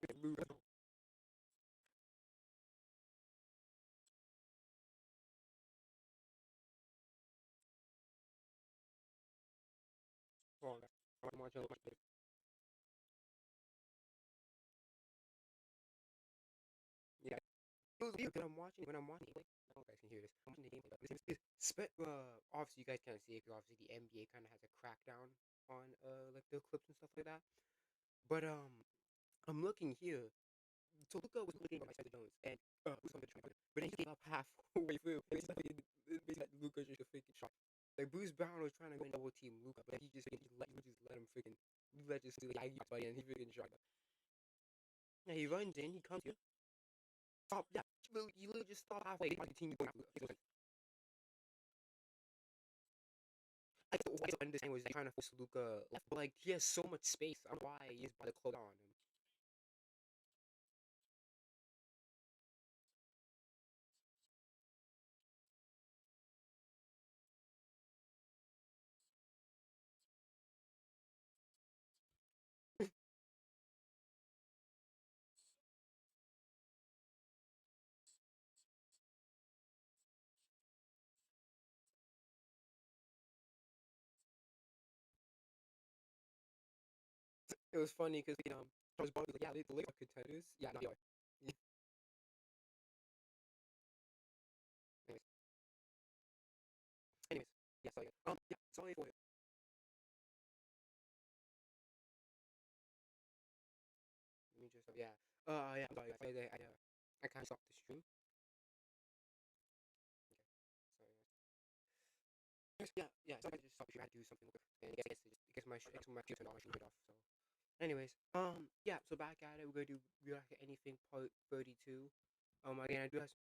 Yeah, it was weird because when I'm watching it, I don't know if you guys can hear this. I'm watching the game. Obviously you guys can't see it because obviously the NBA kind of has a crackdown on like the clips and stuff like that. But I'm looking here. So Luca was looking at Spencer Jones and was on the track, but then he gave up halfway through. Basically like Luca just a freaking shot. Like Bruce Brown was trying to go double team Luca, but he just let him freaking let just do like buddy, and he freaking shot. Yeah, he runs in, he comes here, stop. Yeah, you literally just stop halfway. The team going out. What I don't understand was trying to force Luca left, but like he has so much space. I don't know why he's about to close on him. It was funny because Charles Barkley was like, yeah, the Lakers are contenders. Yeah, no, they are. Yeah. Anyways, yeah, sorry. Yeah, sorry for it. Let me just, yeah. Yeah, I'm sorry, guys. I kind of stopped the stream. Okay, sorry, guys. Yeah. So I just stopped the stream. I had to do something real quick, and I guess my computer turned off. So, anyways, yeah. So back at it, we're gonna do react to anything part 32. Again, I do have. Just,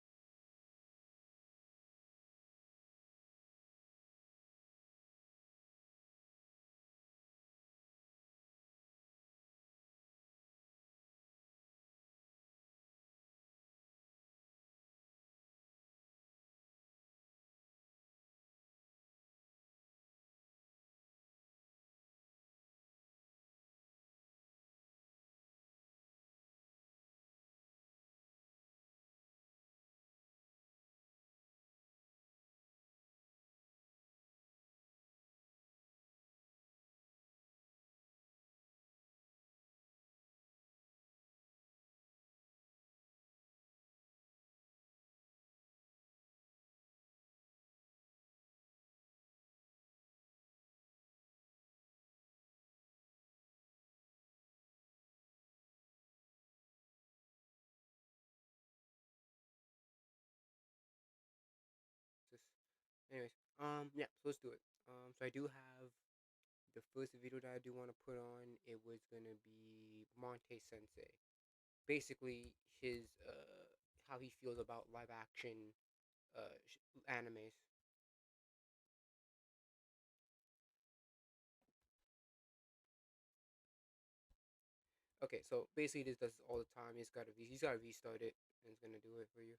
anyways, yeah. So let's do it. So I do have the first video that I do want to put on. It was gonna be Monte Sensei. Basically, his how he feels about live action animes. Okay, so basically this does all the time. He's gotta restart it, and it's gonna do it for you.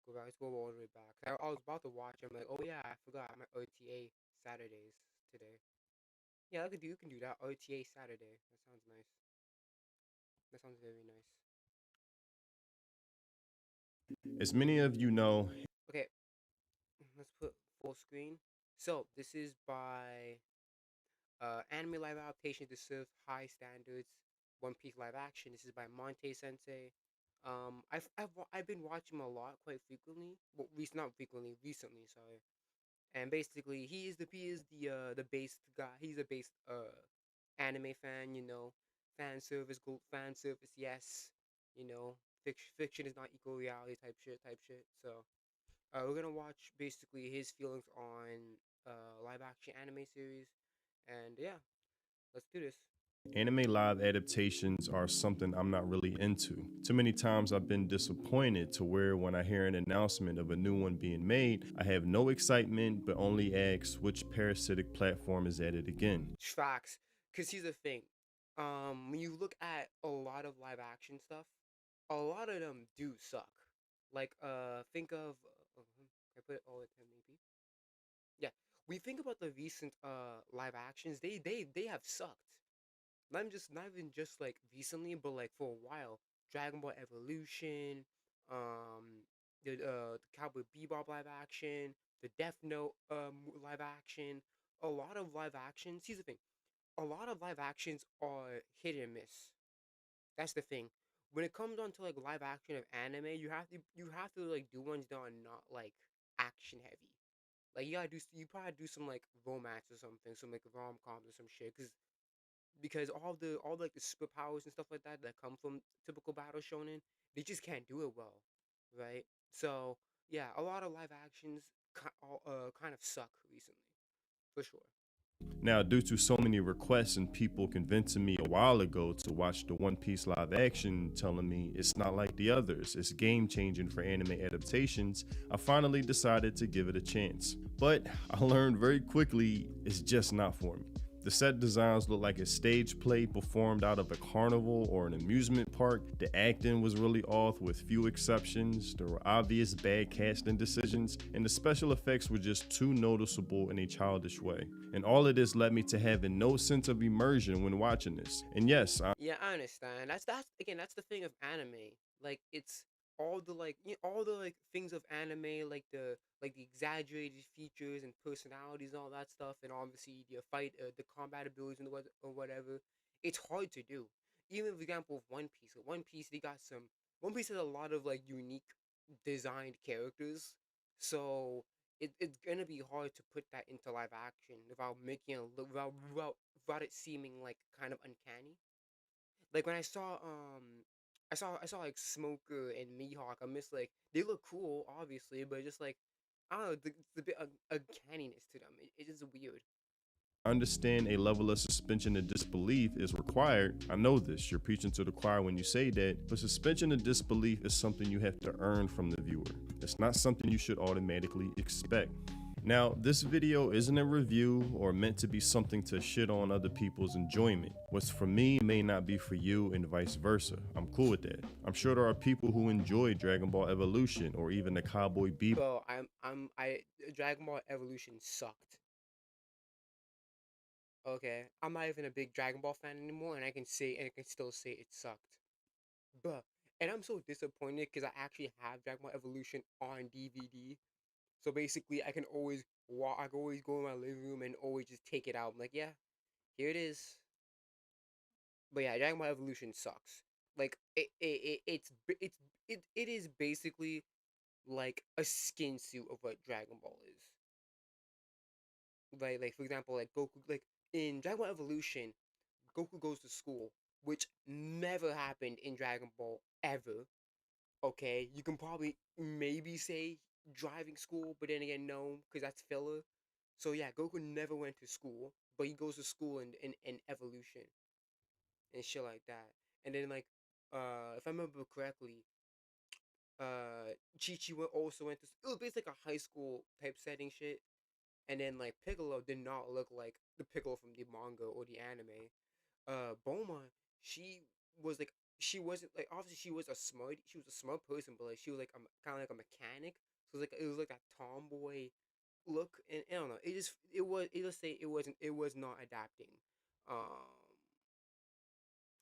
Go back, let's go all the way back. I was about to watch. I'm like, oh yeah, I forgot my OTA Saturdays today. Yeah, you can do that OTA Saturday. That sounds nice. That sounds very nice. As many of you know, Okay, let's put full screen. So this is by anime live adaptation to serve high standards. One Piece live action. This is by Monte Sensei. I've been watching him a lot, quite frequently. Well, not frequently, recently. Sorry. And basically, he is the based guy. He's a based anime fan. Fan service. Yes. Fiction is not equal reality type shit. So we're gonna watch basically his feelings on live action anime series, and yeah, let's do this. anime live adaptations are something I'm not really into. Too many times I've been disappointed to where when I hear an announcement of a new one being made, I have no excitement but only ask which parasitic platform is at it again. Facts, because here's the thing. When you look at a lot of live action stuff, a lot of them do suck. Like, think of. I put it all at 10 maybe. Yeah, we think about the recent live actions. They have sucked. not even just like recently, but like for a while. Dragon Ball Evolution, the Cowboy Bebop live action, the Death Note live action. A lot of live actions. Here's the thing: a lot of live actions are hit and miss. That's the thing. When it comes on to like live action of anime, you have to like do ones that are not like action heavy. Like you probably do some like romance or something, some like rom coms or some shit, because all like the superpowers and stuff like that come from typical battle shonen, they just can't do it well, right? So yeah, a lot of live actions kind of suck recently, for sure. Now, due to so many requests and people convincing me a while ago to watch the One Piece live action, telling me it's not like the others, it's game changing for anime adaptations, I finally decided to give it a chance. But I learned very quickly it's just not for me. The set designs look like a stage play performed out of a carnival or an amusement park. The acting was really off, with few exceptions. There were obvious bad casting decisions, and the special effects were just too noticeable in a childish way. And all of this led me to having no sense of immersion when watching this. And yes, Yeah, I understand. That's the thing of anime. Like it's all the like things of anime, like the exaggerated features and personalities and all that stuff, and obviously the combat abilities and or whatever. It's hard to do. Even for example, of One Piece. One Piece, they got some. One Piece has a lot of like unique designed characters, so it's gonna be hard to put that into live action without making it without it seeming like kind of uncanny. Like when I saw like Smoker and Mihawk. I miss like they look cool, obviously, but just like I don't know, the bit of uncanniness to them. It is weird. understand a level of suspension of disbelief is required. I know this. You're preaching to the choir when you say that, but suspension of disbelief is something you have to earn from the viewer. It's not something you should automatically expect. Now, this video isn't a review or meant to be something to shit on other people's enjoyment. What's for me may not be for you, and vice versa. I'm cool with that. I'm sure there are people who enjoy Dragon Ball Evolution or even the Cowboy Bebop. Bro, I Dragon Ball Evolution sucked. Okay, I'm not even a big Dragon Ball fan anymore, and I can still say it sucked. But and I'm so disappointed because I actually have Dragon Ball Evolution on DVD. So basically, I can always go in my living room and always just take it out. I'm like, yeah, here it is. But yeah, Dragon Ball Evolution sucks. Like it is basically like a skin suit of what Dragon Ball is. Like for example, like Goku, like in Dragon Ball Evolution, Goku goes to school, which never happened in Dragon Ball ever. Okay, you can probably maybe say driving school, but then again, no, because that's filler. So yeah, Goku never went to school, but he goes to school in Evolution and shit like that. And then like, if I remember correctly, Chi Chi also went to. It was basically like a high school type setting shit. And then like Piccolo did not look like the Piccolo from the manga or the anime. Bulma, she was like she wasn't like obviously she was a smart person, but like she was like kind of like a mechanic. So it was like that tomboy look, and I don't know. It just say it was not adapting. Um,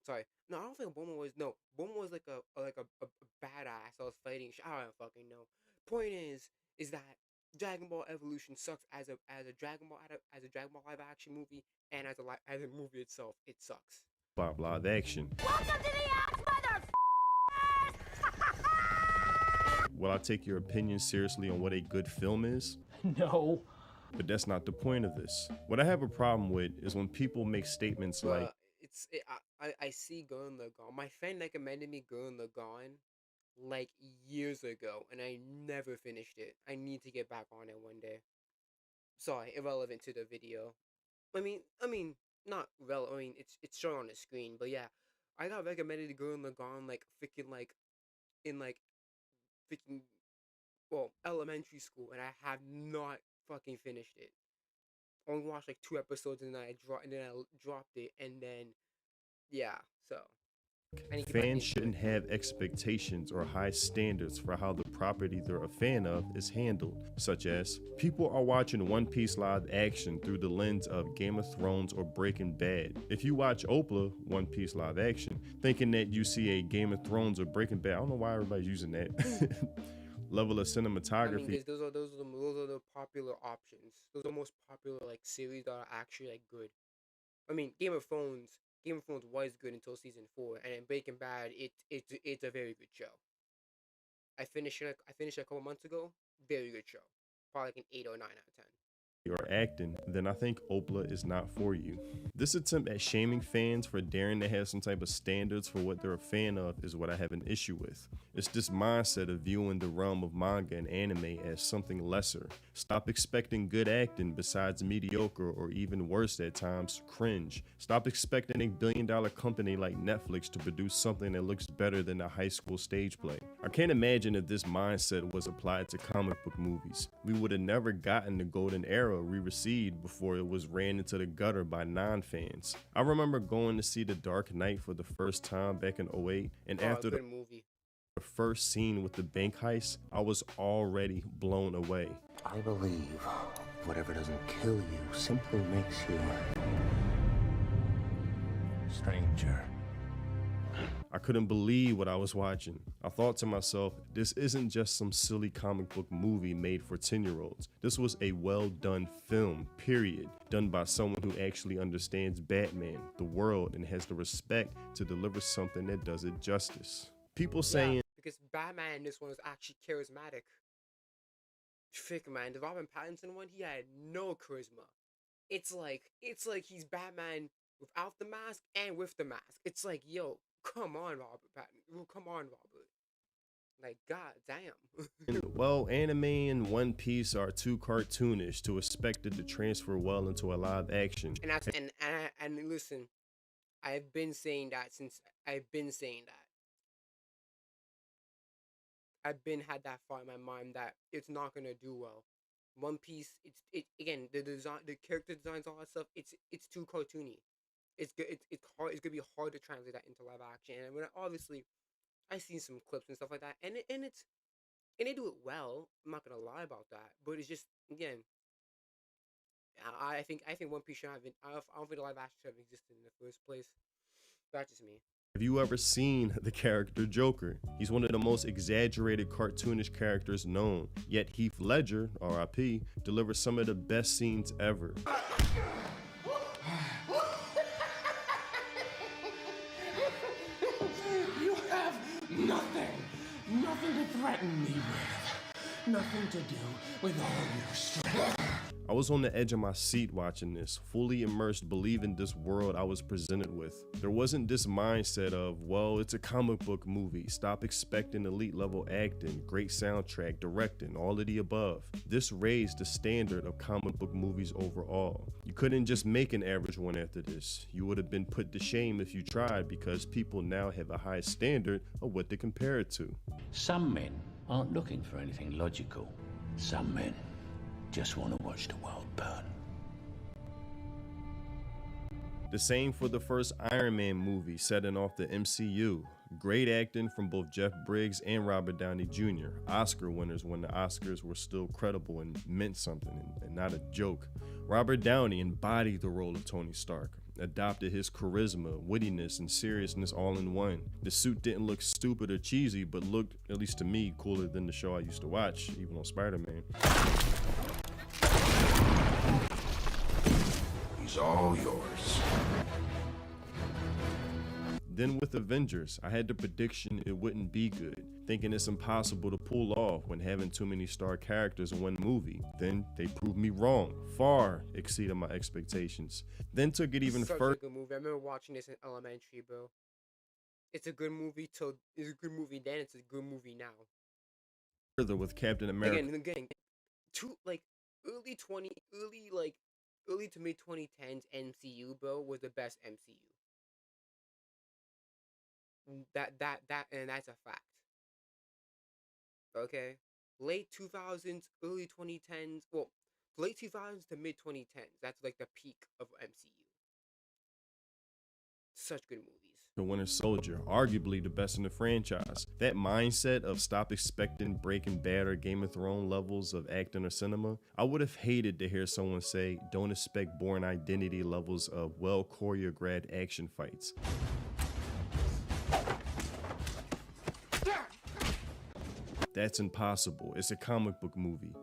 Sorry. No, I don't think Bulma was. No, Bulma was like a badass. I was fighting. I don't fucking know. Point is that Dragon Ball Evolution sucks as a Dragon Ball live action movie, and as a movie itself, it sucks. Live action. Welcome to the ass, Will I take your opinion seriously on what a good film is? No. But that's not the point of this. What I have a problem with is when people make statements like, But I see Gurren Lagann. My friend recommended me Gurren Lagann like years ago, and I never finished it. I need to get back on it one day. Sorry, irrelevant to the video. I mean, not relevant. I mean, it's shown on the screen, but yeah, I got recommended to Gurren Lagann like freaking like in like freaking elementary school, and I have not fucking finished it. Only watched like two episodes, and then I dropped it, and then yeah, so I need to give my Fans input. shouldn't have expectations or high standards for how the property they're a fan of is handled, such as people are watching One Piece live action through the lens of Game of Thrones or Breaking Bad. If you watch Oprah One Piece live action, thinking that you see a Game of Thrones or Breaking Bad, I don't know why everybody's using that level of I mean, cinematography. because those are the popular options. Those are the most popular like series that are actually like good. I mean, Game of Thrones was good until season 4, and then Breaking Bad, it's a very good show. I finished it a couple months ago. Very good show. Probably like an 8 or 9 out of 10. Or acting, then I think Opla is not for you. This attempt at shaming fans for daring to have some type of standards for what they're a fan of is what I have an issue with. It's this mindset of viewing the realm of manga and anime as something lesser. Stop expecting good acting besides mediocre or even worse at times, cringe. Stop expecting a billion-dollar company like Netflix to produce something that looks better than a high school stage play. I can't imagine if this mindset was applied to comic book movies. We would have never gotten the golden era we received before it was ran into the gutter by non-fans. I remember going to see The Dark Knight for the first time back in '08, and Oh, after the good movie. first scene with the bank heist, I was already blown away. I believe whatever doesn't kill you simply makes you stranger. I couldn't believe what I was watching. I thought to myself, this isn't just some silly comic book movie made for 10-year-olds. This was a well-done film, period, done by someone who actually understands Batman, the world, and has the respect to deliver something that does it justice. People saying, Yeah, because Batman in this one was actually charismatic. Frick, man, the Robin Pattinson one, he had no charisma. It's like he's Batman without the mask and with the mask. It's like, yo, come on, Robert Pattinson. Come on, Robert. Like, god damn. well, anime and One Piece are too cartoonish to expect it to transfer well into a live action. And that's and listen, I've been saying that since I've been saying that. I've been had that thought in my mind that it's not gonna do well. One Piece, it again the design, the character designs, all that stuff. It's too cartoony. It's good. It's hard. It's gonna be hard to translate that into live action. And when obviously I seen some clips and stuff like that, and they do it well. I'm not gonna lie about that. But it's just again, I think One Piece should have been. I don't think the live action should have existed in the first place. That's just me. Have you ever seen the character Joker? He's one of the most exaggerated cartoonish characters known, yet Heath Ledger, RIP, delivers some of the best scenes ever. You have nothing to threaten me with. Nothing to do with all your strength. I was on the edge of my seat watching this, fully immersed, believing this world I was presented with. There wasn't this mindset of, well, it's a comic book movie, stop expecting elite level acting, great soundtrack, directing, all of the above. This raised the standard of comic book movies overall. You couldn't just make an average one after this. You would have been put to shame if you tried, because people now have a high standard of what to compare it to. Some men aren't looking for anything logical. Some men just want to watch the world burn. The same for the first Iron Man movie setting off the MCU. Great acting from both Jeff Bridges and Robert Downey Jr., Oscar winners when the Oscars were still credible and meant something and not a joke. Robert Downey embodied the role of Tony Stark, adopted his charisma, wittiness, and seriousness all in one. The suit didn't look stupid or cheesy, but looked, at least to me, cooler than the show I used to watch, even on Spider-Man. He's all yours. Then with Avengers, I had the prediction it wouldn't be good, thinking it's impossible to pull off when having too many star characters in one movie. Then they proved me wrong, far exceeded my expectations. Then took it even Such further. a good movie. I remember watching this in elementary, bro. It's a good movie it's a good movie then. It's a good movie now. Further with Captain America. Again, like early to mid 2010s MCU, bro, was the best MCU. And that's a fact. Okay, late 2000s, early 2010s. Well, late 2000s to mid 2010s. That's like the peak of MCU. Such good movies. The Winter Soldier, arguably the best in the franchise. That mindset of stop expecting Breaking Bad or Game of Thrones levels of acting or cinema, I would have hated to hear someone say, don't expect Bourne Identity levels of well choreographed action fights. That's impossible. It's a comic book movie.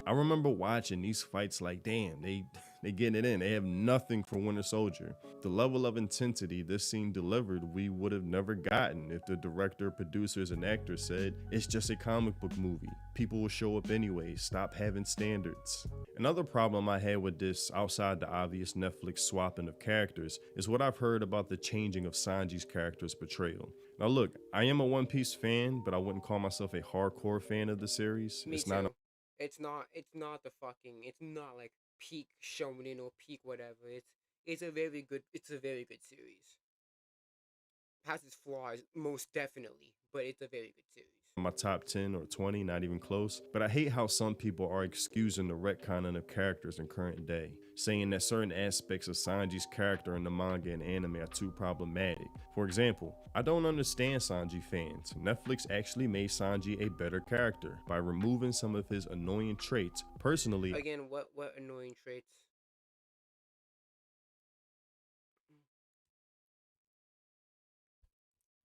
I remember watching these fights like, damn, they getting it in. They have nothing for Winter Soldier. The level of intensity this scene delivered, we would have never gotten if the director, producers, and actors said, it's just a comic book movie. People will show up anyway. Stop having standards. Another problem I had with this, outside the obvious Netflix swapping of characters, is what I've heard about the changing of Sanji's character's portrayal. Now look, I am a One Piece fan, but I wouldn't call myself a hardcore fan of the series. Me too. It's not the fucking, it's not like peak shonen or peak whatever. It's a very good series. Has its flaws, most definitely, but it's a very good series. My top 10 or 20, not even close. But I hate how some people are excusing the retconning of characters in current day, saying that certain aspects of Sanji's character in the manga and anime are too problematic. For example, I don't understand Sanji fans. Netflix actually made Sanji a better character by removing some of his annoying traits. Personally, Again, what annoying traits?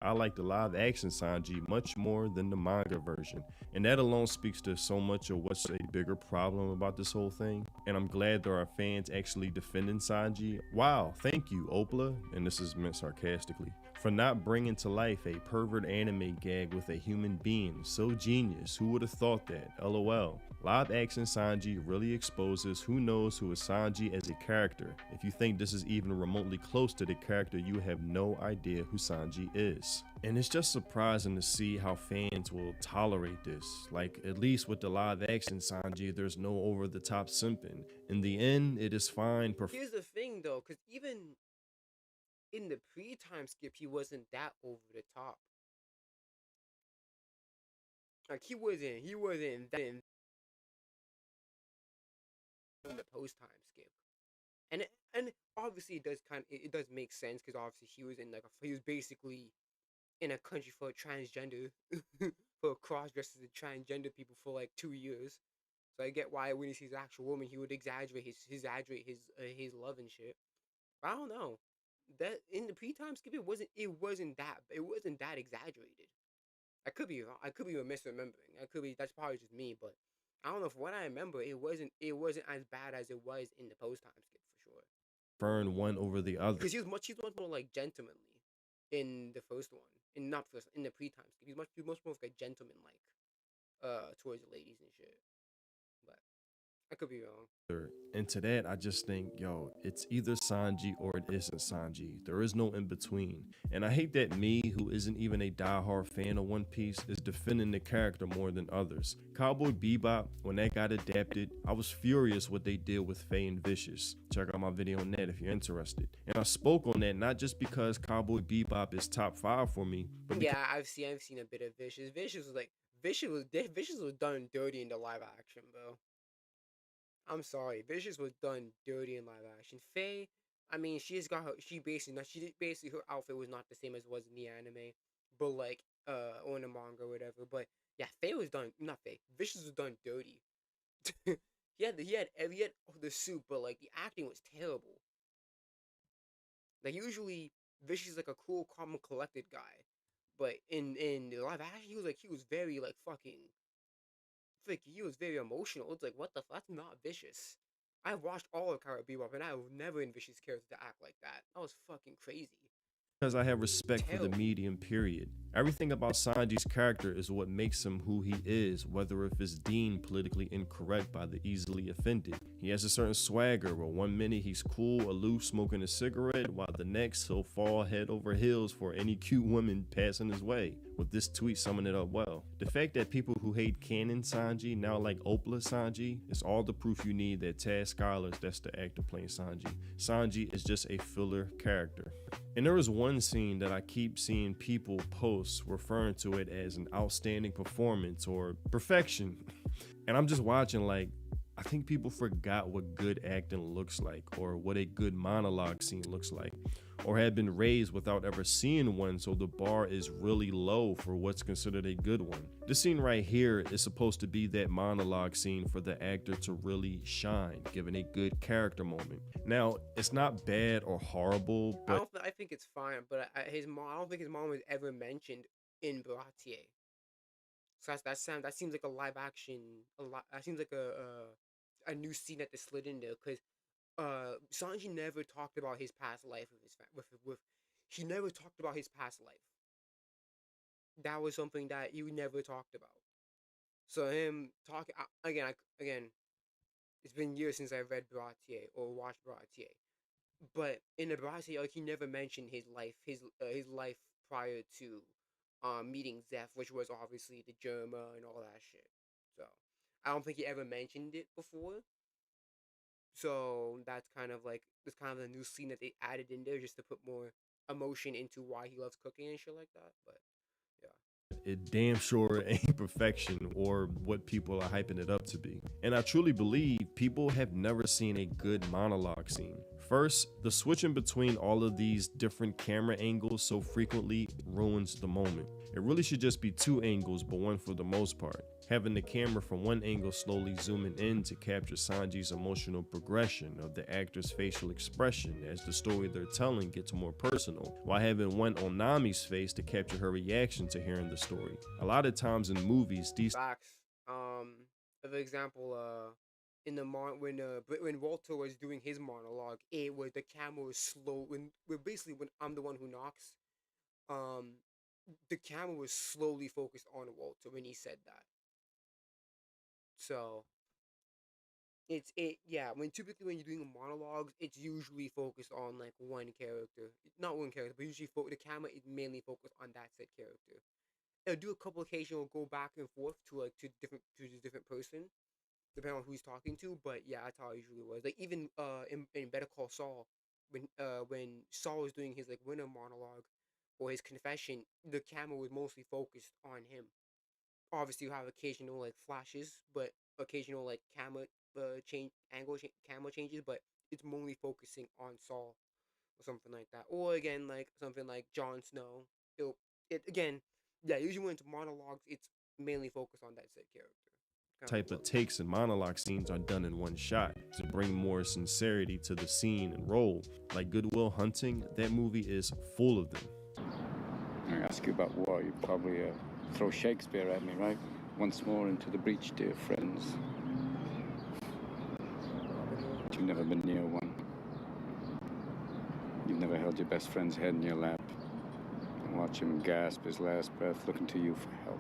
I like the live action Sanji much more than the manga version, and that alone speaks to so much of what's a bigger problem about this whole thing. And I'm glad there are fans actually defending Sanji. Wow, thank you, Opla, and this is meant sarcastically, for not bringing to life a pervert anime gag with a human being. So genius, who would have thought that? LOL. Live action Sanji really exposes who knows who is Sanji as a character. If you think this is even remotely close to the character, you have no idea who Sanji is. And it's just surprising to see how fans will tolerate this. Like, at least with the live action Sanji, there's no over the top simping. In the end, it is fine. Here's the thing though, because even in the pre-time skip, he wasn't that over the top. Like he wasn't that in the post-time skip. And obviously it does make sense, because obviously he was basically in a country for transgender for cross-dressers and transgender people for like 2 years. So I get why when he sees an actual woman, he would exaggerate his love and shit. But I don't know. That in the pre-time skip, it wasn't that exaggerated. I could be wrong. I could be misremembering. That's probably just me, but I don't know. From what I remember, it wasn't as bad as it was in the post-time skip for sure. Burn one over the other. Because he's much more like gentlemanly in the first one, in the pre-time skip. He's much more like a gentleman towards the ladies and shit. But I could be wrong. And to that, I just think, yo, it's either Sanji or it isn't Sanji. There is no in between. And I hate that me, who isn't even a diehard fan of One Piece, is defending the character more than others. Cowboy Bebop, when that got adapted, I was furious what they did with Faye and Vicious. Check out my video on that if you're interested. And I spoke on that not just because Cowboy Bebop is top 5 for me, but yeah, I've seen a bit of Vicious. Vicious was done dirty in the live action, bro. I'm sorry, Vicious was done dirty in live action. Faye, I mean, she basically her outfit was not the same as it was in the anime, but like or in the manga or whatever. But yeah, Vicious was done dirty. he had the suit, but like the acting was terrible. Like usually Vicious is like a cool, calm, collected guy, but in the live action he was very like fucking. Like he was very emotional. It's like, what the fuck? That's not Vicious. I watched all of Cowboy Bebop, and I would never envision his character to act like that. That was fucking crazy. because I have respect for the medium, period. Everything about Sanji's character is what makes him who he is, whether if it's deemed politically incorrect by the easily offended. He has a certain swagger where one minute he's cool, aloof, smoking a cigarette, while the next he'll fall head over heels for any cute woman passing his way. With this tweet summing it up well. The fact that people who hate canon Sanji now like Opla Sanji is all the proof you need that Taz Scholars, that's the actor playing Sanji. Sanji is just a filler character. And there is one scene that I keep seeing people post referring to it as an outstanding performance or perfection. And I'm just watching like, I think people forgot what good acting looks like, or what a good monologue scene looks like, or had been raised without ever seeing one, so the bar is really low for what's considered a good one. This scene right here is supposed to be that monologue scene for the actor to really shine, given a good character moment. Now, it's not bad or horrible, but I think it's fine, but his mom. I don't think his mom was ever mentioned in Baratier. So that seems like a live action. That seems like a new scene that they slid in there because Sanji never talked about his past life with his with he never talked about his past life. That was something that you never talked about. So him talking again, it's been years since I read Baratier or watched Baratier. But in the Baratier, like he never mentioned his life prior to meeting Zeph, which was obviously the Germa and all that shit. So I don't think he ever mentioned it before. So that's kind of the new scene that they added in there just to put more emotion into why he loves cooking and shit like that. But yeah. it damn sure ain't perfection or what people are hyping it up to be. And I truly believe people have never seen a good monologue scene. First, the switching between all of these different camera angles so frequently ruins the moment. It really should just be two angles, but one for the most part. Having the camera from one angle slowly zooming in to capture Sanji's emotional progression of the actor's facial expression as the story they're telling gets more personal, while having one on Nami's face to capture her reaction to hearing the story. A lot of times in movies, these Facts. For example, in the when Walter was doing his monologue, it was the camera was slow. When basically when I'm the one who knocks, um, the camera was slowly focused on Walter when he said that. So yeah. When you're doing monologues, it's usually focused on like one character, not one character, but usually the camera is mainly focused on that said character. It'll do a couple occasional go back and forth to the different person depending on who he's talking to. But yeah, that's how it usually was. Like even in Better Call Saul, when Saul was doing his like winter monologue or his confession, the camera was mostly focused on him. Obviously, you have occasional like flashes, but occasional like camera changes, but it's mainly focusing on Saul or something like that. Or again, like something like Jon Snow. It again, yeah. Usually when it's monologues, it's mainly focused on that said character. Kind of type of takes and monologue scenes are done in one shot to bring more sincerity to the scene and role. Like Good Will Hunting, that movie is full of them. I ask you about war, you probably throw Shakespeare at me, right? Once more into the breach, dear friends. But you've never been near one. You've never held your best friend's head in your lap and watch him gasp his last breath looking to you for help.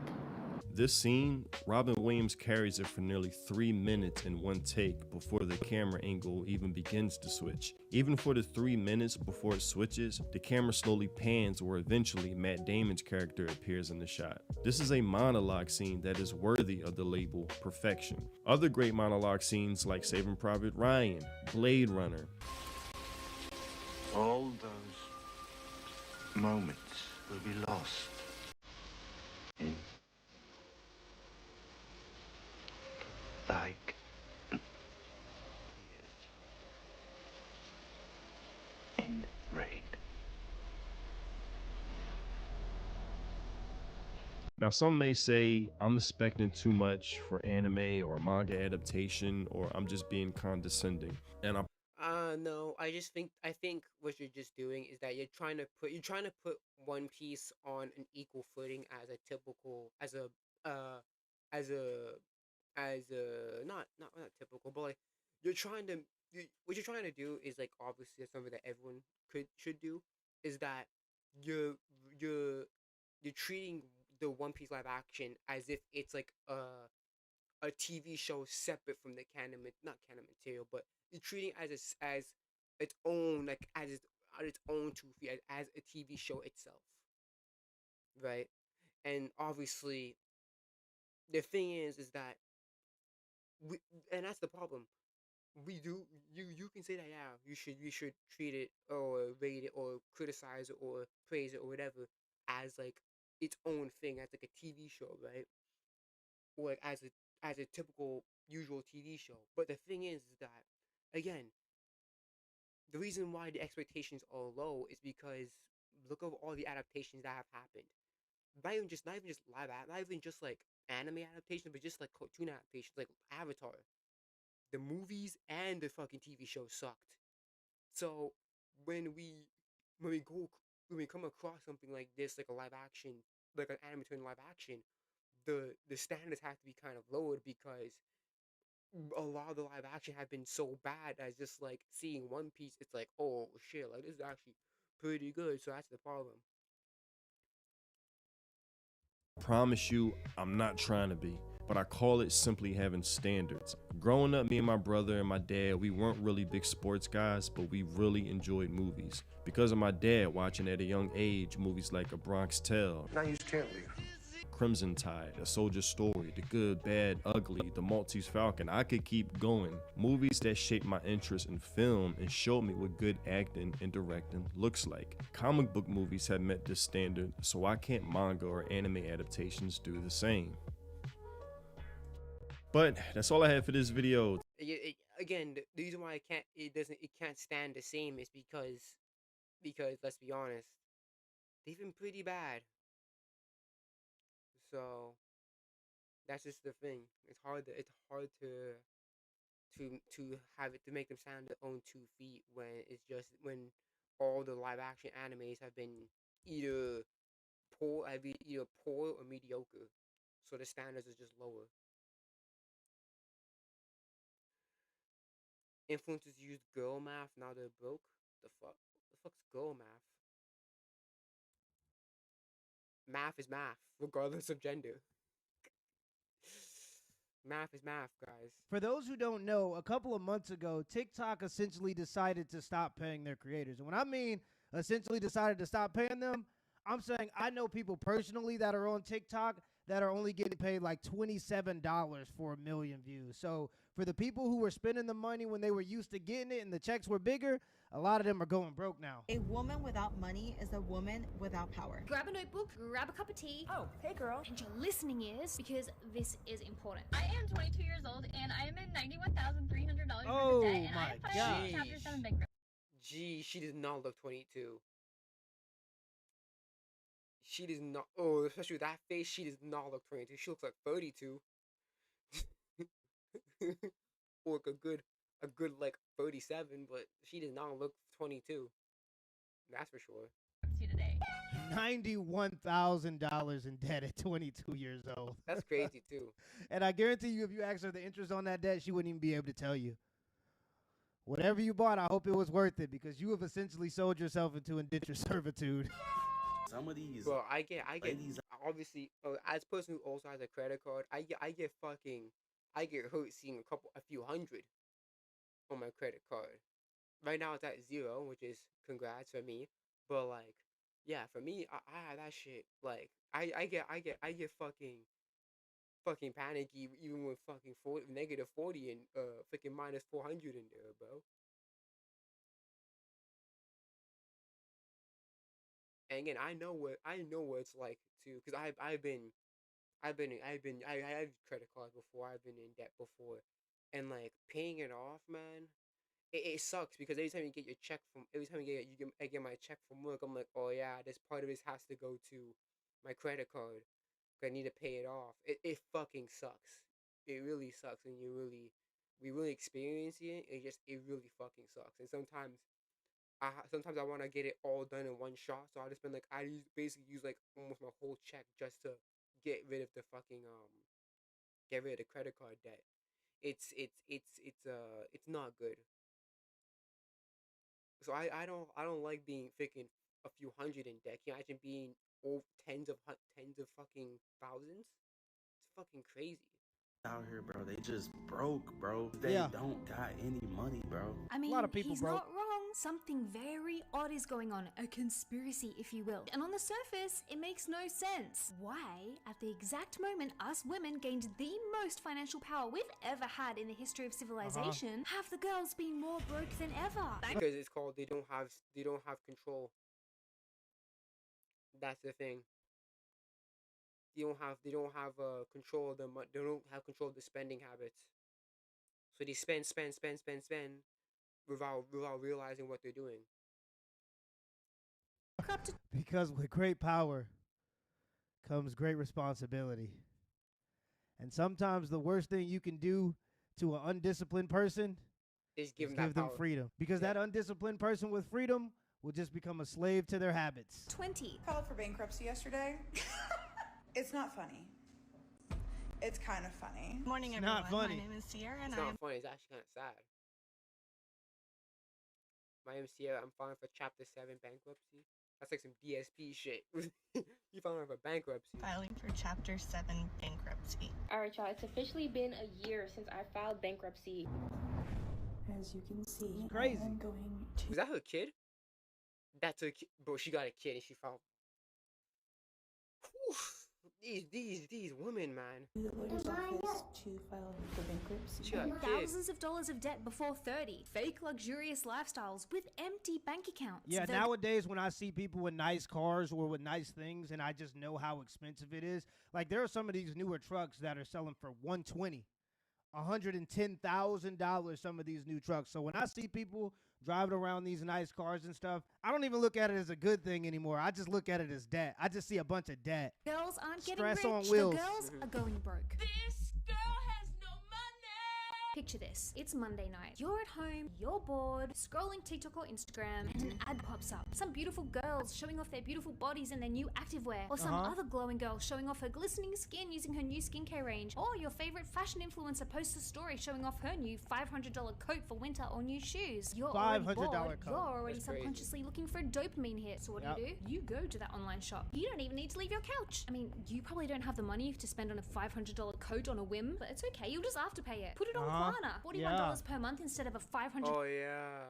This scene, Robin Williams carries it for nearly 3 minutes in one take before the camera angle even begins to switch. Even for the 3 minutes before it switches, the camera slowly pans where eventually Matt Damon's character appears in the shot. This is a monologue scene that is worthy of the label perfection. Other great monologue scenes like Saving Private Ryan, Blade Runner, all those moments will be lost in like in rain. Now, some may say I'm expecting too much for anime or manga adaptation, or I'm just being condescending. And I No, I think what you're just doing is that you're trying to put One Piece on an equal footing as a typical uh as a as a not typical, but like you're trying to what you're trying to do is like obviously something that everyone could should do is that you're you're you're treating the One Piece live action as if it's like a TV show separate from the not canon material, but you're treating it as its own like as its own two feet as a TV show itself, right? And obviously, the thing is that we and that's the problem. We do you can say that yeah you should treat it or rate it or criticize it or praise it or whatever as like its own thing as like a TV show, right? Or like as a typical usual TV show. But the thing is that, again, the reason why the expectations are low is because look at all the adaptations that have happened. Not even just not even just like anime adaptations, but just like cartoon adaptations, like Avatar. The movies and the fucking TV show sucked. So when we when we go when we come across something like this, like a live action, like an anime turned live action, the standards have to be kind of lowered because a lot of the live action have been so bad as just like seeing One Piece, it's like, oh shit, like this is actually pretty good. So that's the problem. Promise you, I'm not trying to be, but I call it simply having standards. Growing up, me and my brother and my dad, we weren't really big sports guys, but we really enjoyed movies. Because of my dad watching at a young age movies like A Bronx Tale, Now you can't leave. Crimson Tide, A Soldier's Story, The Good, Bad, Ugly, The Maltese Falcon. I could keep going. Movies that shaped my interest in film and showed me what good acting and directing looks like. Comic book movies have met this standard, so why can't manga or anime adaptations do the same? But that's all I had for this video. Again, the reason why it can't stand the same is because let's be honest, they've been pretty bad. So that's just the thing. It's hard to have it to make them stand on their own 2 feet when all the live action animes have been either either poor or mediocre. So the standards are just lower. Influencers used girl math, now they're broke. The fuck? The fuck's girl math? Math is math, regardless of gender. Math is math, guys. For those who don't know, a couple of months ago, TikTok essentially decided to stop paying their creators. And when I mean essentially decided to stop paying them, I'm saying I know people personally that are on TikTok that are only getting paid like $27 for 1 million views. So for the people who were spending the money when they were used to getting it and the checks were bigger, a lot of them are going broke now. A woman without money is a woman without power. Grab a notebook, grab a cup of tea. Oh, hey girl. And your listening ears, because this is important. I am 22 years old and I am in $91,300 Oh worth of debt. my And I have filed gosh. Chapter 7 bankruptcy. Gee, she does not look 22. She does not. Oh, especially with that face, she does not look 22. She looks like 32. Or like a good like 37, but she does not look 22. That's for sure. Today. $91,000 in debt at 22 years old. That's crazy too. And I guarantee you, if you asked her the interest on that debt, she wouldn't even be able to tell you. Whatever you bought, I hope it was worth it, because you have essentially sold yourself into indentured servitude. Some of these. Well, I get obviously as a person who also has a credit card, I get hurt seeing a few hundred on my credit card. Right now it's at 0, which is congrats for me. But like, yeah, for me, I have that shit. Like, I get fucking panicky even with fucking negative 40 and freaking minus 400 in there, bro. And again, I know what it's like too, because I had credit cards before. I've been in debt before, and like paying it off, man, it sucks because every time you get I get my check from work, I'm like, oh yeah, this part of this has to go to my credit card. I need to pay it off. It fucking sucks. It really sucks, and we really experience it. It really fucking sucks, and sometimes I want to get it all done in one shot, so I just been like basically use like almost my whole check just to get rid of the fucking get rid of the credit card debt. It's not good. So I don't like being freaking a few hundred in debt. Can you imagine being over tens of fucking thousands? It's fucking crazy. Out here, bro, they just broke, bro. They don't got any money, bro. I mean, a lot of people he's broke. not wrong. Something very odd is going on. A conspiracy, if you will. And on the surface, it makes no sense. Why, at the exact moment us women gained the most financial power we've ever had in the history of civilization, have the girls been more broke than ever? Because it's called they don't have control. That's the thing. They don't have control of the they don't have control of the spending habits. So they spend without realizing what they're doing. Because with great power comes great responsibility. And sometimes the worst thing you can do to an undisciplined person Is is give give them power. freedom. Because that undisciplined person with freedom will just become a slave to their habits. 20. Filed for bankruptcy yesterday. It's not funny. It's kind of funny. Morning, It's everyone. not funny. My name is Sierra, and It's not funny. It's actually kind of sad. My name is Sierra. I'm filing for Chapter 7 bankruptcy. That's like some DSP shit. You filing for bankruptcy. Filing for Chapter 7 bankruptcy. Alright, y'all. It's officially been a year since I filed bankruptcy. As you can see, crazy. I am going to... Was that her kid? That's her kid. Bro, she got a kid and she filed. Whew. These women, man. The lawyer's office to file for bankruptcy. She got a kid. Thousands of dollars of debt before 30. Fake luxurious lifestyles with empty bank accounts. Yeah, nowadays when I see people with nice cars or with nice things and I just know how expensive it is, like there are some of these newer trucks that are selling for $120,000, $110,000, some of these new trucks. So when I see people driving around these nice cars and stuff, I don't even look at it as a good thing anymore. I just look at it as debt. I just see a bunch of debt. Girls aren't getting Stress rich. on wheels. The girls are going broke. This girl has no money. Picture this. It's Monday night. You're at home, you're bored, scrolling TikTok or Instagram, and an ad pops up. Some beautiful girls showing off their beautiful bodies in their new activewear. Or some other glowing girl showing off her glistening skin using her new skincare range. Or your favorite fashion influencer posts a story showing off her new $500 coat for winter or new shoes. You're already $500 bored. coat. You're already That's crazy. subconsciously looking for a dopamine hit. So what do? You go to that online shop. You don't even need to leave your couch. I mean, you probably don't have the money to spend on a $500 coat on a whim, but it's okay. You'll just afterpay it. Put it on Klarna. $41 per month instead of a $500. Oh yeah.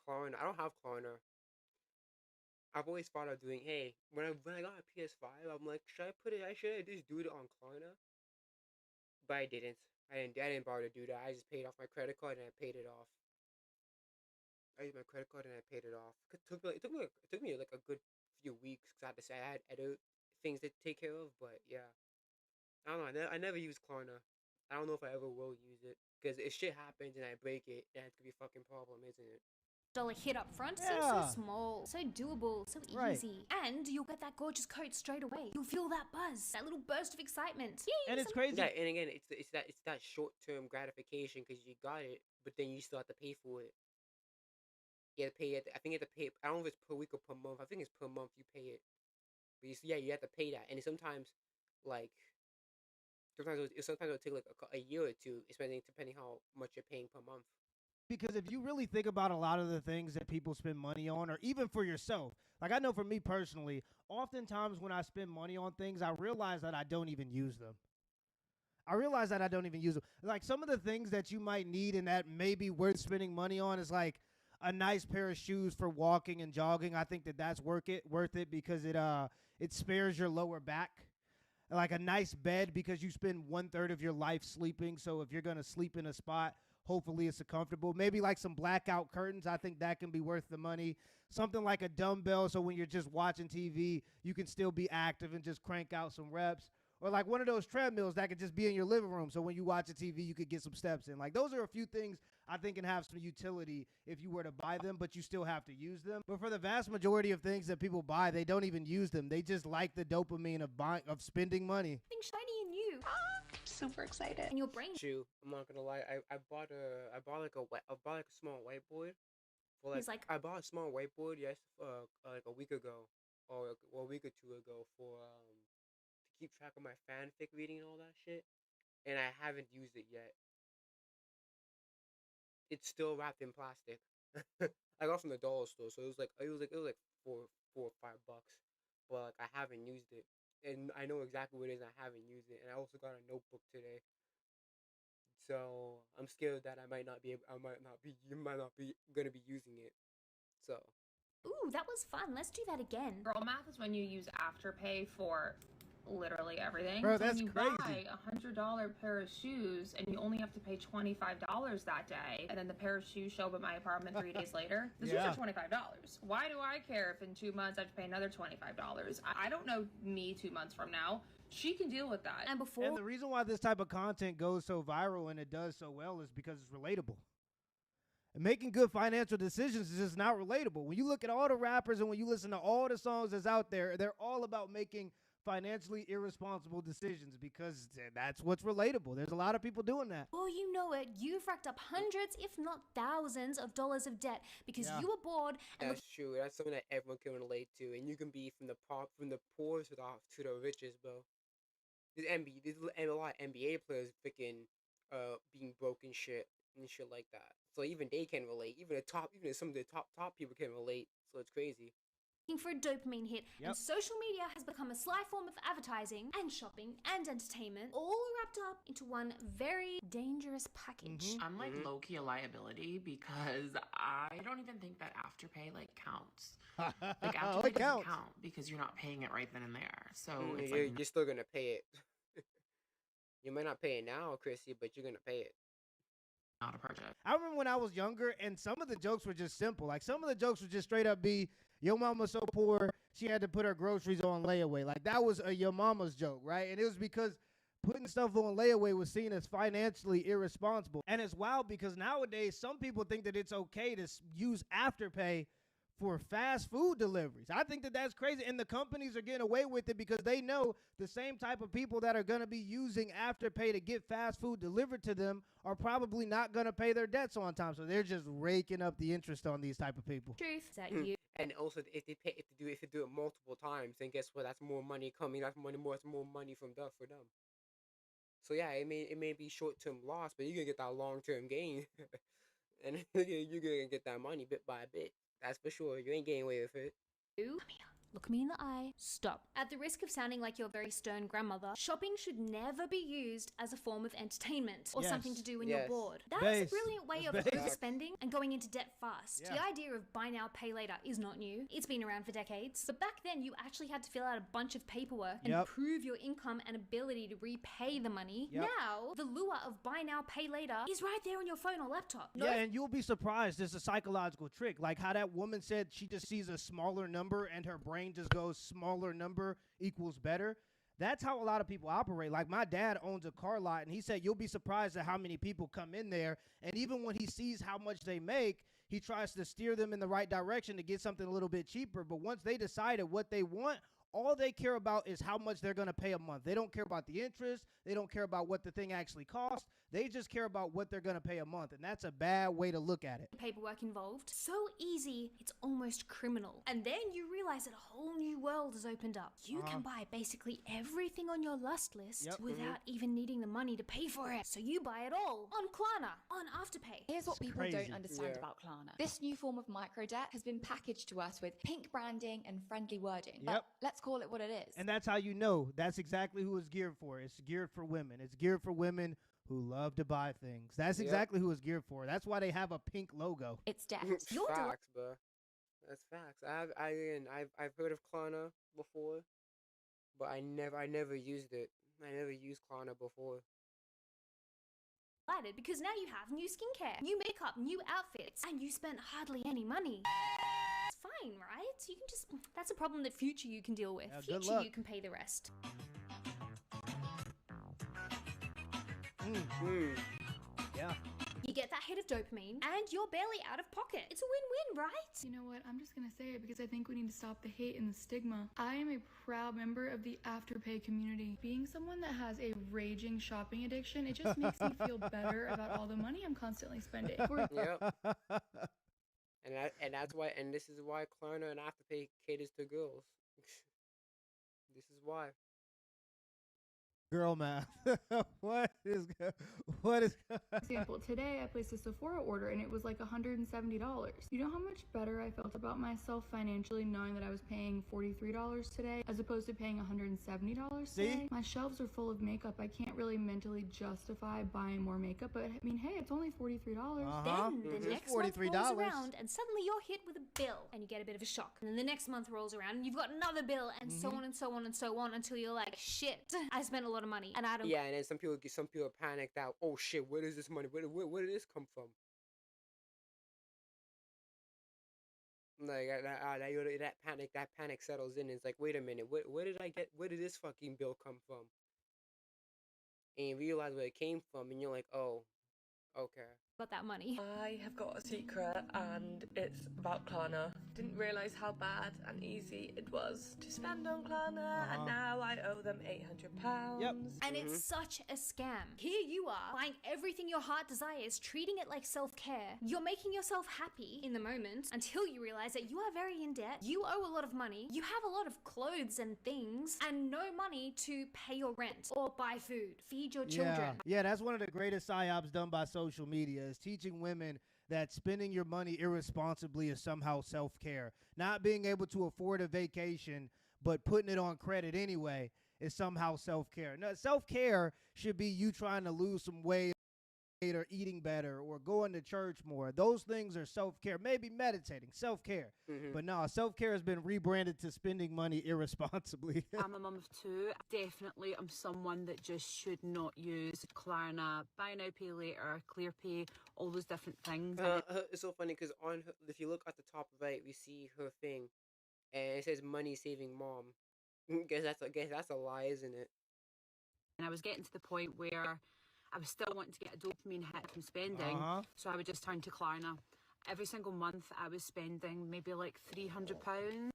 Klarna. I don't have Klarna. I've always thought of doing. Hey, when I got a PS5, I'm like, should I just do it on Klarna? But I didn't. I didn't bother to do that. I just paid off my credit card and I paid it off. I used my credit card and I paid it off. It took me like a good few weeks because I had other things to take care of. But yeah, I don't know. I never used Klarna. I don't know if I ever will use it because if shit happens and I break it, then it's gonna be a fucking problem, isn't it? Hit up front seems so small, so doable, so easy. And you'll get that gorgeous coat straight away. You'll feel that buzz, that little burst of excitement. Yay, and it's crazy. Yeah, and again, it's that short-term gratification because you got it, but then you still have to pay for it. You have to pay it. I think you have to pay. I don't know if it's per week or per month. I think it's per month you pay it. But you have to pay that, and sometimes it'll take like a year or two, depending how much you're paying per month. Because if you really think about a lot of the things that people spend money on, or even for yourself, like I know for me personally, oftentimes when I spend money on things, I realize that I don't even use them. Like some of the things that you might need and that may be worth spending money on is like a nice pair of shoes for walking and jogging. I think that's worth it because it spares your lower back. Like a nice bed because you spend 1/3 of your life sleeping. So if you're going to sleep in a spot, hopefully it's comfortable. Maybe like some blackout curtains. I think that can be worth the money. Something like a dumbbell so when you're just watching TV, you can still be active and just crank out some reps. Or like one of those treadmills that could just be in your living room. So when you watch a TV, you could get some steps in. Like those are a few things I think can have some utility if you were to buy them, but you still have to use them. But for the vast majority of things that people buy, they don't even use them. They just like the dopamine of spending money. Something shiny and new. Super excited. And your brain. True. I'm not gonna lie. I bought a small whiteboard. I bought a small whiteboard like a week ago or a week or two ago for to keep track of my fanfic reading and all that shit, and I haven't used it yet. It's still wrapped in plastic. I got from the dollar store, so it was like $4 or $5, but like I haven't used it, and I know exactly what it is. I haven't used it, and I also got a notebook today. So I'm scared that you might not be gonna be using it. So. Ooh, that was fun. Let's do that again. Girl math is when you use Afterpay for literally everything. Bro, so that's when you crazy. buy a $100 pair of shoes and you only have to pay $25 that day, and then the pair of shoes show up at my apartment 3 days later, the shoes are $25. Why do I care if in 2 months I have to pay another $25? I don't know me 2 months from now. She can deal with that. And before And the reason why this type of content goes so viral and it does so well is because it's relatable. And making good financial decisions is just not relatable. When you look at all the rappers and when you listen to all the songs that's out there, they're all about making financially irresponsible decisions because that's what's relatable. There's a lot of people doing that. before you know it, you've racked up hundreds, if not thousands, of dollars of debt because you were bored and That's true. That's something that everyone can relate to, and you can be from the poor to the richest, bro. There's a lot of NBA players freaking being broke and shit like that. So even they can relate. Even some of the top people can relate. So it's crazy. looking for a dopamine hit, and social media has become a sly form of advertising and shopping and entertainment, all wrapped up into one very dangerous package. I'm like low-key a liability because I don't even think that Afterpay like counts. Like Afterpay doesn't count because you're not paying it right then and there. So it's you're still gonna pay it. You might not pay it now, Chrissy, but you're gonna pay it. Not a project. I remember when I was younger, and some of the jokes were just simple. Like some of the jokes would just straight up be, "Your mama's so poor, she had to put her groceries on layaway." Like that was a your mama's joke, right? And it was because putting stuff on layaway was seen as financially irresponsible. And it's wild because nowadays some people think that it's okay to use Afterpay for fast food deliveries. I think that that's crazy, and the companies are getting away with it because they know the same type of people that are going to be using Afterpay to get fast food delivered to them are probably not going to pay their debts on time, so they're just raking up the interest on these type of people. Truth is that you. And also, if they do it multiple times, then guess what? That's more money coming. That's more money for them. So yeah, it may be short term loss, but you're gonna get that long term gain, and you're gonna get that money bit by bit. That's for sure. You ain't getting away with it. Look me in the eye. Stop. At the risk of sounding like your very stern grandmother, shopping should never be used as a form of entertainment or something to do when you're bored. That is a brilliant way of overspending and going into debt fast. The idea of buy now, pay later is not new. It's been around for decades. But back then, you actually had to fill out a bunch of paperwork and prove your income and ability to repay the money. Now, the lure of buy now, pay later is right there on your phone or laptop. Yeah, and you'll be surprised. It's a psychological trick. Like how that woman said she just sees a smaller number and her brain just goes smaller number equals better. That's how a lot of people operate. Like my dad owns a car lot, and he said you'll be surprised at how many people come in there, and even when he sees how much they make, he tries to steer them in the right direction to get something a little bit cheaper. But once they decided what they want, all they care about is how much they're going to pay a month. They don't care about the interest. They don't care about what the thing actually costs. They just care about what they're going to pay a month, and that's a bad way to look at it. Paperwork involved. So easy, it's almost criminal. And then you realize that a whole new world has opened up. You can buy basically everything on your lust list without even needing the money to pay for it. So you buy it all on Klarna, on Afterpay. Here's what people don't understand about Klarna. This new form of microdebt has been packaged to us with pink branding and friendly wording. But let's call it what it is. And that's how you know that's exactly who it's geared for. It's geared for women. It's geared for women who love to buy things. That's exactly who it's geared for. That's why they have a pink logo. It's debt. Facts, bro. That's facts. I've heard of Klarna before, but I never used it. I never used Klarna before. Because now you have new skincare, new makeup, new outfits, and you spent hardly any money. It's fine, right? You can just, that's a problem that future you can deal with. Future you can pay the rest. Yeah. You get that hit of dopamine, and you're barely out of pocket. It's a win-win, right? You know what? I'm just gonna say it because I think we need to stop the hate and the stigma. I am a proud member of the Afterpay community. Being someone that has a raging shopping addiction, it just makes me feel better about all the money I'm constantly spending. Yep. And this is why Klarna and Afterpay caters to girls. This is why. Girl math. What is example, today I placed a Sephora order and it was like $170. You know how much better I felt about myself financially knowing that I was paying $43 today as opposed to paying $170 today? My shelves are full of makeup. I can't really mentally justify buying more makeup, but I mean, hey, it's only $43. Then the next month rolls around and suddenly you're hit with a bill and you get a bit of a shock. And then the next month rolls around and you've got another bill and so on and so on and so on until you're like, shit, I spent a lot of money and I don't. Yeah, and then some people are panicked out. Oh shit, where does this money? Where did this come from? Like that panic settles in. It's like, wait a minute, where did I get? Where did this fucking bill come from? And you realize where it came from, and you're like, oh, okay. Got that money. I have got a secret, and it's about Klarna. Didn't realise how bad and easy it was to spend on Klarna, and now I owe them £800. Yep. And it's such a scam. Here you are, buying everything your heart desires, treating it like self-care. You're making yourself happy in the moment until you realize that you are very in debt, you owe a lot of money, you have a lot of clothes and things, and no money to pay your rent or buy food, feed your children. Yeah, that's one of the greatest psyops done by social media, is teaching women that spending your money irresponsibly is somehow self-care. Not being able to afford a vacation, but putting it on credit anyway is somehow self-care. No, self-care should be you trying to lose some weight or eating better or going to church more. Those things are self-care. Maybe meditating, self-care. But no, self-care has been rebranded to spending money irresponsibly. I'm a mum of two. Definitely I'm someone that just should not use Klarna, buy now, pay later, ClearPay, all those different things. It's so funny because if you look at the top right, we see her thing, and it says "money saving mom." guess that's a lie, isn't it? And I was getting to the point where I was still wanting to get a dopamine hit from spending, so I would just turn to Klarna. Every single month I was spending maybe like £300.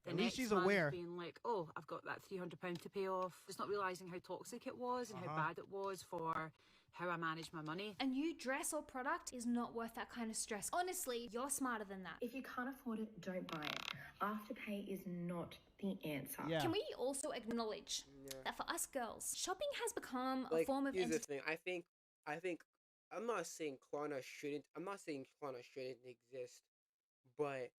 At least she's aware. Being like, oh, I've got that £300 to pay off. Just not realising how toxic it was and how bad it was for how I manage my money. A new dress or product is not worth that kind of stress. Honestly, you're smarter than that. If you can't afford it, don't buy it. Afterpay is not the answer. Can we also acknowledge that for us girls, shopping has become a Like, form of here's the thing. I think I'm not saying Klarna shouldn't exist, but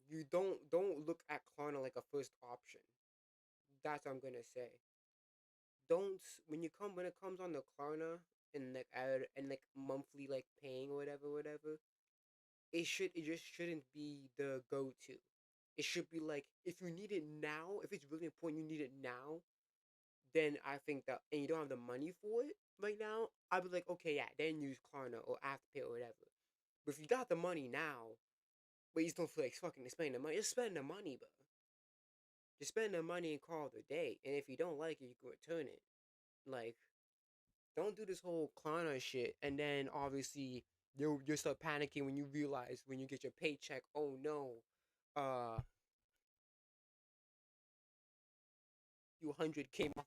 you don't look at Klarna like a first option. That's what I'm gonna say. Don't when it comes on the Klarna and like monthly like paying or whatever. It just shouldn't be the go-to. It should be like, if you need it now, if it's really important, you need it now, then I think that, and you don't have the money for it right now, I'd be like, okay, yeah, then use Klarna or Afterpay or whatever. But if you got the money now, but you just don't feel like fucking spending the money, just spend the money, bro. Just spend the money and call it a day. And if you don't like it, you can return it. Like, don't do this whole Klarna shit, and then obviously you'll start panicking when you realize when you get your paycheck, oh no, you 100 came off.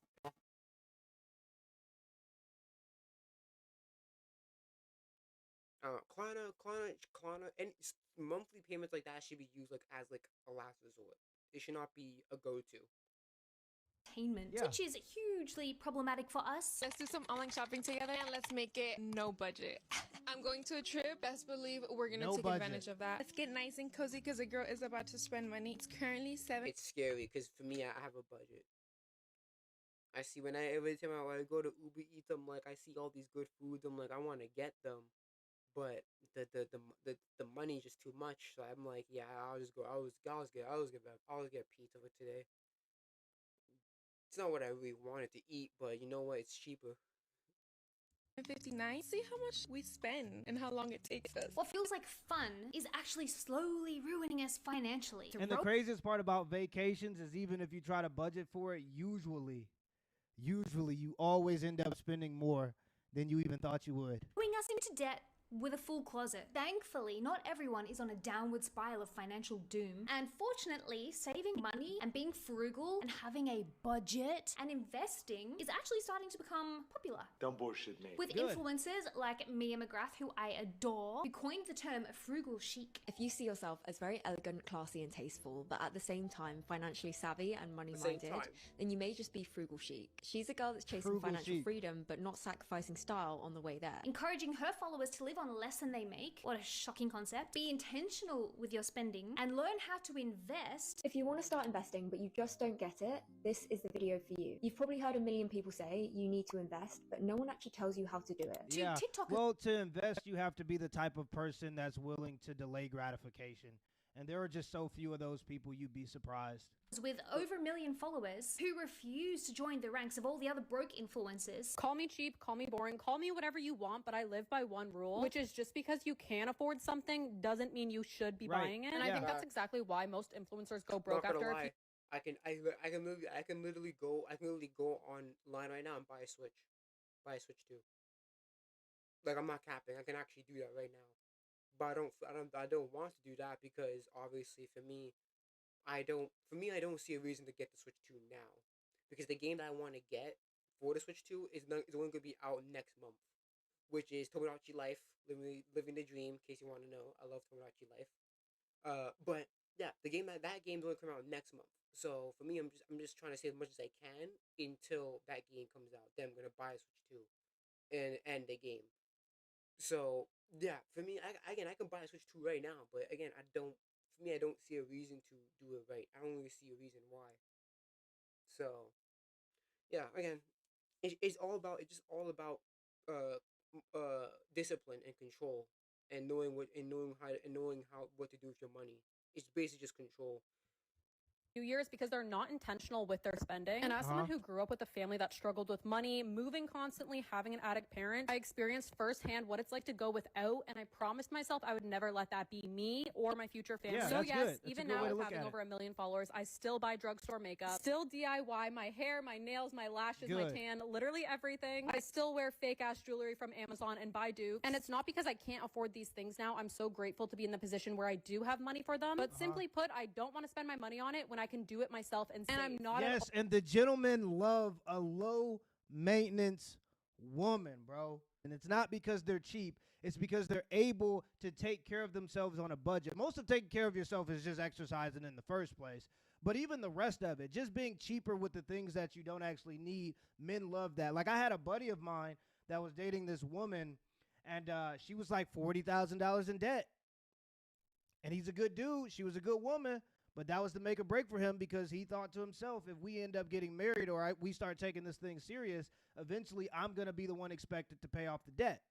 Klarna, and monthly payments like that should be used like as like a last resort. It should not be a go-to. Which is hugely problematic for us. Let's do some online shopping together and let's make it no budget. I'm going to a trip. Best believe we're going to take advantage of that. Let's get nice and cozy because the girl is about to spend money. It's currently It's scary because for me, I have a budget. I see every time I go to Uber Eats, I'm like, I see all these good foods. I'm like, I want to get them, but the money is just too much. So I'm like, yeah, I'll just go. I'll get pizza for today. It's not what I really wanted to eat, but you know what? It's cheaper. 59. See how much we spend and how long it takes us. What feels like fun is actually slowly ruining us financially. And the craziest part about vacations is, even if you try to budget for it, usually you always end up spending more than you even thought you would. Bring us into debt with a full closet. Thankfully, not everyone is on a downward spiral of financial doom. And fortunately, saving money and being frugal and having a budget and investing is actually starting to become popular. Don't bullshit me. With influencers like Mia McGrath, who I adore, who coined the term frugal chic. If you see yourself as very elegant, classy and tasteful, but at the same time financially savvy and money-minded, then you may just be frugal chic. She's a girl that's chasing financial freedom, but not sacrificing style on the way there. Encouraging her followers to live on less than they make. What a shocking concept. Be intentional with your spending and learn how to invest. If you want to start investing but you just don't get it, this is the video for you. You've probably heard a million people say you need to invest, but no one actually tells you how to do it. Yeah. Well, to invest, you have to be the type of person that's willing to delay gratification. And there are just so few of those people, you'd be surprised. With over 1 million followers who refuse to join the ranks of all the other broke influencers. Call me cheap, call me boring, call me whatever you want, but I live by one rule, which is just because you can afford something doesn't mean you should be buying it. And I think that's exactly why most influencers go broke after a few. I can literally go online right now and buy a Switch 2. Like, I'm not capping. I can actually do that right now. But I don't want to do that because obviously for me I don't see a reason to get the Switch 2 now, because the game that I want to get for the Switch 2 is only going to be out next month, which is Tomodachi Life, living the dream. In case you want to know, I love Tomodachi Life. But yeah, that game's going to come out next month. So for me, I'm just trying to save as much as I can until that game comes out. Then I'm going to buy a Switch 2 and end the game. So yeah, for me, I can buy a Switch 2 right now, but again, I don't see a reason to do it right. I don't really see a reason why. So yeah, again, it's all about discipline and control, and knowing how what to do with your money. It's basically just control. Years because they're not intentional with their spending. And as someone who grew up with a family that struggled with money, moving constantly, having an addict parent, I experienced firsthand what it's like to go without, and I promised myself I would never let that be me or my future family. Yeah, so that's yes, good. That's even a good now way to with look having at over it. 1 million followers, I still buy drugstore makeup, still DIY my hair, my nails, my lashes, my Good. tan, literally everything. I still wear fake ass jewelry from Amazon and buy dupes. And it's not because I can't afford these things now. I'm so grateful to be in the position where I do have money for them. But simply put, I don't want to spend my money on it when I can do it myself and I'm not at Yes, and the gentlemen love a low maintenance woman, bro. And it's not because they're cheap. It's because they're able to take care of themselves on a budget. Most of taking care of yourself is just exercising in the first place. But even the rest of it, just being cheaper with the things that you don't actually need, men love that. Like, I had a buddy of mine that was dating this woman, and she was like $40,000 in debt. And he's a good dude. She was a good woman. But that was the make or break for him, because he thought to himself, if we end up getting married or we start taking this thing serious, eventually I'm going to be the one expected to pay off the debt.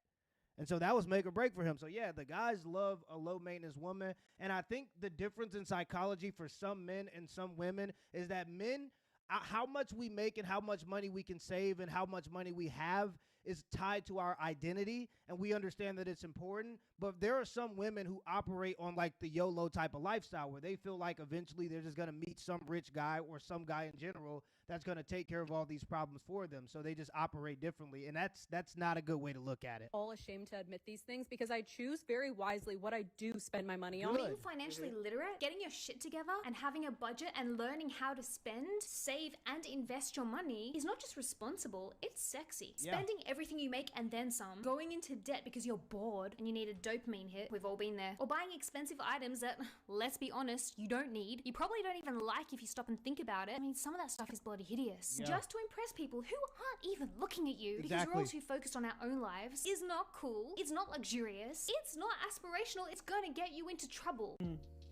And so that was make or break for him. So yeah, the guys love a low maintenance woman. And I think the difference in psychology for some men and some women is that men, how much we make and how much money we can save and how much money we have is tied to our identity, and we understand that it's important. But there are some women who operate on like the YOLO type of lifestyle, where they feel like eventually they're just going to meet some rich guy or some guy in general that's going to take care of all these problems for them. So they just operate differently, and that's not a good way to look at it. all ashamed to admit these things because I choose very wisely what I do spend my money on. Being financially literate, getting your shit together, and having a budget and learning how to spend, save, and invest your money is not just responsible, it's sexy. Yeah. Spending everything you make and then some, going into debt because you're bored and you need a dopamine hit, we've all been there, or buying expensive items that, let's be honest, you don't need, you probably don't even like if you stop and think about it. I mean, some of that stuff is bloody hideous. Yeah. Just to impress people who aren't even looking at you, because we're all too focused on our own lives, is not cool, it's not luxurious, it's not aspirational, it's gonna get you into trouble.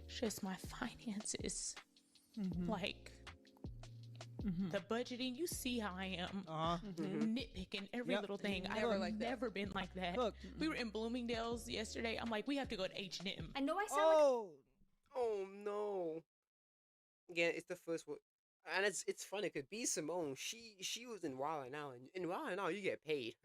Just my finances. Like, the budgeting, you see how I am. Nitpicking every little thing. I've never been like that. Look, we were in Bloomingdale's yesterday. I'm like, we have to go to H&M. I know I sound like... Oh no. Again, it's the first one. And it's funny because B Simone, she was in Wild 'N Now, and in Wild 'N Now you get paid.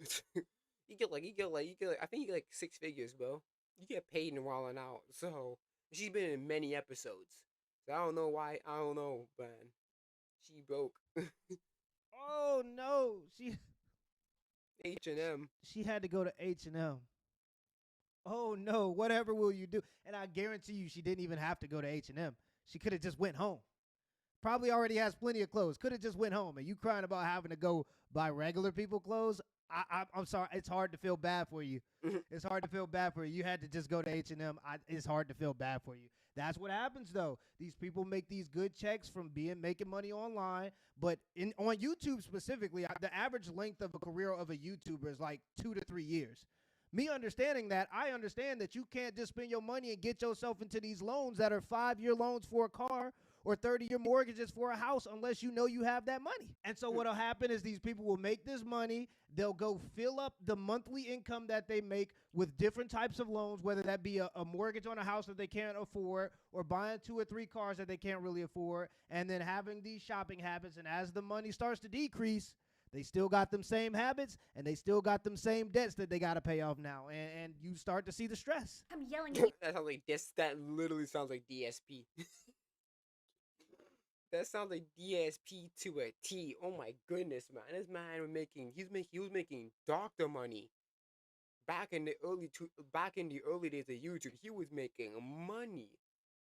you get like I think you get like 6 figures, bro. You get paid in Wild 'N Now. So she's been in many episodes. So I don't know why. I don't know, man. She broke. Oh no, H&M. She had to go to H&M. Oh no, whatever will you do? And I guarantee you, she didn't even have to go to H&M. She could have just went home. Probably already has plenty of clothes. Could have just went home. And you crying about having to go buy regular people clothes? I'm sorry. It's hard to feel bad for you. It's hard to feel bad for you. You had to just go to H&M. It's hard to feel bad for you. That's what happens, though. These people make these good checks from making money online. But on YouTube specifically, the average length of a career of a YouTuber is like 2 to 3 years. Me understanding that, I understand that you can't just spend your money and get yourself into these loans that are 5-year loans for a car or 30-year mortgages for a house unless you know you have that money. And so what'll happen is these people will make this money. They'll go fill up the monthly income that they make with different types of loans, whether that be a mortgage on a house that they can't afford or buying 2 or 3 cars that they can't really afford, and then having these shopping habits. And as the money starts to decrease, they still got them same habits, and they still got them same debts that they got to pay off now. And you start to see the stress. I'm yelling at you. That sounds like this. That literally sounds like DSP. That sounds like DSP to a T. Oh my goodness, man! This man was he was making doctor money back in the early days of YouTube. He was making money.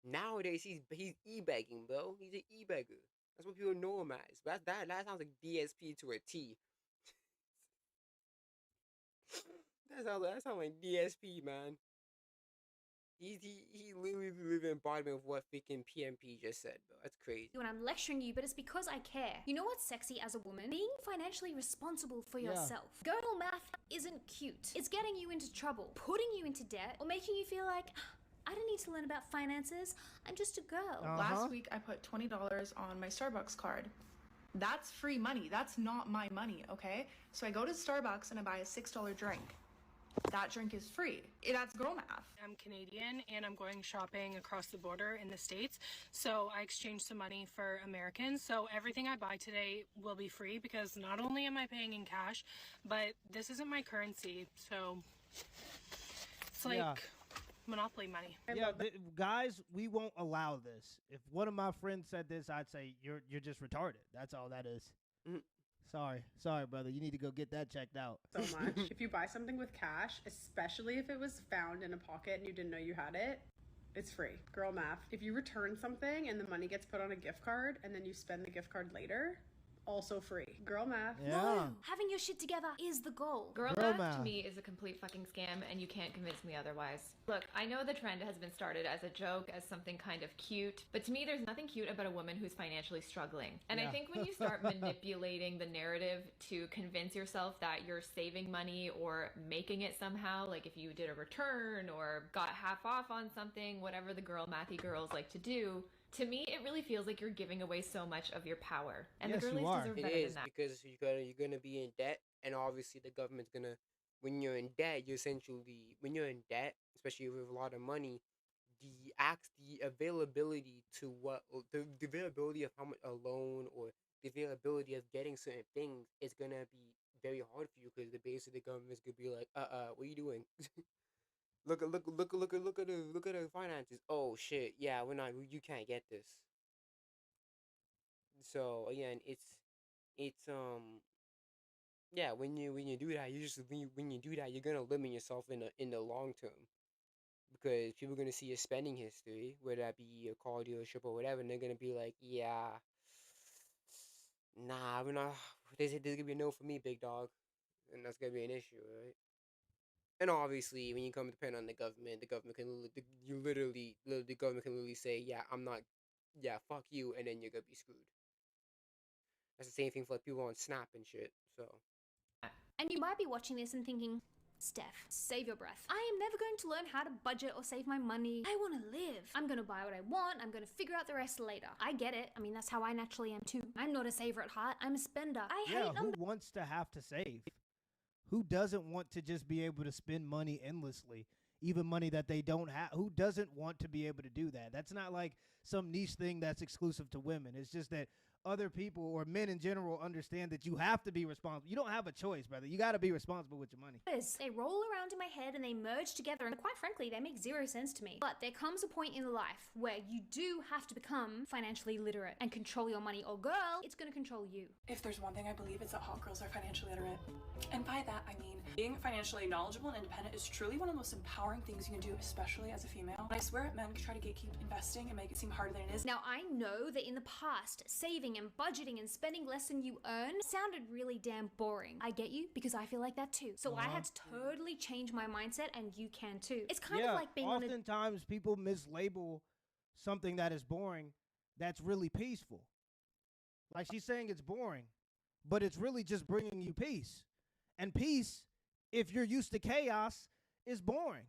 Nowadays he's e-begging, bro. He's an e-beggar. That's what people know him as. That sounds like DSP to a T. that sounds like DSP, man. He literally live in embodiment of what freaking PMP just said, bro. That's crazy. When I'm lecturing you, but it's because I care. You know what's sexy as a woman? Being financially responsible for yourself. Girl math isn't cute. It's getting you into trouble, putting you into debt, or making you feel like, I don't need to learn about finances. I'm just a girl. Last week, I put $20 on my Starbucks card. That's free money. That's not my money, okay? So I go to Starbucks and I buy a $6 drink. That drink is free. That's girl math. I'm Canadian and I'm going shopping across the border in the States. So I exchanged some money for Americans. So everything I buy today will be free because not only am I paying in cash, but this isn't my currency. So it's like monopoly money. Guys, we won't allow this. If one of my friends said this, I'd say you're just retarded. That's all that is. Sorry, brother. You need to go get that checked out. So much. If you buy something with cash, especially if it was found in a pocket and you didn't know you had it, it's free. Girl math. If you return something and the money gets put on a gift card and then you spend the gift card later, also free. Girl math. No, having your shit together is the goal. Girl math to me is a complete fucking scam, and you can't convince me otherwise. Look, I know the trend has been started as a joke, as something kind of cute, but to me there's nothing cute about a woman who's financially struggling. And I think when you start manipulating the narrative to convince yourself that you're saving money or making it somehow, like if you did a return or got half off on something, whatever the girl mathy girls like to do, to me, it really feels like you're giving away so much of your power, and the girlies deserve better than that. Because you're gonna be in debt, and obviously the government's gonna. When you're in debt, especially with a lot of money, the availability of how much a loan or the availability of getting certain things is gonna be very hard for you because the base of the government's gonna be like, what are you doing? Look at the finances. Oh shit, yeah, you can't get this. So again, when you do that, you're gonna limit yourself in the long term because people are gonna see your spending history, whether that be a car dealership or whatever, and they're gonna be like, yeah, nah, we're not. There's gonna be a no for me, big dog, and that's gonna be an issue, right? And obviously, when you come to depend on the government can the government can literally say, yeah, fuck you, and then you're gonna be screwed. That's the same thing for like people on Snap and shit. So. And you might be watching this and thinking, Steph, save your breath. I am never going to learn how to budget or save my money. I want to live. I'm going to buy what I want. I'm going to figure out the rest later. I get it. I mean, that's how I naturally am too. I'm not a saver at heart. I'm a spender. I hate who wants to have to save? Who doesn't want to just be able to spend money endlessly, even money that they don't have? Who doesn't want to be able to do that? That's not like some niche thing that's exclusive to women. It's just that other people or men in general understand that you have to be responsible. You don't have a choice, brother. You got to be responsible with your money. They roll around in my head and they merge together, and quite frankly, they make zero sense to me. But there comes a point in life where you do have to become financially literate and control your money, or girl, it's going to control you. If there's one thing I believe, it's that hot girls are financially literate. And by that, I mean being financially knowledgeable and independent is truly one of the most empowering things you can do, especially as a female. And I swear men can try to gatekeep investing and make it seem harder than it is. Now, I know that in the past, saving and budgeting and spending less than you earn sounded really damn boring. I get you, because I feel like that too. So I had to totally change my mindset, and you can too. It's kind of like being oftentimes people mislabel something that is boring that's really peaceful. Like she's saying it's boring, but it's really just bringing you peace. And peace, if you're used to chaos, is boring.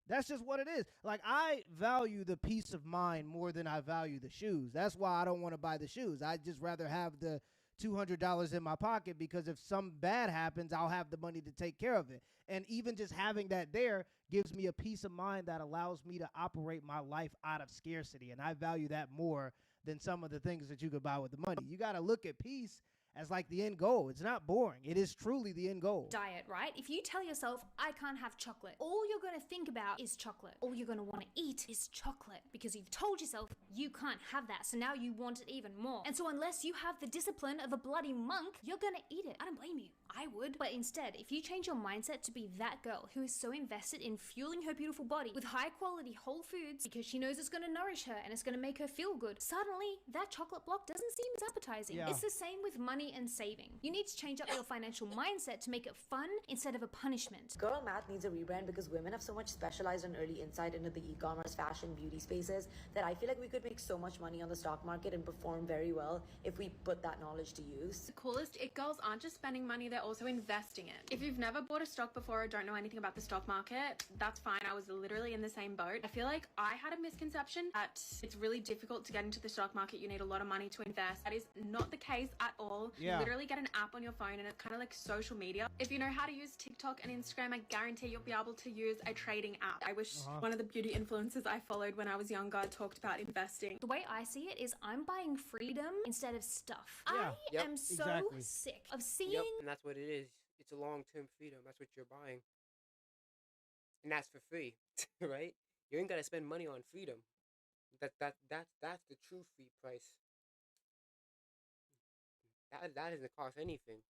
That's just what it is. Like, I value the peace of mind more than I value the shoes. That's why I don't want to buy the shoes. I'd just rather have the $200 in my pocket, because if some bad happens, I'll have the money to take care of it. And even just having that there gives me a peace of mind that allows me to operate my life out of scarcity. And I value that more than some of the things that you could buy with the money. You got to look at peace as like the end goal. It's not boring. It is truly the end goal. Diet, right? If you tell yourself, I can't have chocolate, all you're going to think about is chocolate. All you're going to want to eat is chocolate, because you've told yourself you can't have that. So now you want it even more. And so unless you have the discipline of a bloody monk, you're going to eat it. I don't blame you. I would. But instead, if you change your mindset to be that girl who is so invested in fueling her beautiful body with high quality whole foods because she knows it's going to nourish her and it's going to make her feel good, suddenly that chocolate block doesn't seem as appetizing. Yeah. It's the same with money and saving. You need to change up your financial mindset to make it fun instead of a punishment. Girl math needs a rebrand because women have so much specialized and early insight into the e-commerce, fashion, beauty spaces that I feel like we could make so much money on the stock market and perform very well if we put that knowledge to use. The coolest it girls aren't just spending money, they're also investing it. If you've never bought a stock before or don't know anything about the stock market, that's fine. I was literally in the same boat. I feel like I had a misconception that it's really difficult to get into the stock market. You need a lot of money to invest. That is not the case at all. Yeah. You literally get an app on your phone and it's kind of like social media. If you know how to use TikTok and Instagram, I guarantee you'll be able to use a trading app. I wish one of the beauty influencers I followed when I was younger talked about investing. The way I see it is I'm buying freedom instead of stuff. Yeah. I am so exactly. sick of seeing... Yep, and that's what it is. It's a long-term freedom. That's what you're buying. And that's for free, right? You ain't got to spend money on freedom. That's the true free price. That doesn't cost anything.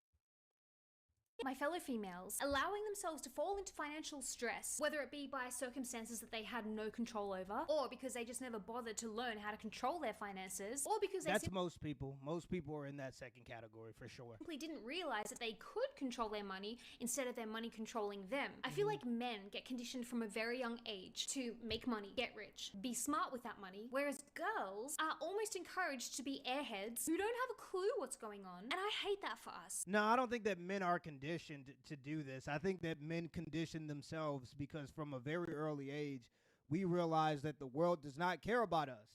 My fellow females allowing themselves to fall into financial stress, whether it be by circumstances that they had no control over, or because they just never bothered to learn how to control their finances, or because they That's most people. Most people are in that second category for sure. simply didn't realize that they could control their money instead of their money controlling them. I feel like men get conditioned from a very young age to make money, get rich, be smart with that money, whereas girls are almost encouraged to be airheads who don't have a clue what's going on, and I hate that for us. No, I don't think that men are conditioned to do this. I think that men condition themselves because from a very early age, we realize that the world does not care about us.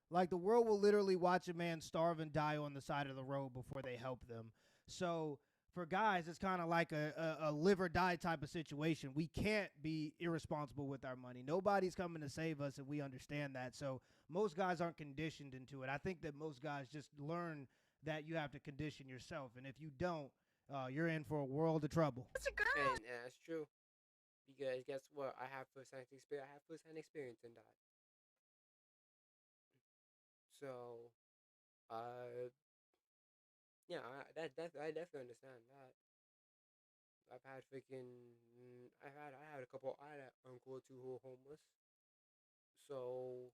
Like, the world will literally watch a man starve and die on the side of the road before they help them. So for guys, it's kind of like a live or die type of situation. We can't be irresponsible with our money. Nobody's coming to save us, and we understand that. So most guys aren't conditioned into it. I think that most guys just learn that you have to condition yourself. And if you don't, you're in for a world of trouble. And that's true. Because guess what? I have first-hand experience in that. So, yeah, I definitely understand that. I had an uncle or two who were homeless. So,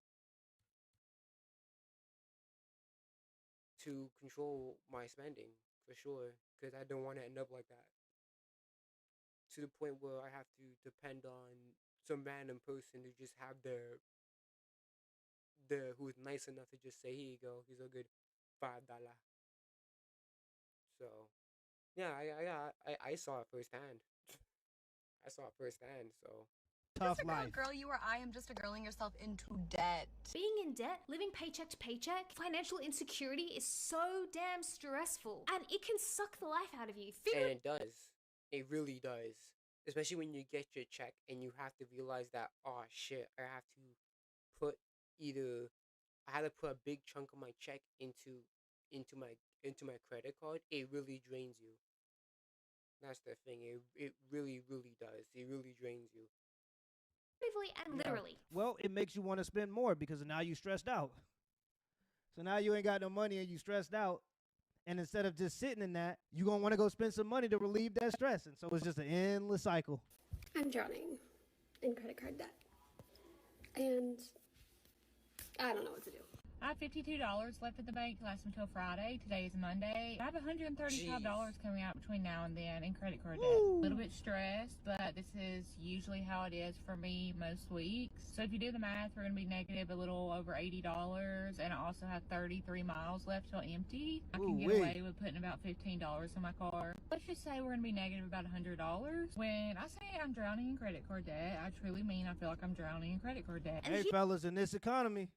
to control my spending, for sure, because I don't want to end up like that. To the point where I have to depend on some random person to just have who's nice enough to just say, here you go, here's a good $5. So, yeah, I saw it firsthand. I saw it firsthand, so. Tough just a life. Girl, you or I am just a girling yourself into debt. Being in debt, living paycheck to paycheck, financial insecurity is so damn stressful. And it can suck the life out of you. And it does. It really does. Especially when you get your check and you have to realize that, oh shit, I had to put a big chunk of my check into my credit card. It really drains you. That's the thing. It really, really does. It really drains you. And literally. Well, it makes you want to spend more because now you stressed out. So now you ain't got no money and you stressed out. And instead of just sitting in that, you're going to want to go spend some money to relieve that stress. And so it's just an endless cycle. I'm drowning in credit card debt. And I don't know what to do. I have $52 left at the bank to last until Friday. Today is Monday. I have $135 coming out between now and then in credit card debt. A little bit stressed, but this is usually how it is for me most weeks. So if you do the math, we're going to be negative a little over $80, and I also have 33 miles left till empty. I can get away with putting about $15 in my car. Let's just say we're going to be negative about $100. When I say I'm drowning in credit card debt, I truly mean I feel like I'm drowning in credit card debt. Hey, fellas, in this economy,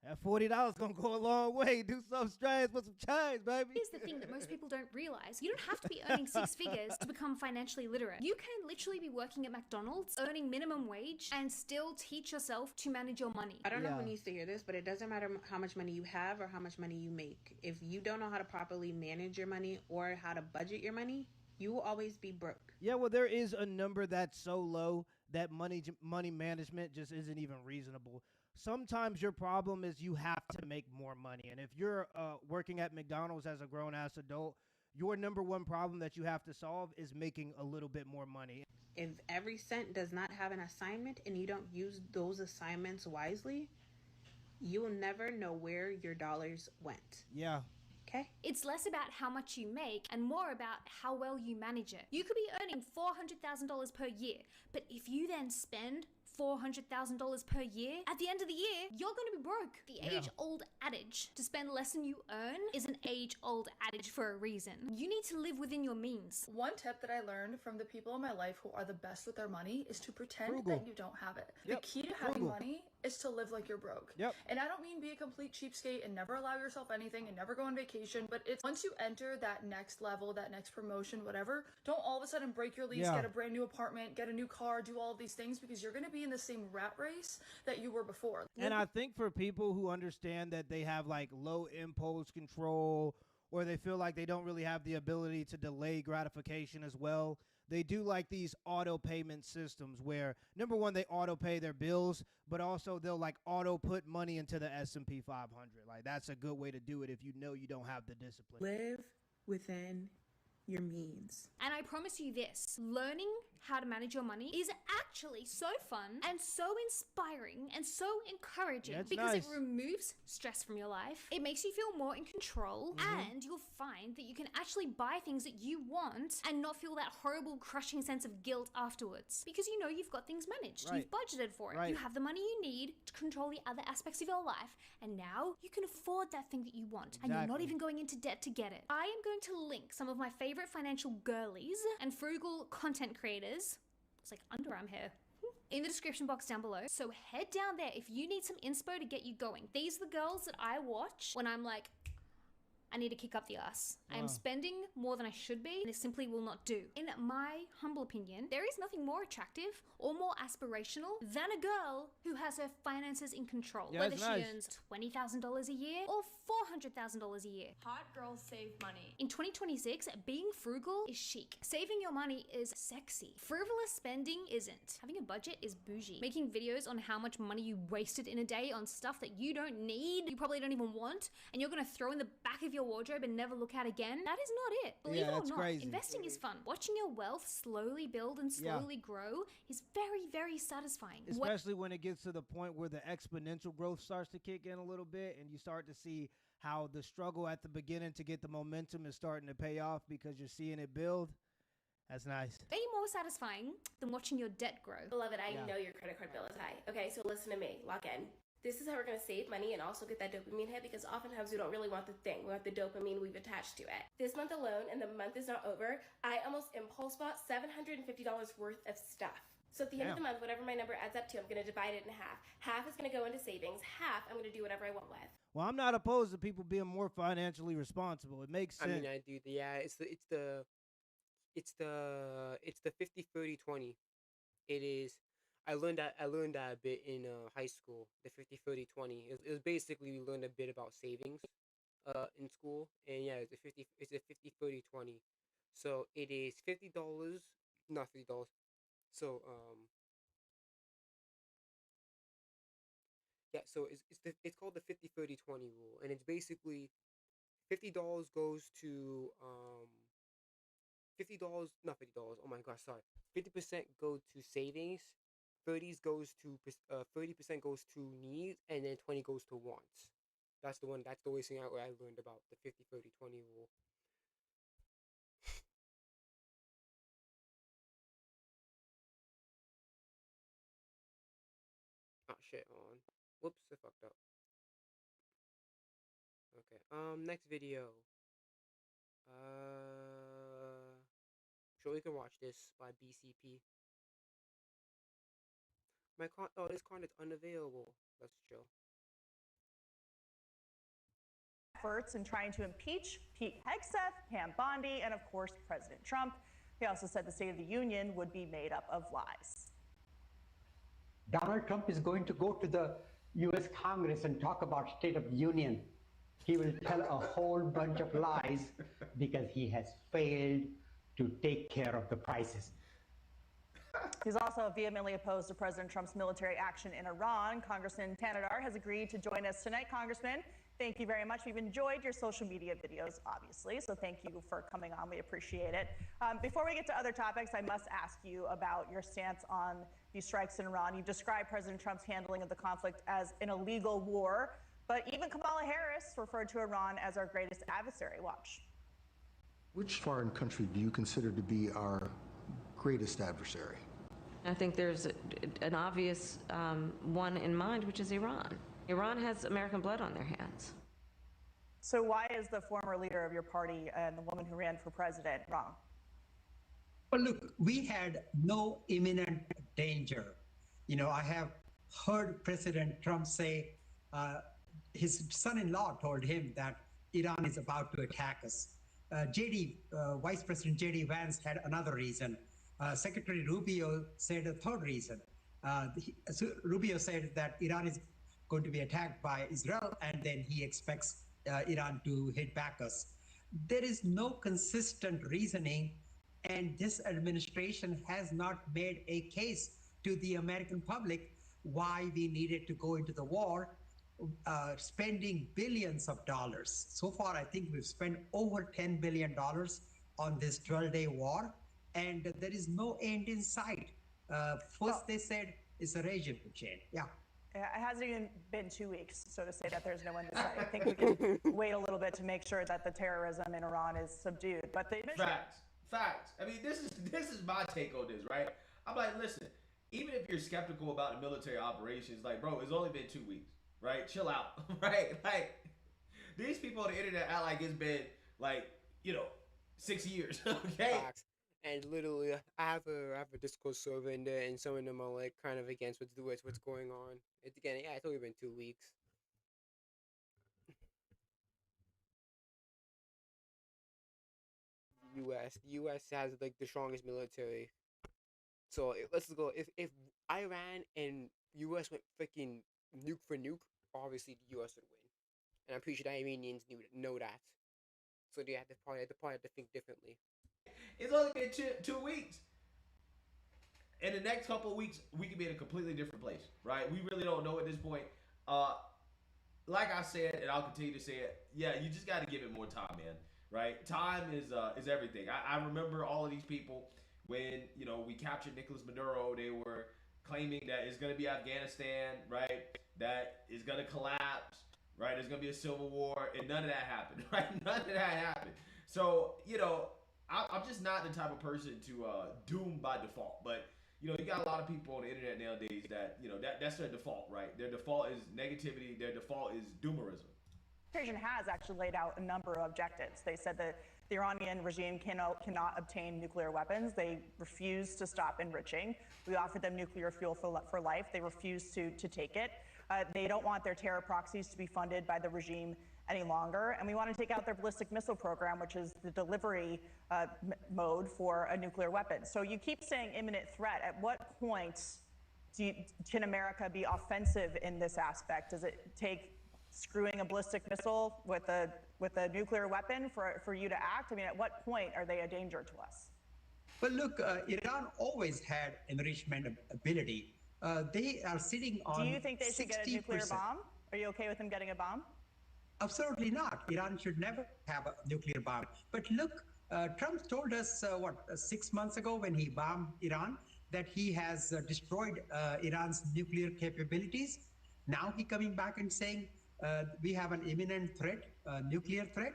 that $40 gonna go a long way. Do something strange with some change, baby. Here's the thing that most people don't realize. You don't have to be earning six figures to become financially literate. You can literally be working at McDonald's, earning minimum wage, and still teach yourself to manage your money. I don't know who needs to hear this, but it doesn't matter how much money you have or how much money you make. If you don't know how to properly manage your money or how to budget your money, you will always be broke. Yeah, well, there is a number that's so low that money management just isn't even reasonable. Sometimes your problem is you have to make more money. And if you're working at McDonald's as a grown-ass adult, your number one problem that you have to solve is making a little bit more money. If every cent does not have an assignment and you don't use those assignments wisely, you will never know where your dollars went. Yeah. Okay. It's less about how much you make and more about how well you manage it. You could be earning $400,000 per year, but if you then spend $400,000 per year, at the end of the year, you're going to be broke. The age-old adage, to spend less than you earn, is an age-old adage for a reason. You need to live within your means. One tip that I learned from the people in my life who are the best with their money is to pretend that you don't have it. The key to having money is to live like you're broke. And I don't mean be a complete cheapskate and never allow yourself anything and never go on vacation, but it's once you enter that next level, that next promotion, whatever, don't all of a sudden break your lease, get a brand new apartment, get a new car, do all of these things, because you're going to be in the same rat race that you were before. And I think for people who understand that they have like low impulse control, or they feel like they don't really have the ability to delay gratification as well, they do like these auto payment systems where, number one, they auto pay their bills, but also they'll like auto put money into the S&P 500. Like that's a good way to do it if you know you don't have the discipline. Live within your means. And I promise you this, learning how to manage your money is actually so fun and so inspiring and so encouraging because it removes stress from your life. It makes you feel more in control, and you'll find that you can actually buy things that you want and not feel that horrible crushing sense of guilt afterwards because you know you've got things managed. You've budgeted for it. You have the money you need to control the other aspects of your life, and now you can afford that thing that you want, and you're not even going into debt to get it. I am going to link some of my favorite financial girlies and frugal content creators. It's like underarm hair in the description box down below. So head down there if you need some inspo to get you going. These are the girls that I watch when I'm like, I need to kick up the ass. I am spending more than I should be, and it simply will not do. In my humble opinion, there is nothing more attractive or more aspirational than a girl who has her finances in control. Whether she earns $20,000 a year or $400,000 a year. Hot girls save money. In 2026, being frugal is chic. Saving your money is sexy. Frivolous spending isn't. Having a budget is bougie. Making videos on how much money you wasted in a day on stuff that you don't need, you probably don't even want, and you're gonna throw in the back of your wardrobe and never look at again, that is not it. Believe it or not, investing is fun. Watching your wealth slowly build and slowly grow is very, very satisfying. Especially when it gets to the point where the exponential growth starts to kick in a little bit and you start to see how the struggle at the beginning to get the momentum is starting to pay off because you're seeing it build. That's nice. Way more satisfying than watching your debt grow. Beloved, I know your credit card bill is high. Okay, so listen to me. Lock in. This is how we're going to save money and also get that dopamine hit, because oftentimes we don't really want the thing. We want the dopamine we've attached to it. This month alone, and the month is not over, I almost impulse bought $750 worth of stuff. So at the end of the month, whatever my number adds up to, I'm going to divide it in half. Half is going to go into savings. Half I'm going to do whatever I want with. Well, I'm not opposed to people being more financially responsible. It makes sense. I mean, I do. It's the 50-30-20. It is. I learned that a bit in high school. The 50-30-20. It was basically we learned a bit about savings, in school, and yeah, it's a 50-30-20. So it is $50, not $50. So yeah, so it's called the 50-30-20 rule, and it's basically $50 goes to $50, not $50. Oh my gosh, sorry. 50% go to savings, 30% goes to needs, and then 20 goes to wants. That's the one. That's the always thing I learned about the 50-30-20 rule. Oh shit! On. Whoops! I fucked up. Okay. Next video. Sure, we can watch this by BCP. This content's unavailable. Let's chill. Efforts in trying to impeach Pete Hegseth, Pam Bondi, and of course President Trump. He also said the State of the Union would be made up of lies. Donald Trump is going to go to the U.S. Congress and talk about State of the Union. He will tell a whole bunch of lies because he has failed to take care of the crisis. He's also vehemently opposed to President Trump's military action in Iran. Congressman Tanadar has agreed to join us tonight. Congressman, thank you very much. We've enjoyed your social media videos, obviously, so thank you for coming on. We appreciate it. Before we get to other topics, I must ask you about your stance on these strikes in Iran. You described President Trump's handling of the conflict as an illegal war, but even Kamala Harris referred to Iran as our greatest adversary. Watch. Which foreign country do you consider to be our greatest adversary? I think there's an obvious one in mind, which is Iran. Iran has American blood on their hands. So why is the former leader of your party and the woman who ran for president wrong? Well, look, we had no imminent danger. You know, I have heard President Trump say his son-in-law told him that Iran is about to attack us. Vice President J.D. Vance had another reason. Secretary Rubio said a third reason. Rubio said that Iran is going to be attacked by Israel, and then he expects Iran to hit back us. There is no consistent reasoning, and this administration has not made a case to the American public why we needed to go into the war, spending billions of dollars. So far, I think we've spent over $10 billion on this 12-day war, and there is no end in sight. First, they said it's a regime change. Yeah. It hasn't even been 2 weeks, so to say that there's no end in sight. I think we can wait a little bit to make sure that the terrorism in Iran is subdued. But the Facts. I mean, this is my take on this, right? I'm like, listen, even if you're skeptical about the military operations, like, bro, it's only been 2 weeks, right? Chill out, right? Like, these people on the internet act like it's been, like, 6 years, okay? Facts. And literally, I have a Discord server in there, and some of them are like kind of against what's going on. It's only been 2 weeks. The U.S. has like the strongest military. So let's go. If Iran and U.S. went freaking nuke for nuke, obviously the U.S. would win, and I'm pretty sure the Iranians know that. So they probably have to think differently. It's only been 2 weeks. In the next couple of weeks, we could be in a completely different place, right? We really don't know at this point. Like I said, and I'll continue to say it, yeah, you just got to give it more time, man, right? Time is everything. I remember all of these people when, we captured Nicolas Maduro. They were claiming that it's going to be Afghanistan, right? That is going to collapse, right? There's going to be a civil war, and none of that happened, right? None of that happened. So, I'm just not the type of person to doom by default. But, you got a lot of people on the internet nowadays that, that's their default, right? Their default is negativity. Their default is doomerism. The administration has actually laid out a number of objectives. They said that the Iranian regime cannot obtain nuclear weapons. They refuse to stop enriching. We offered them nuclear fuel for life. They refuse to take it. They don't want their terror proxies to be funded by the regime any longer. And we want to take out their ballistic missile program, which is the delivery mode for a nuclear weapon. So you keep saying imminent threat. At what point can America be offensive in this aspect? Does it take screwing a ballistic missile with a nuclear weapon for you to act? I mean, at what point are they a danger to us? Well, look, Iran always had enrichment ability. They are sitting on 60%. Do you think they should get a nuclear bomb? Are you okay with them getting a bomb? Absolutely not. Iran should never have a nuclear bomb. But look, Trump told us, 6 months ago when he bombed Iran, that he has destroyed Iran's nuclear capabilities. Now he coming back and saying we have an imminent threat, nuclear threat.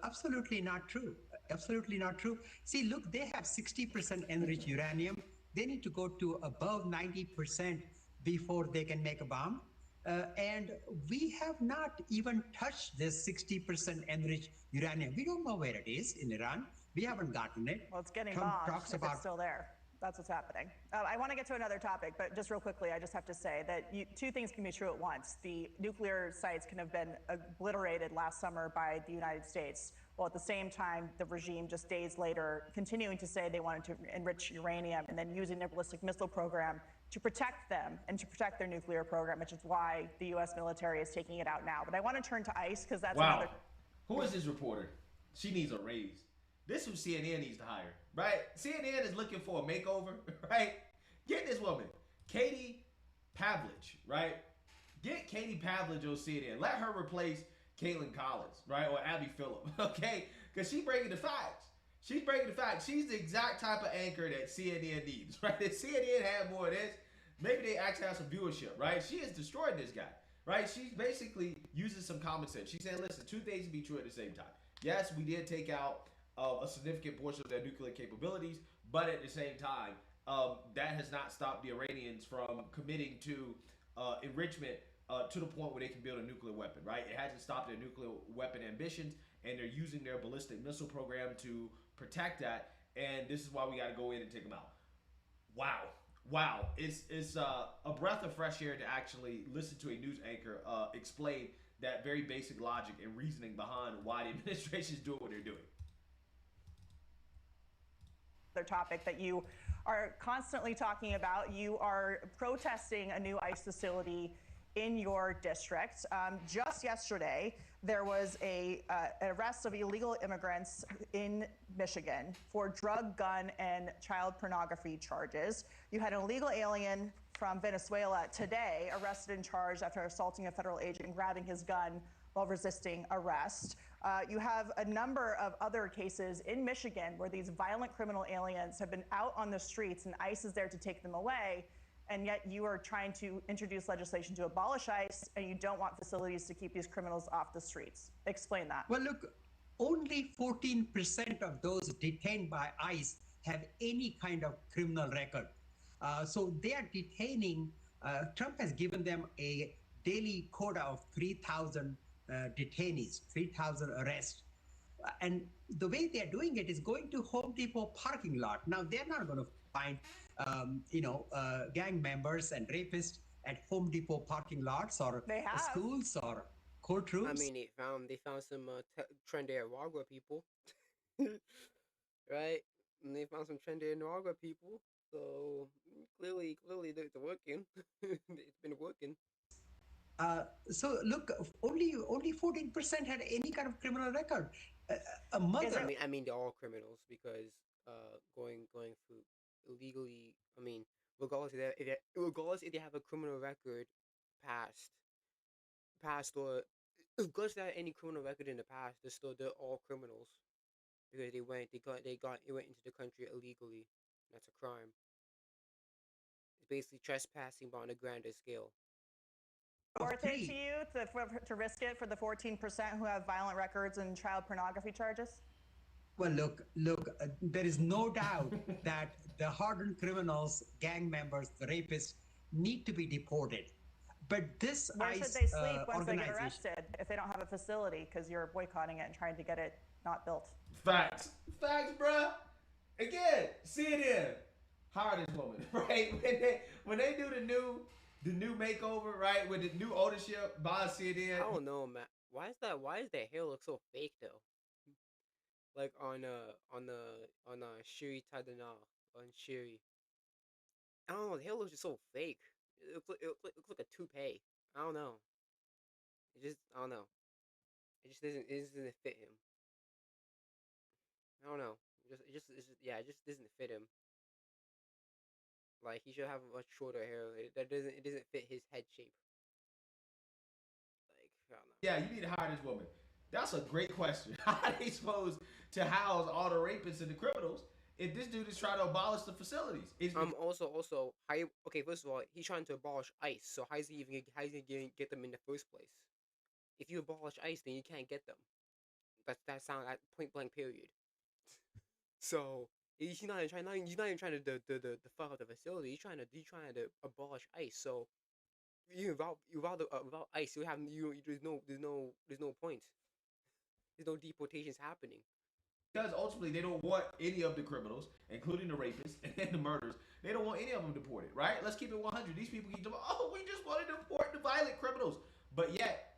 Absolutely not true. Absolutely not true. See, look, they have 60% enriched uranium. They need to go to above 90% before they can make a bomb. And we have not even touched this 60% enriched uranium. We don't know where it is in Iran. We haven't gotten it. Well, it's getting Trump bombed talks if about it's still there. That's what's happening. I want to get to another topic, but just real quickly, I just have to say that two things can be true at once. The nuclear sites can have been obliterated last summer by the United States, while at the same time, the regime just days later continuing to say they wanted to enrich uranium and then using their ballistic missile program to protect them and to protect their nuclear program, which is why the U.S. military is taking it out now. But I want to turn to ICE because that's another. Who is this reporter? She needs a raise. This is who CNN needs to hire, right? CNN is looking for a makeover, right? Get this woman, Katie Pavlich, right? Get Katie Pavlich on CNN. Let her replace Caitlin Collins, right? Or Abby Phillip, okay? Because she's bringing the facts. She's bringing the facts. She's the exact type of anchor that CNN needs, right? If CNN had more of this, maybe they actually have some viewership, right? She has destroyed this guy, right? She's basically using some common sense. She's saying, listen, two things can be true at the same time. Yes, we did take out a significant portion of their nuclear capabilities, but at the same time, that has not stopped the Iranians from committing to enrichment to the point where they can build a nuclear weapon, right? It hasn't stopped their nuclear weapon ambitions, and they're using their ballistic missile program to protect that, and this is why we got to go in and take them out. Wow. It's a breath of fresh air to actually listen to a news anchor explain that very basic logic and reasoning behind why the administration is doing what they're doing. Other topic that you are constantly talking about. You are protesting a new ICE facility in your district. Just yesterday, there was an arrest of illegal immigrants in Michigan for drug, gun, and child pornography charges. You had an illegal alien from Venezuela today arrested and charged after assaulting a federal agent and grabbing his gun while resisting arrest. You have a number of other cases in Michigan where these violent criminal aliens have been out on the streets and ICE is there to take them away, and yet you are trying to introduce legislation to abolish ICE, and you don't want facilities to keep these criminals off the streets. Explain that. Well, look, only 14% of those detained by ICE have any kind of criminal record. So they are detaining, Trump has given them a daily quota of 3,000 detainees, 3,000 arrests. And the way they're doing it is going to Home Depot parking lot. Now, they're not going to find, gang members and rapists at Home Depot parking lots or schools or courtrooms. I mean, they found some trendy Nicaragua people, right? And they found some trendy Nicaragua people. So clearly, it's working. It's been working. So look, only 14% had any kind of criminal record. A mother. I mean, they're all criminals because going through illegally. I mean, regardless if they have a criminal record, past or regardless if they have any criminal record in the past, they're all criminals because they went into the country illegally. That's a crime. It's basically trespassing but on a grander scale. Worth it to you to risk it for the 14% who have violent records and child pornography charges? Well, look, there is no doubt that the hardened criminals, gang members, the rapists need to be deported. But this Where should they sleep once they get arrested if they don't have a facility because you're boycotting it and trying to get it not built? Facts, bruh. Again, CNN, hire this woman, right? When they do the new makeover, right, with the new ownership by CNN. I don't know, man. Why is their hair look so fake though? Like on Shiri Tadana on Shiri. I don't know. The hair looks just so fake. It looks like a toupee. I don't know. I don't know. It just doesn't fit him. I don't know. It just doesn't fit him. Like he should have a much shorter hair. It doesn't fit his head shape. Like I don't know. Yeah, you need to hire this woman. That's a great question. How are they supposed to house all the rapists and the criminals if this dude is trying to abolish the facilities. It's Also, how you, okay? First of all, he's trying to abolish ICE. So how's he gonna get them in the first place? If you abolish ICE, then you can't get them. That sound at point blank period. So he's not even trying. He's not even trying to the fuck up the facility. He's trying to abolish ICE. So without ICE, you have there's no point. There's no deportations happening. Because ultimately they don't want any of the criminals, including the rapists and the murderers. They don't want any of them deported, right? Let's keep it 100. These people keep talking, oh, we just want to deport the violent criminals. But yet,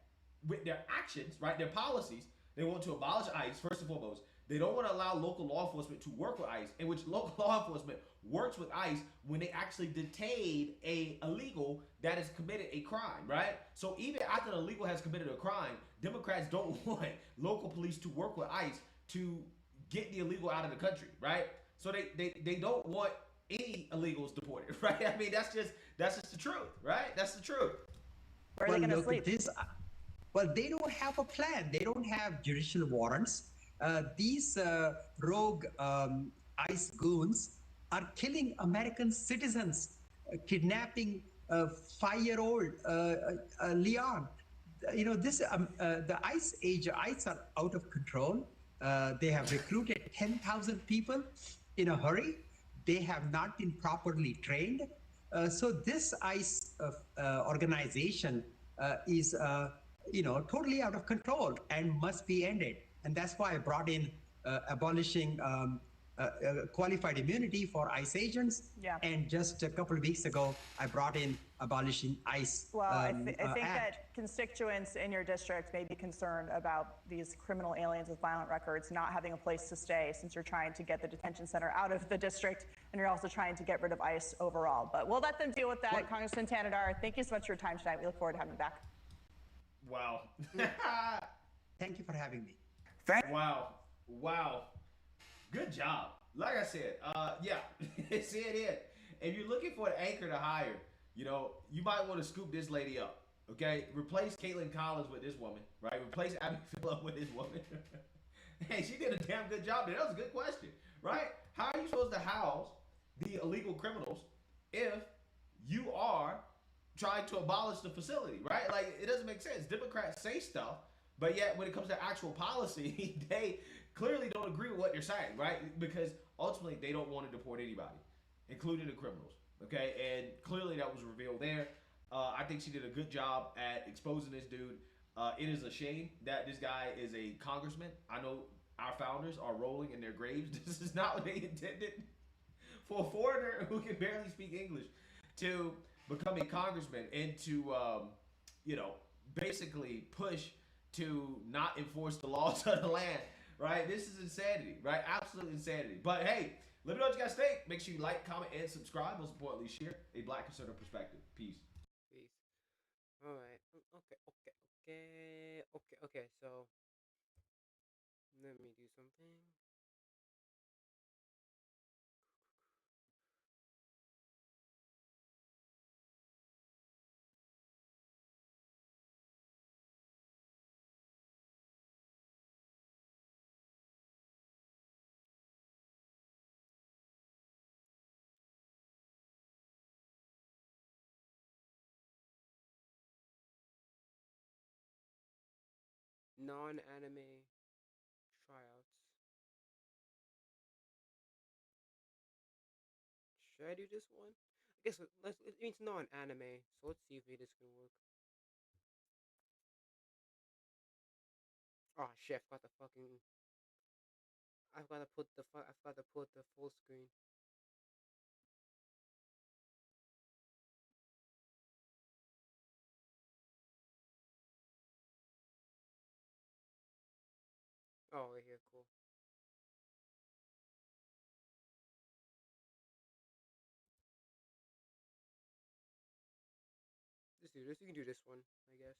with their actions, right, their policies, they want to abolish ICE, first and foremost. They don't want to allow local law enforcement to work with ICE, in which local law enforcement works with ICE when they actually detain a illegal that has committed a crime, right? So even after the illegal has committed a crime, Democrats don't want local police to work with ICE to get the illegal out of the country, right? So they don't want any illegals deported, right? I mean, that's just the truth, right? That's the truth. Where are they going to sleep? Well, they don't have a plan. They don't have judicial warrants. These rogue ICE goons are killing American citizens, kidnapping a 5-year-old Leon. You know, the ICE are out of control. They have recruited 10,000 people in a hurry. They have not been properly trained. So this ICE organization is, totally out of control and must be ended. And that's why I brought in abolishing qualified immunity for ICE agents. Yeah. And just a couple of weeks ago, I brought in abolishing ICE. Well, I think Act. that constituents in your district may be concerned about these criminal aliens with violent records not having a place to stay, since you're trying to get the detention center out of the district, and you're also trying to get rid of ICE overall. But we'll let them deal with that. Congressman Tanadar, thank you so much for your time tonight. We look forward to having you back. Wow. Thank you for having me. Wow. Good job. Like I said, yeah, say it in. If you're looking for an anchor to hire, you might want to scoop this lady up. Okay, replace Caitlin Collins with this woman, right? Replace Abby Phillip with this woman. Hey, she did a damn good job there. That was a good question, right? How are you supposed to house the illegal criminals if you are trying to abolish the facility, right? Like, it doesn't make sense. Democrats say stuff, but yet when it comes to actual policy, they clearly don't agree with what they're saying, right? Because ultimately they don't want to deport anybody, including the criminals, okay? And clearly that was revealed there. I think she did a good job at exposing this dude. It is a shame that this guy is a congressman. I know our founders are rolling in their graves. This is not what they intended for a foreigner who can barely speak English to become a congressman and to, basically push to not enforce the laws of the land, right? This is insanity, right? Absolute insanity. But hey, let me know what you guys think. Make sure you like, comment, and subscribe. Most importantly, share a Black conservative perspective. Peace. All right. Okay. So let me do something. Non-anime tryouts. Should I do this one? I guess it means non-anime, so let's see if this can work. Oh shit! I've got to put the full screen. Oh, right here, cool. Let's do this. You can do this one, I guess.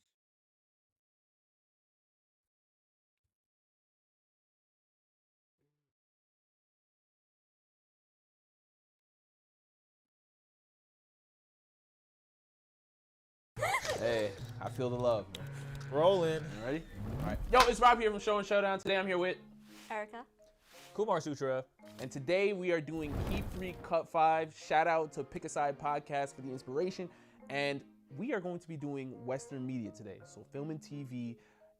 Hey, I feel the love. Rolling. Ready? All right. Yo, it's Rob here from Show and Showdown. Today I'm here with Erica. Kumar Sutra. And today we are doing Keep 3 Cut 5. Shout out to Pick a Side Podcast for the inspiration. And we are going to be doing Western media today. So film and TV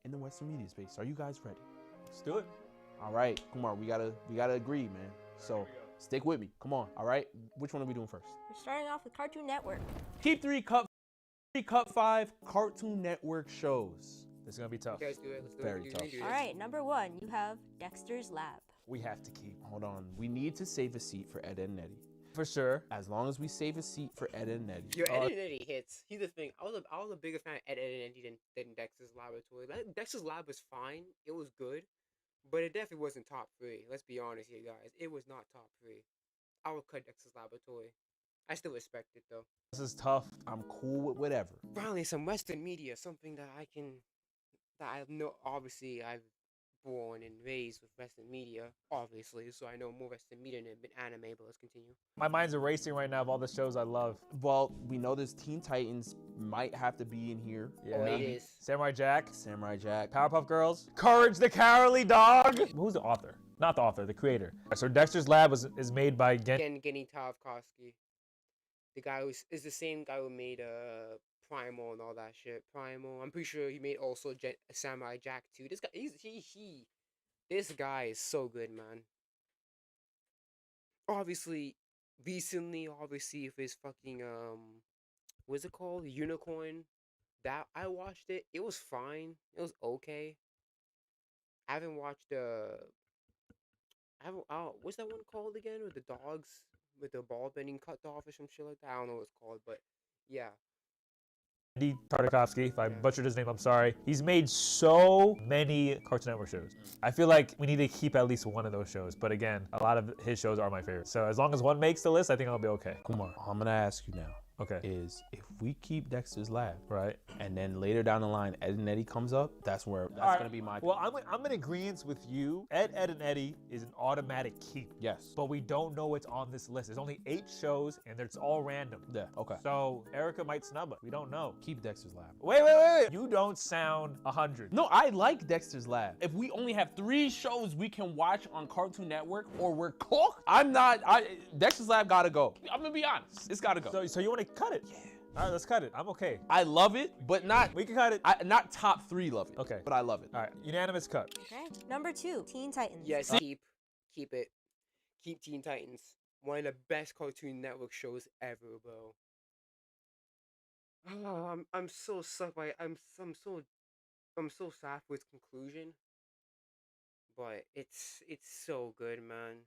in the Western media space. Are you guys ready? Let's do it. All right, Kumar, we gotta agree, man. So stick with me. Come on. All right. Which one are we doing first? We're starting off with Cartoon Network. Keep 3 Cut 5 Cartoon Network shows. This is gonna be tough. You guys do it. Let's do Very it. tough. All right, number 1, you have Dexter's Lab. We have to keep. Hold on. We need to save a seat for Ed and Eddie. For sure. As long as we save a seat for Ed and Eddie. Yo, Ed and Eddie hits. Here's the thing. I was a bigger fan of Ed and Eddie than Dexter's Laboratory. Dexter's Lab was fine. It was good. But it definitely wasn't top 3. Let's be honest here, guys. It was not top 3. I would cut Dexter's Laboratory. I still respect it, though. This is tough. I'm cool with whatever. Finally, some Western media. Something that I know, obviously, I've born and raised with Western media, obviously, so I know more Western media than anime, but let's continue. My mind's erasing right now of all the shows I love. Well, we know this Teen Titans might have to be in here. Yeah. Oh, it is. Samurai Jack. Powerpuff Girls. Courage the Cowardly Dog. Who's the author? Not the author, the creator. So Dexter's Lab is made by Genny Tarkovsky. The guy who is the same guy who made Primal and all that shit. Primal. I'm pretty sure he made also Samurai Jack too. This guy, this guy is so good, man. Obviously, recently, if it's fucking what's it called? Unicorn. That I watched it. It was fine. It was okay. I haven't watched what's that one called again? With the dogs, with the ball being cut off or some shit like that. I don't know what it's called, but yeah. Andy Tartakovsky, if I butchered his name, I'm sorry. He's made so many Cartoon Network shows. I feel like we need to keep at least one of those shows. But again, a lot of his shows are my favorite. So as long as one makes the list, I think I'll be okay. Kumar, I'm gonna ask you now. Okay. Is if we keep Dexter's Lab, right, and then later down the line Ed and Eddie comes up, that's gonna be my. Well, I'm in agreement with you. Ed and Eddie is an automatic keep. Yes. But we don't know what's on this list. There's only 8 shows and it's all random. Yeah. Okay. So Erica might snub it. We don't know. Keep Dexter's Lab. Wait. You don't sound 100. No, I like Dexter's Lab. If we only have 3 shows we can watch on Cartoon Network, or we're cooked, Dexter's Lab gotta go. I'm gonna be honest. It's gotta go. So you want to cut it? Yeah. All right, let's cut it. I'm okay. I love it, but not. We can cut it. Not top 3 love it. Okay. But I love it. All right, unanimous cut. Okay. Number 2, Teen Titans. Yes, keep it. Keep Teen Titans. One of the best Cartoon Network shows ever, bro. Oh, I'm so sucked by. I'm so sad with its conclusion. But it's so good, man.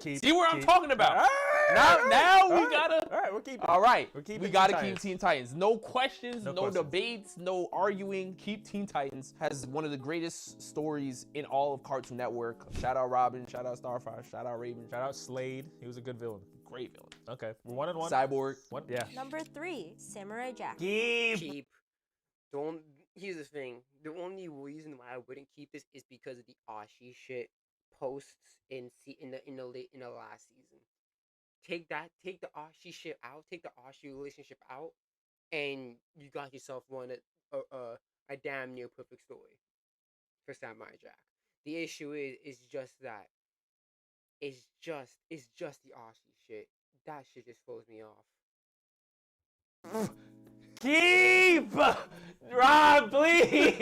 See where I'm talking about? Now we gotta. All right, we're keeping. All right, keeping we gotta Teen keep Teen Titans. No questions, no questions. debates, no arguing. Keep Teen Titans. Has one of the greatest stories in all of Cartoon Network. Shout out Robin. Shout out Starfire. Shout out Raven. Shout out Slade. He was a good villain. Great villain. Okay, we're 1-1. Cyborg. One. Yeah. Number 3, Samurai Jack. Keep. Don't. Here's the thing. The only reason why I wouldn't keep this is because of the Ashi shit posts in the last season. Take the Ashi shit out. Take the Ashi relationship out, and you got yourself a damn near perfect story for Samurai Jack. The issue is just that. It's just the Ashi shit. That shit just throws me off. Keep! Rob, please!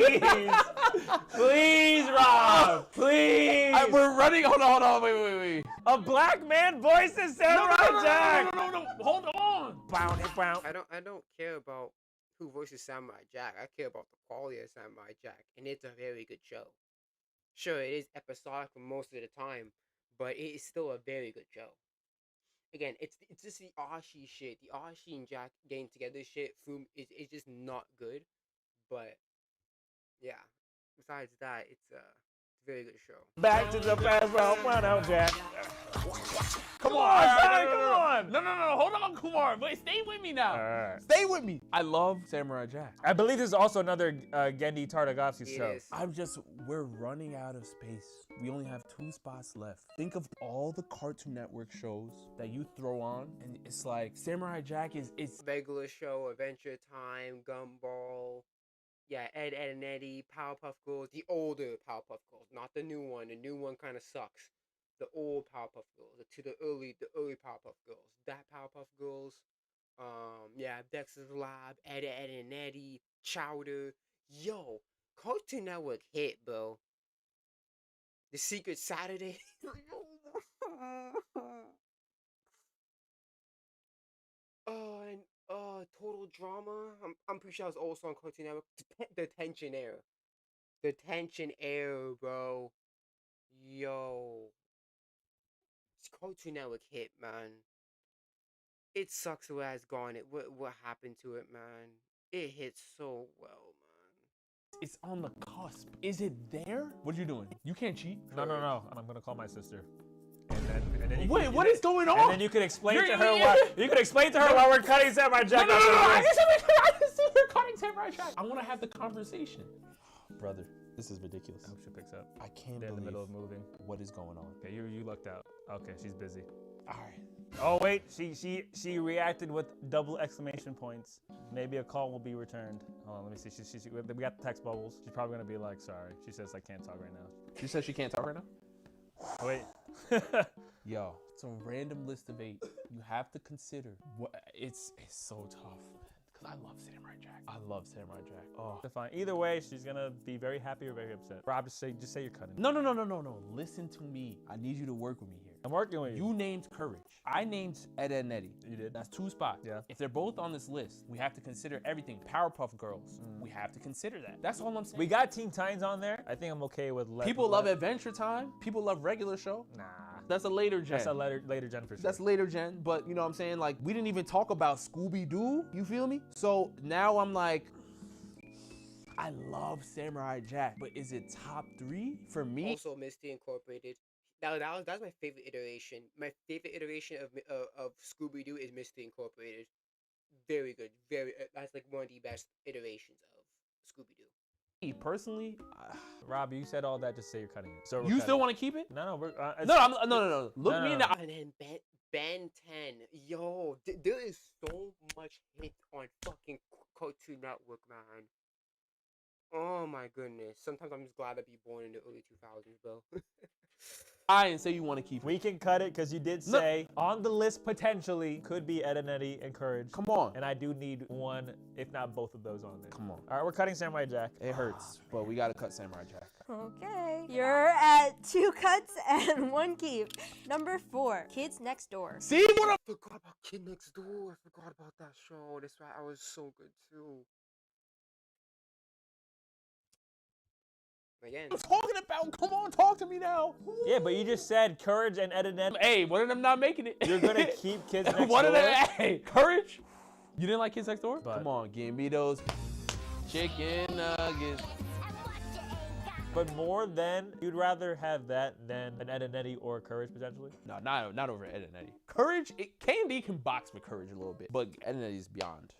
Please, Rob! Please! We're running. Hold on. Wait. A black man voices Samurai Jack! No. Hold on. I don't care about who voices Samurai Jack. I care about the quality of Samurai Jack, and it's a very good show. Sure, it is episodic for most of the time, but it is still a very good show. Again, it's just the Ashi shit. The Ashi and Jack getting together shit it's just not good. But yeah, besides that, it's a very good show. Back to the past, run out, Jack. Come on, son, come on. No. Hold on, Kumar. Wait, stay with me now. All right. Stay with me. I love Samurai Jack. I believe this is also another Gendy Tartakovsky show. We're running out of space. We only have 2 spots left. Think of all the Cartoon Network shows that you throw on, and it's like Samurai Jack is regular show, Adventure Time, Gumball, Ed and Eddie, Powerpuff Girls, the older Powerpuff Girls, not the new one. The new one kind of sucks. The old Powerpuff Girls, the early Powerpuff Girls, that Powerpuff Girls. Dexter's Lab, Ed and Eddie, Chowder. Yo, Cartoon Network hit, bro. The Secret Saturday. And Total Drama. I'm pretty sure that was also on Cartoon Network. The Tension Era. The Tension Era, bro. Yo. It's Cartoon Network hit, man. It sucks where it's gone. What happened to it, man? It hit so well, man. It's on the cusp. Is it there? What are you doing? You can't cheat. No. I'm gonna call my sister. And then Wait, what is going on? And then you can explain to her why we're cutting Samurai Jack. No. I didn't say we're cutting Samurai Jack. I want to have the conversation, brother. This is ridiculous. I hope she picks up. I can't They're believe in the middle of moving. What is going on. Okay, you lucked out. Okay, she's busy. All right. Oh wait, she reacted with double exclamation points. Maybe a call will be returned. Hold on, let me see. We got the text bubbles. She's probably gonna be like, sorry. She says I can't talk right now. She says she can't talk right now? Oh, wait. Yo, it's a random list of 8. You have to consider. It's so tough. Because I love Samurai Jack. I love Samurai Jack. Oh. Fine. Either way, she's gonna be very happy or very upset. Rob, just say you're cutting. No. Listen to me. I need you to work with me here. I'm working with you. You named Courage. I named Ed and Eddie. You did. That's 2 spots. Yeah. If they're both on this list, we have to consider everything. Powerpuff Girls. We have to consider that. That's all I'm saying. We got Teen Titans on there. I think I'm okay with. People love Adventure Time. People love regular show. Nah. That's a later gen. That's a later gen for sure. That's later gen, but you know what I'm saying? Like, we didn't even talk about Scooby-Doo, you feel me? So now I'm like, I love Samurai Jack, but is it top 3 for me? Also, Misty Incorporated. That was my favorite iteration. My favorite iteration of Scooby-Doo is Misty Incorporated. Very good. That's like one of the best iterations of Scooby-Doo. Personally, Rob, you said all that to say you're cutting it. So you still want to keep it? No, we're no. Look me in the eye. And then Ben 10. Yo, there is so much hit on fucking Cartoon Network, man. Oh my goodness. Sometimes I'm just glad to be born in the early 2000s, bro. I didn't say you want to keep it. We can cut it because you did say on the list potentially could be Ed and Eddie and Courage. Come on. And I do need one, if not both of those on there. Come on. All right, we're cutting Samurai Jack. It hurts, but we got to cut Samurai Jack. Okay. You're at 2 cuts and 1 keep. Number 4, Kids Next Door. See what I forgot about Kid Next Door. I forgot about that show. That's why I was so good too. Again. I'm talking about. Come on, talk to me now. Yeah, but you just said Courage and Ed and Eddie. Hey, one of them not making it. You're gonna keep Kids Next Door. One of them. Hey, Courage. You didn't like Kids Next Door? But, come on, give me those chicken nuggets. But more than, you'd rather have that than an Ed and Eddie or Courage potentially? No, not over Ed and Eddie. Courage, K&D can box with Courage a little bit, but Ed and Eddie's beyond.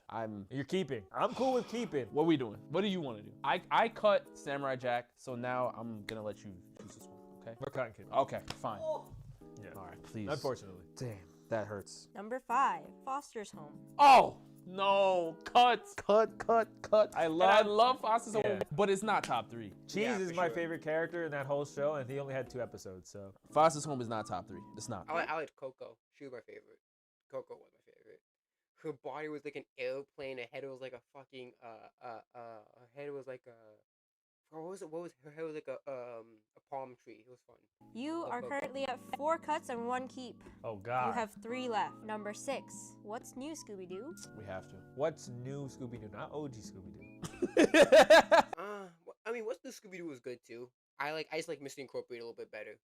You're keeping. I'm cool with keeping. What are we doing? What do you want to do? I cut Samurai Jack, so now I'm gonna let you choose this one, okay? We're cutting Kid. Okay, fine. Yeah. All right, please. Unfortunately. Damn, that hurts. Number 5, Foster's Home. Oh! No, cut. I love Foster's Home, but it's not top 3. Cheese is my favorite character in that whole show, and he only had 2 episodes, so. Foster's Home is not top 3. It's not. I liked Coco. She was my favorite. Coco was my favorite. Her body was like an airplane. Her head was like a fucking her head was like a. What was it? Her head was like a palm tree. It was fun. You are currently at 4 cuts and 1 keep. Oh God. You have 3 left. Number 6. What's new, Scooby-Doo? We have to. What's new, Scooby-Doo? Not OG Scooby-Doo. I mean, what's new Scooby-Doo was good too. I just like Misty Incorporated a little bit better.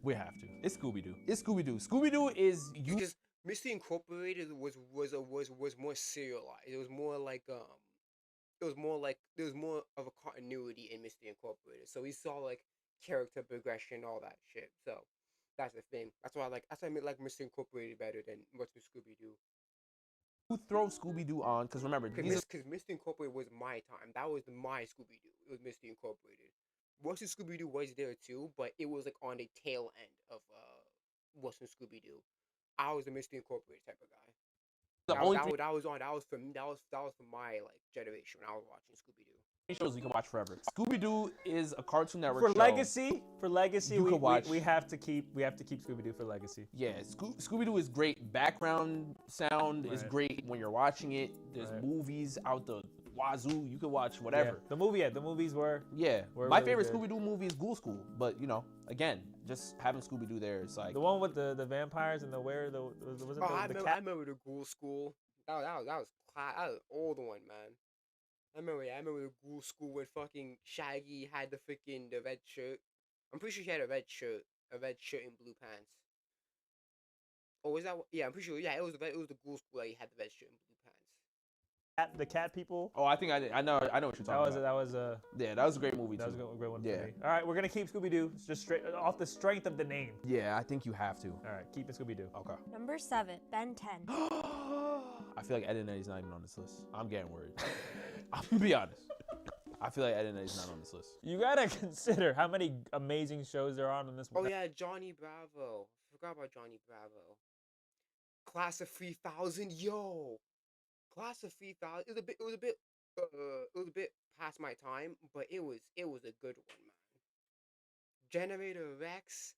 We have to. It's Scooby-Doo. It's Scooby-Doo. Scooby-Doo is you. Because Misty Incorporated was more serialized. It was more like there was more of a continuity in Misty Incorporated. So we saw like character progression, all that shit. So that's the thing. That's why I like Misty Incorporated better than what's with Scooby-Doo. You throw Scooby-Doo on, because remember, because Misty Incorporated was my time. That was my Scooby-Doo. It was Misty Incorporated. What's with Scooby-Doo was there too, but it was like on the tail end of What's with Scooby-Doo. I was a Misty Incorporated type of guy. The only three that was for my like generation when I was watching Scooby Doo. shows you can watch forever. Scooby Doo is a Cartoon Network For show. legacy, You could watch. we have to keep Scooby Doo for legacy. Yeah, Scooby Doo is great. Background sound is Right. great when you're watching it. There's Right. movies out the wazoo. You can watch whatever. Yeah, the movies were. Yeah, were my really favorite good. Scooby Doo movie is Ghoul School, but you know, again, just having Scooby Doo there is like The one with the vampires and wasn't the I cat? remember the Ghoul School. That was an old one, man. I remember the Ghoul School when fucking Shaggy had the red shirt. I'm pretty sure he had a red shirt and blue pants. Oh, was that? Yeah, I'm pretty sure. Yeah, it was the Ghoul School that he had the red shirt and blue pants. The cat people. Oh, I think I know what you're talking about. That was a Yeah, that was a great movie that too. was a great one Yeah. for me. All right, we're gonna keep Scooby Doo just straight off the strength of the name. Yeah, I think you have to. All right, keep it Scooby Doo. Okay. Number 7, Ben 10. I feel like Ed and Eddie's not even on this list. I'm getting worried. I'm gonna be honest. I feel like Ed and Eddie's not on this list. You gotta consider how many amazing shows there are on this one. Oh yeah, Johnny Bravo. Forgot about Johnny Bravo. Class of 3000, yo. Class of 3000. It was a bit past my time, but it was a good one, man. Generator Rex.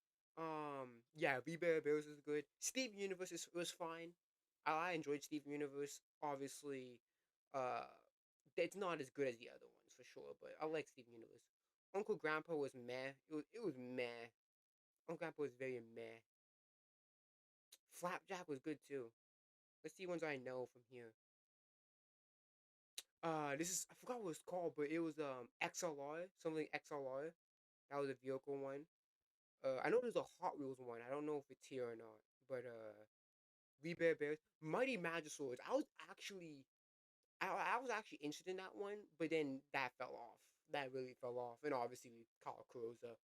Yeah, We Bare Bears was good. Steve Universe was fine. I enjoyed Steve Universe. Obviously, it's not as good as the other ones for sure, but I like Steve Universe. Uncle Grandpa was meh. It was meh. Uncle Grandpa was very meh. Flapjack was good too. Let's see ones I know from here. This is, I forgot what it's called, but it was XLR, something XLR. That was a vehicle one. I know there's a Hot Wheels one. I don't know if it's here or not, but We Bare Bears, Mighty Magiswords. I was actually interested in that one, but then that fell off. That really fell off, and obviously Kyle Kurosa,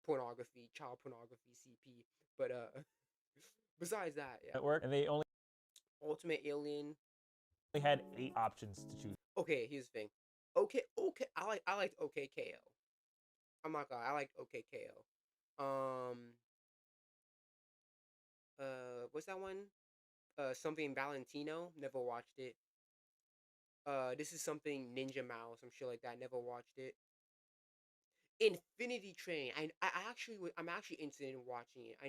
pornography, child pornography, CP. But besides that, yeah. Network, and they only Ultimate Alien. had 8 options to choose. Okay, here's the thing. Okay, I liked OKKO. I'm not gonna. I liked OKKO. What's that one? Something Valentino. Never watched it. This is something Ninja Mouse. Some shit like that. Never watched it. Infinity Train. I'm actually interested in watching it. I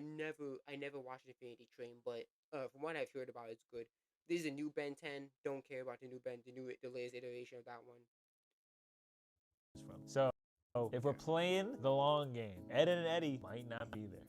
never watched Infinity Train, but from what I've heard about, it's good. This is a new Ben 10. Don't care about the latest iteration of that one. So, if we're playing the long game, Ed and Eddie might not be there.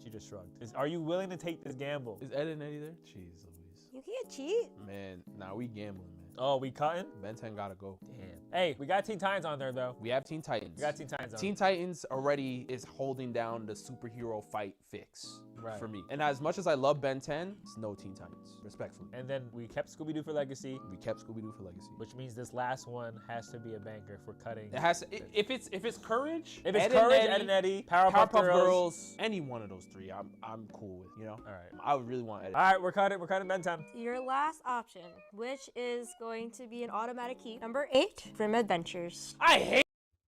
She just shrugged. Are you willing to take this gamble? Is Ed and Eddie there? Jeez Louise. You can't cheat. Man, nah, we gambling, man. Oh, we cutting? Ben 10 gotta go. Damn. Hey, we got Teen Titans on there, though. We have Teen Titans. We got Teen Titans on Teen Titans already is holding down the superhero fight fix for me. And as much as I love Ben 10, it's no Teen Titans, respectfully. And then we kept Scooby-Doo for Legacy. We kept Scooby-Doo for Legacy. Which means this last one has to be a banker for cutting. It has to, if it's Courage, if it's Courage, Ed and Eddie, Powerpuff Girls, any one of those three, I'm cool with, you know? All right. I would really want Eddie. All right, we're cutting Ben 10. Your last option, which is going to be an automatic keep. Number 8, Grim Adventures. I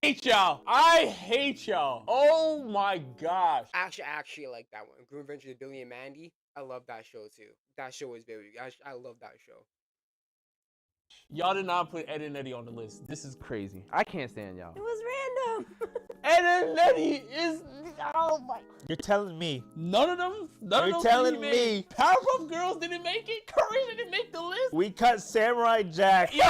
hate y'all. I hate y'all. Oh my gosh. I actually like that one. Grim Adventures of Billy and Mandy. I love that show too. That show is very. I love that show. Y'all did not put Ed and Eddie on the list. This is crazy. I can't stand y'all. It was random. Ed and Eddie is. Oh my. You're telling me None of them. You're telling me Powerpuff Girls didn't make it. Courage didn't make the list. we cut Samurai Jack? Yo,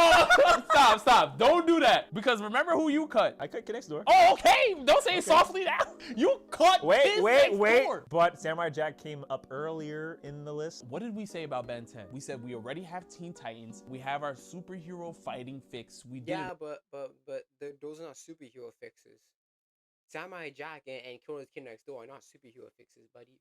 stop. Don't do that. Because remember who you cut. I cut Kid Next Door. Oh, okay. Don't say it softly now. You cut Kids Next Door. But Samurai Jack came up earlier in the list. What did we say about Ben 10? We said we already have Teen Titans. We have our superhero fighting fix. We did. Yeah, but those are not superhero fixes. Samurai Jack and Killer Kid Next Door are not superhero fixes, buddy.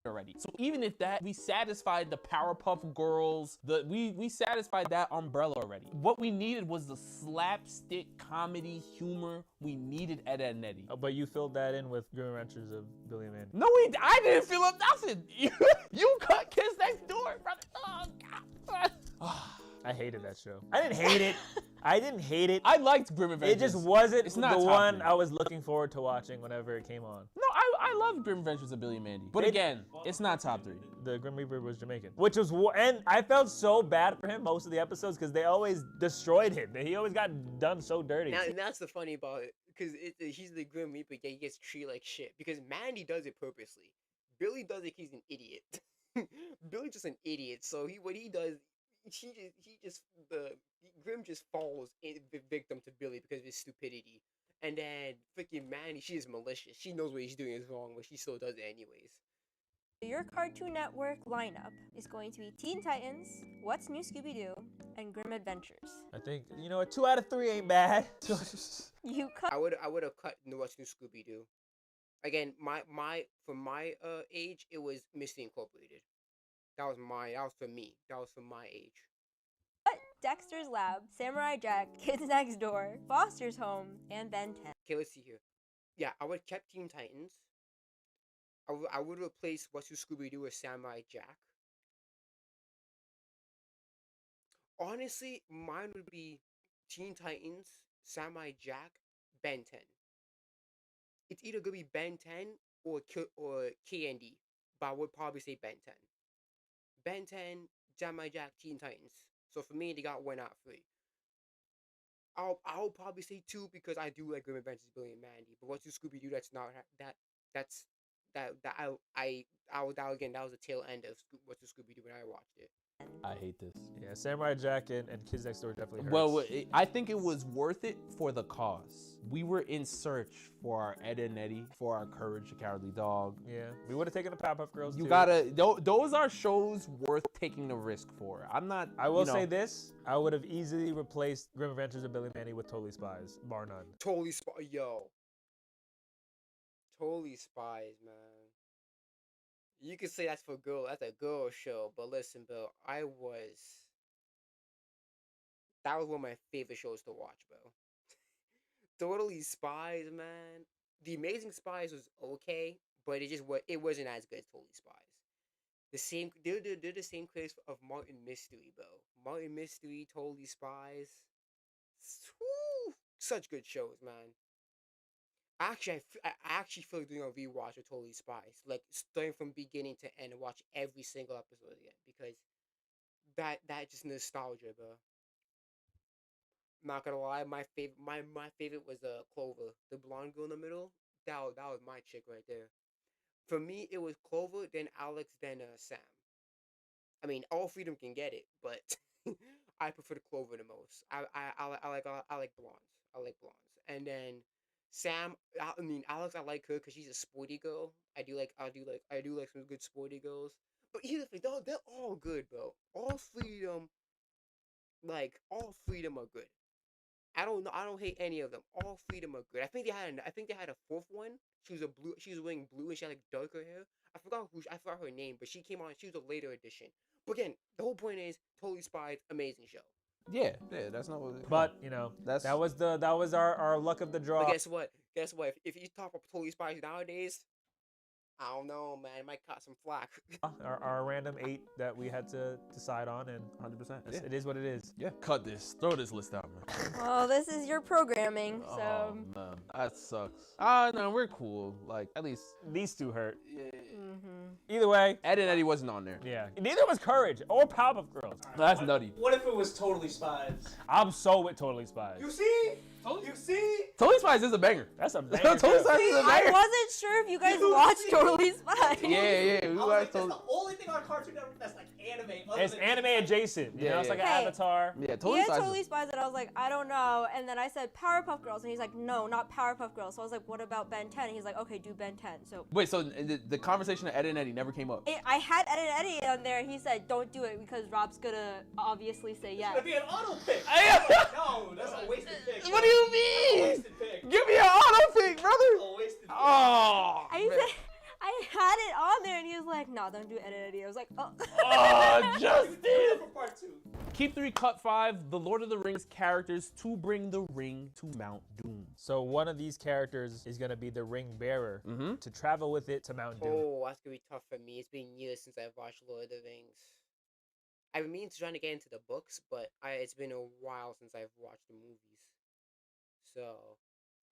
Already. So even if that, we satisfied the Powerpuff Girls, we satisfied that umbrella already. What we needed was the slapstick comedy humor. We needed Ed and Eddie. Oh, but you filled that in with Grim Adventures of Billy and Mandy. No, I didn't fill up nothing. You cut Kids Next Door, brother. Oh, God. I hated that show. I didn't hate it. I didn't hate it. I liked Grim Adventures. It just wasn't It's the not top one 3. I was looking forward to watching whenever it came on. No, I love Grim Adventures of Billy and Mandy. But again, it's not top 3. The Grim Reaper was Jamaican, which was, and I felt so bad for him most of the episodes because they always destroyed him. He always got done so dirty. Now, and that's the funny about it, because he's the Grim Reaper, yet he gets treated like shit. Because Mandy does it purposely. Billy does it, he's an idiot. Billy's just an idiot. So what he does, Grim just falls victim to Billy because of his stupidity. And then freaking Mandy, she is malicious. She knows what he's doing is wrong, but she still does it anyways. Your Cartoon Network lineup is going to be Teen Titans, What's New Scooby-Doo, and Grim Adventures. I think, a 2 out of 3 ain't bad. You cut. I would have cut What's New Scooby-Doo. Again, for my age, it was Mystery Incorporated. That was for me. That was for my age. Dexter's Lab, Samurai Jack, Kids Next Door, Foster's Home, and Ben 10. Okay, let's see here. Yeah, I would have kept Teen Titans. I would replace What's New Scooby-Doo with Samurai Jack. Honestly, mine would be Teen Titans, Samurai Jack, Ben 10. It's either gonna be Ben 10 or KND, but I would probably say Ben 10. Ben 10, Samurai Jack, Teen Titans. So for me, they got 1 out of 3. I'll probably say 2 because I do like Grim Adventures of Billy and Mandy. But What's New Scooby-Doo? That was the tail end of What's New Scooby-Doo when I watched it. I hate this. Yeah, Samurai Jack and Kids Next Door definitely hurts. Well, I think it was worth it for the cause. We were in search for our Ed and Eddie, for our Courage the Cowardly Dog. Yeah, we would have taken the Powerpuff Girls You too. gotta, those are shows worth taking the risk for. I will say this, I would have easily replaced Grim Adventures of Billy and Mandy with Totally Spies, bar none. Totally Spies, man. You could say that's a girl show, but listen, Bill, that was one of my favorite shows to watch, bro. Totally Spies, man. The Amazing Spies was okay, but it wasn't as good as Totally Spies. They're the same case of Martin Mystery, bro. Martin Mystery, Totally Spies. Woo, such good shows, man. Actually, I actually feel like doing a rewatch of Totally Spies, like starting from beginning to end and watch every single episode again, because that just nostalgia, bro. Not gonna lie, my favorite was Clover, the blonde girl in the middle. That was my chick right there. For me, it was Clover, then Alex, then Sam. I mean, all 3 of them can get it, but I prefer the Clover the most. I like blondes. I like blondes, and then Sam. Alex. I like her because she's a sporty girl. I do like some good sporty girls. But either they're all good, bro. All 3 of them, are good. I don't know. I don't hate any of them. All 3 of them are good. I think they had a 4th one. She was wearing blue and she had like darker hair. I forgot her name, but she came on. She was a later edition. But again, the whole point is Totally Spies, amazing show. Yeah, that's not what. But that was our luck of the draw. But guess what? If you talk about Totally Spies nowadays, I don't know, man. It might cut some flack. Our random 8 that we had to decide on, and 100%. It is what it is. Yeah. Cut this. Throw this list out, man. Well, this is your programming, so. Oh, man. That sucks. No, we're cool. Like, at least. These 2 hurt. Yeah. Either way. Ed and Eddie wasn't on there. Yeah. Neither was Courage or Powerpuff Girls. That's nutty. What if it was Totally Spies? I'm so with Totally Spies. You see? You see? Totally Spies is a banger. That's a banger. Totally Spies is a banger. I wasn't sure if you guys watched Totally Spies. Yeah. We watched That's the only thing on Cartoon Network that's like anime. It's anime adjacent. It's like an Avatar. Yeah, He had Totally Spies, and I was like, I don't know. And then I said Powerpuff Girls, and he's like, no, not Powerpuff Girls. So I was like, what about Ben 10? And he's like, okay, do Ben 10. So wait, so the conversation of Ed and Eddie never came up? I had Ed and Eddie on there, and he said, don't do it because Rob's gonna obviously say yes. It's gonna be an auto pick. No, that's a wasted pick. What do you mean? Give me an auto pick, brother. Oh. I had it on there, and he was like, no, don't do Ed and Eddie. I was like, oh. Oh, Justin. Keep 3, cut 5. The Lord of the Rings characters to bring the ring to Mount Doom. So one of these characters is gonna be the ring bearer to travel with it to Mount Doom. Oh, that's gonna be tough for me. It's been years since I've watched Lord of the Rings. I've been meaning to trying to get into the books, but it's been a while since I've watched the movies, so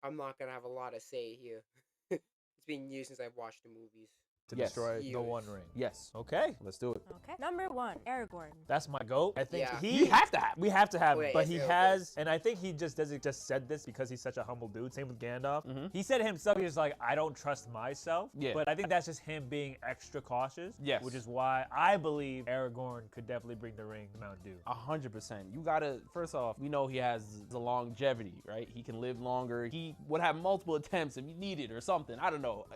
I'm not gonna have a lot to say here. It's been years since I've watched the movies. To Yes. destroy the Years. One Ring. Yes. Okay. Let's do it. Okay. Number 1, Aragorn. That's my goat. I think Yeah. You have to have. we have to have Oh, him, yeah, but yes, he yeah, has, and I think he just doesn't just said this because he's such a humble dude. Same with Gandalf. He said himself, he was like, I don't trust myself. Yeah. But I think that's just him being extra cautious. Yes. Which is why I believe Aragorn could definitely bring the ring to Mount Dew. 100%. You gotta, first off, we know he has the longevity, right? He can live longer. He would have multiple attempts if he needed or something. I don't know.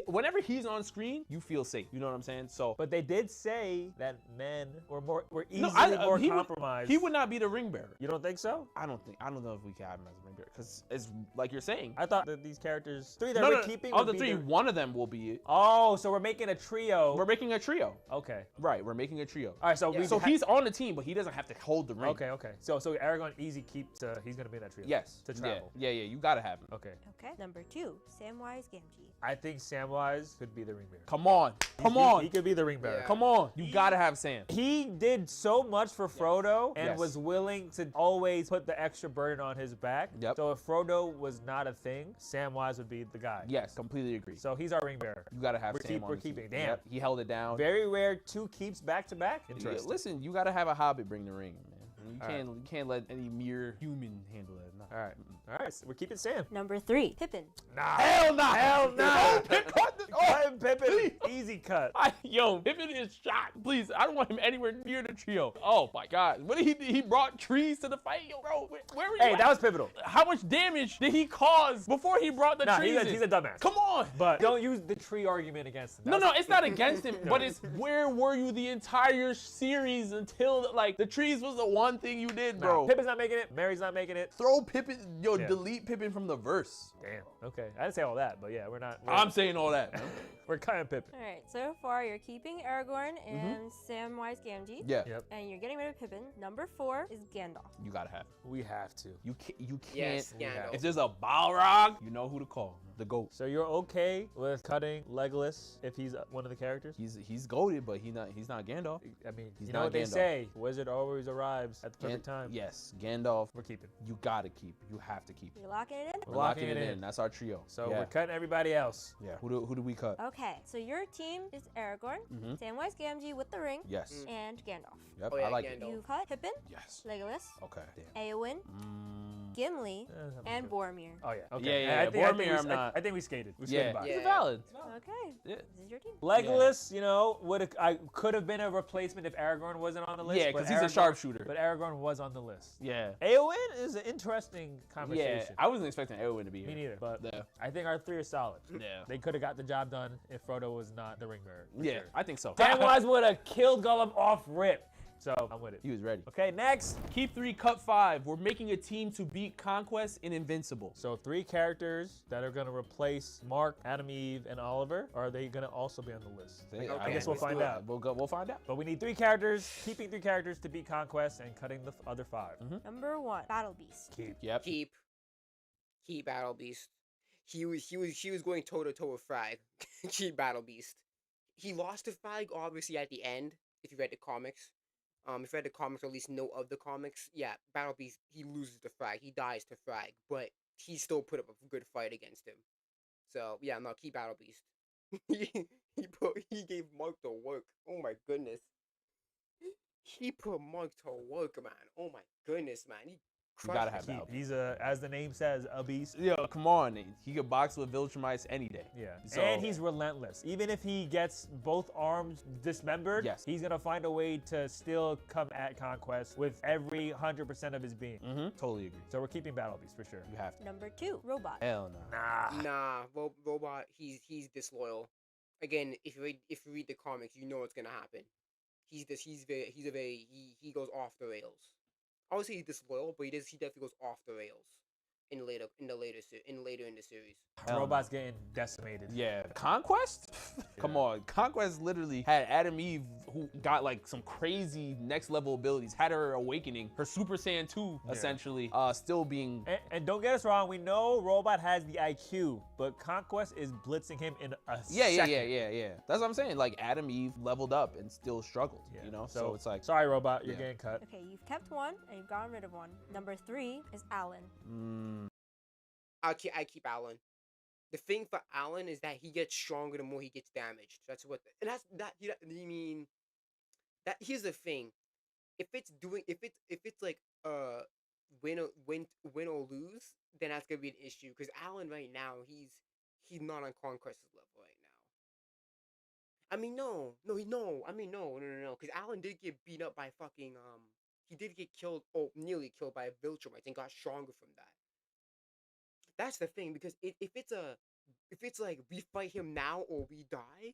Whenever he's on screen, you feel safe. You know what I'm saying? So, But they did say that men were easily No, more he compromised. he would not be the ring bearer. You don't think so? I don't know if we can have him as a ring bearer because it's like you're saying. I thought that these characters, three that No, we're no, keeping, of would the be three, their- one of them will be it. Oh, so we're making a trio. We're making a trio. Okay. Right, we're making a trio. All right, so So he's on the team, but he doesn't have to hold the ring. Okay. So Aragorn easy keep to, he's gonna be in that trio. Yes. To travel. Yeah, you gotta have him. Okay. Okay. Number 2, Samwise Gamgee. I think Samwise could be the ring bearer. Come on. He could be the ring bearer. Yeah. Come on. You gotta have Sam. He did so much for Frodo and Yes. was willing to always put the extra burden on his back. Yep. So if Frodo was not a thing, Samwise would be the guy. Yes, completely agree. So he's our ring bearer. You gotta have Sam on We're the team. keeping. Damn. Yep, he held it down. Very rare 2 keeps back to back. Yeah, Interesting. listen, you gotta have a Hobbit bring the ring, man. You All can't you can't let any mere human handle that. No. All right. All right. So we're keeping Sam. Number 3, Pippin. Nah. Hell no. Hell no. Oh, Pippin. Easy cut. Yo, Pippin is shot. Please, I don't want him anywhere near the trio. Oh my God, what did he brought trees to the fight, yo, bro. Where were you? Hey, at? that was pivotal. How much damage did he cause before he brought the Nah, trees? he's a dumbass. Come on. But don't use the tree argument against him. No, it's not against him, but it's where were you the entire series until like the trees was the one thing you did, bro. Pippin's not making it. Mary's not making it. Throw Pippin, Yeah. delete Pippin from the verse. Damn. Okay. I didn't say all that, but yeah, we're not. I'm saying all that. Man. We're cutting Pippin. All right. So far, you're keeping Aragorn and Samwise Gamgee. Yeah. Yep. And you're getting rid of Pippin. Number 4 is Gandalf. You gotta have. We have to. You can't. Yes, Gandalf. If there's a Balrog, you know who to call. The GOAT. So you're okay with cutting Legolas if he's one of the characters? He's goated, but he's not Gandalf. I mean, He's you know not what they Gandalf. say? Wizard always arrives at the perfect time. Yes, Gandalf. We're keeping. You gotta keep. You have to keep. You're locking it in? We're locking it in. That's our trio. So yeah. we're cutting everybody else. Yeah. Who do we cut? Okay. So your team is Aragorn, Mhm. Samwise Gamgee with the ring, Yes. and Gandalf. Yep. Oh, yeah, I like Gandalf. it. You cut Pippin, Yes. Legolas, Okay. Damn. Eowyn, Gimli, and Boromir. Oh yeah. Okay. Yeah. I think Boromir, I'm not. I think we skated. We Yeah. skated by. It's Yeah. valid. Okay. Yeah. This is your team. Legolas, you know, could have been a replacement if Aragorn wasn't on the list. Yeah, but because he's a Aragorn- sharpshooter. But Aragorn was on the list. Yeah. Eowyn is an interesting Yeah. conversation. I wasn't expecting Eowyn to be here. Me neither. But Yeah. I think our 3 are solid. Yeah. They could have got the job done if Frodo was not the ring bearer. for Yeah. sure. I think so. Samwise would have killed Gollum off rip. So I'm with it. He was ready. Okay, next. Keep 3, cut 5. We're making a team to beat Conquest and Invincible. So 3 characters that are gonna replace Mark, Adam, Eve, and Oliver. Or are they gonna also be on the list? I guess we'll find out. We'll find out. But we need 3 characters, keeping 3 characters to beat Conquest and cutting the other 5. Number 1, Battle Beast. Keep. Yep. Keep Battle Beast. He was going toe to toe with Frag. Keep Battle Beast. He lost to Frag obviously at the end. If you read the comics, if you read the comics or at least know of the comics, yeah, Battle Beast he loses to Frag. He dies to Frag, but he still put up a good fight against him. So yeah, no, keep Battle Beast. he gave Mark the work. Oh my goodness. He put Mark to work, man. Oh my goodness, man. He You gotta crushed have him. that. He's as the name says, a beast. Yo, come on. He could box with Viltrumites any day. Yeah. So- And he's relentless. Even if he gets both arms dismembered, Yes. he's gonna find a way to still come at Conquest with every 100% of his being. Totally agree. So we're keeping Battle Beast for sure. You have to. Number 2, Robot. Hell no. Nah. Robot. He's disloyal. Again, if you read the comics, you know what's gonna happen. He goes off the rails. Obviously he's disloyal, but he definitely goes off the rails. later in the series. Robots getting decimated. Yeah, Conquest? Come on. Conquest literally had Adam Eve, who got like some crazy next level abilities, had her awakening, her Super Saiyan 2, essentially, still being... And don't get us wrong, we know Robot has the IQ, but Conquest is blitzing him in a Yeah. second. That's what I'm saying. Like, Adam Eve leveled up and still struggled, you know? So it's like... Sorry, Robot, you're getting cut. Okay, you've kept one and you've gotten rid of one. Number 3 is Alan. I keep Alan. The thing for Alan is that he gets stronger the more he gets damaged. That's what, and that's that. I mean, that here's the thing. If it's like win or lose, then that's gonna be an issue. Because Alan right now he's not on Conquest's level right now. I mean no. Because Alan did get beat up by fucking he did get killed or nearly killed by Viltrumites and got stronger from that. That's the thing, because if it's like we fight him now or we die,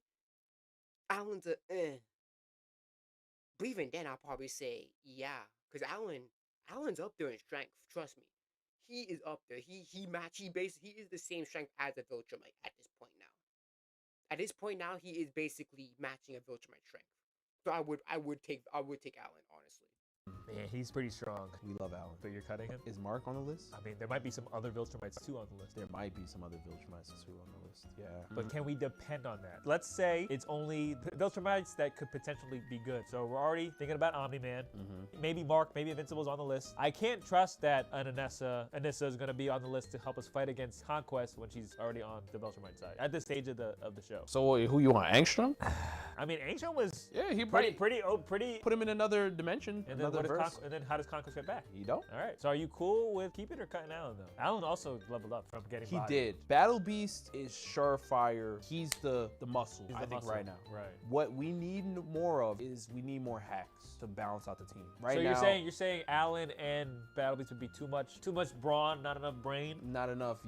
Alan's a But even then, I'll probably say yeah, because Alan's up there in strength. Trust me, he is up there. He is the same strength as a Viltrumite at this point now. At this point now, he is basically matching a Viltrumite strength. So I would take Alan, honestly. Man, he's pretty strong. We love Alan. But you're cutting him? Is Mark on the list? I mean, there might be some other Viltrumites too on the list. There might be some other Viltrumites too on the list, yeah. But can we depend on that? Let's say it's only Viltrumites that could potentially be good. So we're already thinking about Omni-Man. Maybe Mark, maybe Invincible's on the list. I can't trust that Anissa is going to be on the list to help us fight against Conquest when she's already on the Viltrumite side at this stage of the show. So who you want, Angstrom? I mean, Angstrom was he pretty. Put him in another dimension, and another verse. And then how does Conquest get back? You don't. All right. So are you cool with keeping or cutting Alan though? Alan also leveled up from getting. He bodied. did. Battle Beast is surefire. He's the muscle. I think right now. Right. What we need more of is we need more hacks to balance out the team. Right so now. you're saying Alan and Battle Beast would be too much brawn, not enough brain. Not enough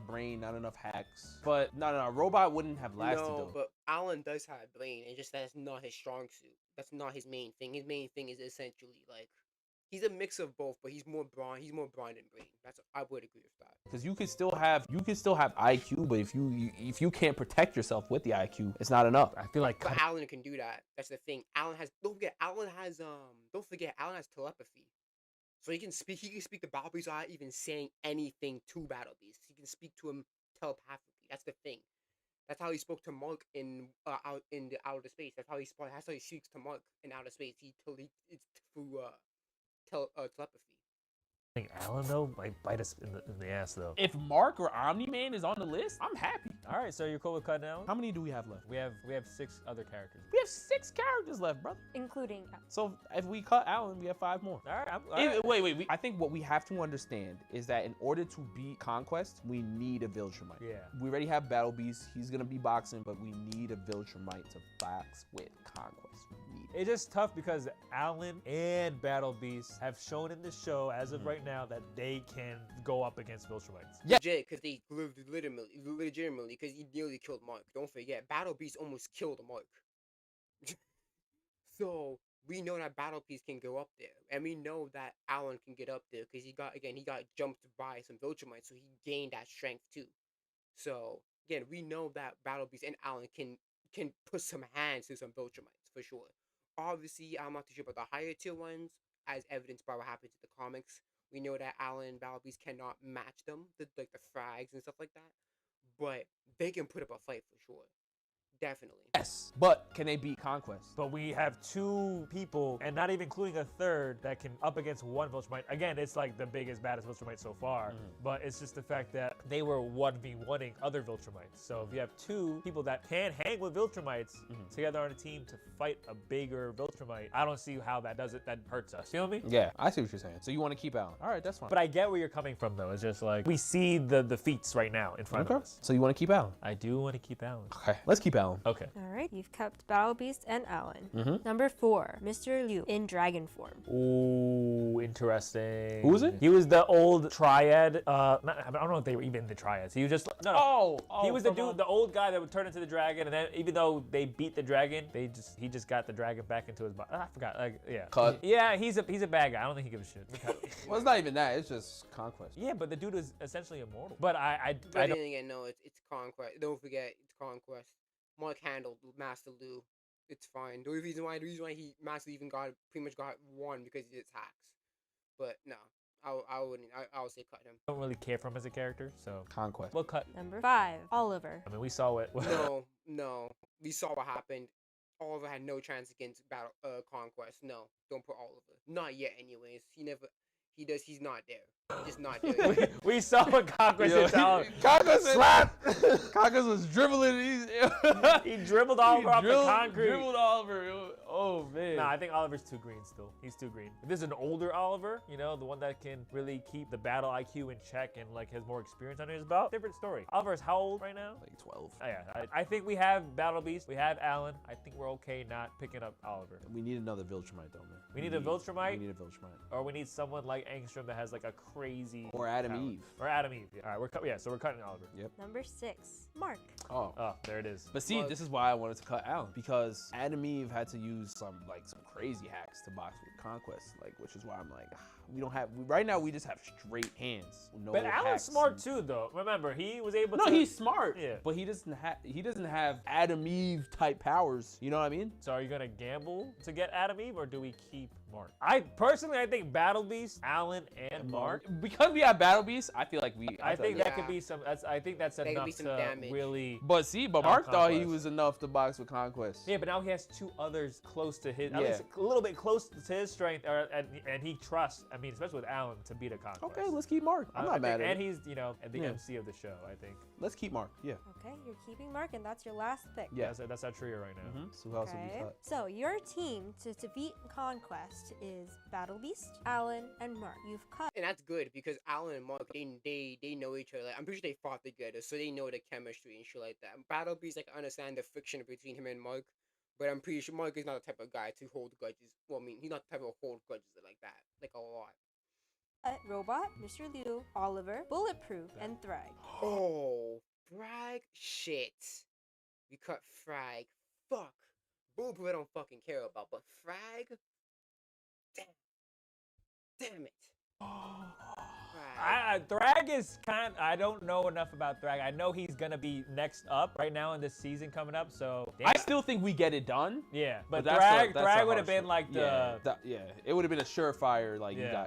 brain, not enough hacks. But no, Robot wouldn't have lasted though. But Alan does have brain, and just that's not his strong suit. That's not his main thing. His main thing is essentially like he's a mix of both, but he's more brawn than brain. I would agree with that. Because you can still have IQ, but if you can't protect yourself with the IQ, it's not enough. I feel like but Alan can do that. That's the thing. Don't forget Alan has telepathy. So he can speak to Battle Beast without even saying anything to Battle Beast. He can speak to him telepathically. That's the thing. That's how he spoke to Mark in out in the outer space. That's how he speaks to Mark in outer space. It's through telepathy. I think Alan though might bite us in the ass though. If Mark or Omni-Man is on the list, I'm happy. All right, so you're cool with cutting Alan? How many do we have left? We have 6 other characters. We have 6 characters left, brother. Including. So if we cut Alan, we have 5 more. All right. Wait. I think what we have to understand is that in order to beat Conquest, we need a Viltrumite. Yeah. We already have Battle Beast. He's gonna be boxing, but we need a Viltrumite to box with Conquest. It's just tough because Alan and Battle Beast have shown in the show as of right now that they can go up against Viltrumites. Yeah, because they legitimately, because he nearly killed Mark. Don't forget, Battle Beast almost killed Mark. So we know that Battle Beast can go up there, and we know that Alan can get up there because he got jumped by some Viltrumites, so he gained that strength too. So again, we know that Battle Beast and Alan can put some hands to some Viltrumites for sure. Obviously, I'm not too sure about the higher tier ones, as evidenced by what happens in the comics. We know that Alan and Battle Beast cannot match them, the frags and stuff like that. But they can put up a fight for sure. Definitely. Yes, but can they beat Conquest? But we have 2 people, and not even including a third, that can up against one Viltrumite. Again, it's like the biggest, baddest Viltrumite so far, but it's just the fact that they were 1v1ing other Viltrumites. So if you have 2 people that can hang with Viltrumites together on a team to fight a bigger Viltrumite, I don't see how that hurts us. Feel me? Yeah, I see what you're saying. So you want to keep Alan. All right, that's fine. But I get where you're coming from, though. It's just like, we see the feats right now in front of us. So you want to keep Alan? I do want to keep Alan. Okay, let's keep Alan. Alan. Okay. All right, you've kept Battle Beast and Alan. Mhm. Number 4, Mr. Liu in dragon form. Ooh, interesting. Who was it? He was the old triad. I don't know if they were even the triads. He was just no. Oh, He was the from, dude, the old guy that would turn into the dragon, and then even though they beat the dragon, he just got the dragon back into his body. I forgot. Like, yeah. Cut. Yeah, he's a bad guy. I don't think he gives a shit. Well, it's not even that. It's just conquest. Yeah, but the dude is essentially immortal. But I But don't. then again, no, it's Conquest. Don't forget, it's Conquest. Mark handled Master Lu. It's fine. The reason why he Master even pretty much got one because he did hacks. But no, I wouldn't. I would say cut him. Don't really care for him as a character, so Conquest. we'll cut. Number 5, Oliver. I mean, we saw it. No. We saw what happened. Oliver had no chance against Conquest. No, don't put Oliver. Not yet, anyways. He's not there. He's just not there. We saw what Conquest did to Oliver. Conquest Slap! Conquest was dribbling. He dribbled Oliver off the concrete. Dribbled Oliver. Oh, man. Nah, I think Oliver's too green still. He's too green. If there's an older Oliver, the one that can really keep the battle IQ in check and like has more experience under his belt, different story. Oliver's how old right now? Like 12. Oh, yeah, I think we have Battle Beast. We have Alan. I think we're okay not picking up Oliver. We need another Viltrumite, though, man. We need a Viltrumite? We need a Viltrumite. Or we need someone like Angstrom that has like a crazy... Or Adam talent. Eve. Or Adam Eve. Yeah. All right, so we're cutting Oliver. Yep. Number 6, Mark. Oh, there it is. But see, this is why I wanted to cut Alan, because Adam Eve had to use some crazy hacks to box with Conquest, which is why I'm like, we don't have right now. We just have straight hands. No but Alan's hacks. smart too, though. Remember, he was able to. No, he's smart. Yeah. But he doesn't have Adam Eve type powers. You know what I mean? So are you gonna gamble to get Adam Eve, or do we keep Mark? I think Battle Beast, Alan, and Mark. Because we have Battle Beast, I feel like we. I think that could be some. I think that's enough be some to damage. really. But Mark thought he was enough to box with Conquest. Yeah, but now he has 2 others close to his. At Yeah. least a little bit close to his strength, and he trusts. I mean, especially with Alan to beat a Conquest. Okay, let's keep Mark. I'm not mad at it. And he's at the MC of the show. I think. Let's keep Mark. Yeah. Okay, you're keeping Mark, and that's your last pick. Yeah. That's our trio right now. So who else would we cut? So your team to defeat Conquest is Battle Beast, Alan, and Mark. You've cut. And that's good because Alan and Mark, they know each other. Like, I'm pretty sure they fought together, so they know the chemistry and shit like that. Battle Beast, I understand the friction between him and Mark, but I'm pretty sure Mark is not the type of guy to hold grudges. Well, I mean, he's not the type of hold grudges like that, like a lot. Robot, Mr. Liu, Oliver, Bulletproof, and Thrag. Oh, Frag? Shit. We cut Frag. Fuck. Bulletproof I don't fucking care about, but Frag? Damn it. Thrag is I don't know enough about Thrag. I know he's gonna be next up right now in this season coming up. So I still think we get it done. Yeah, but that's Thrag would have been like it would have been a surefire.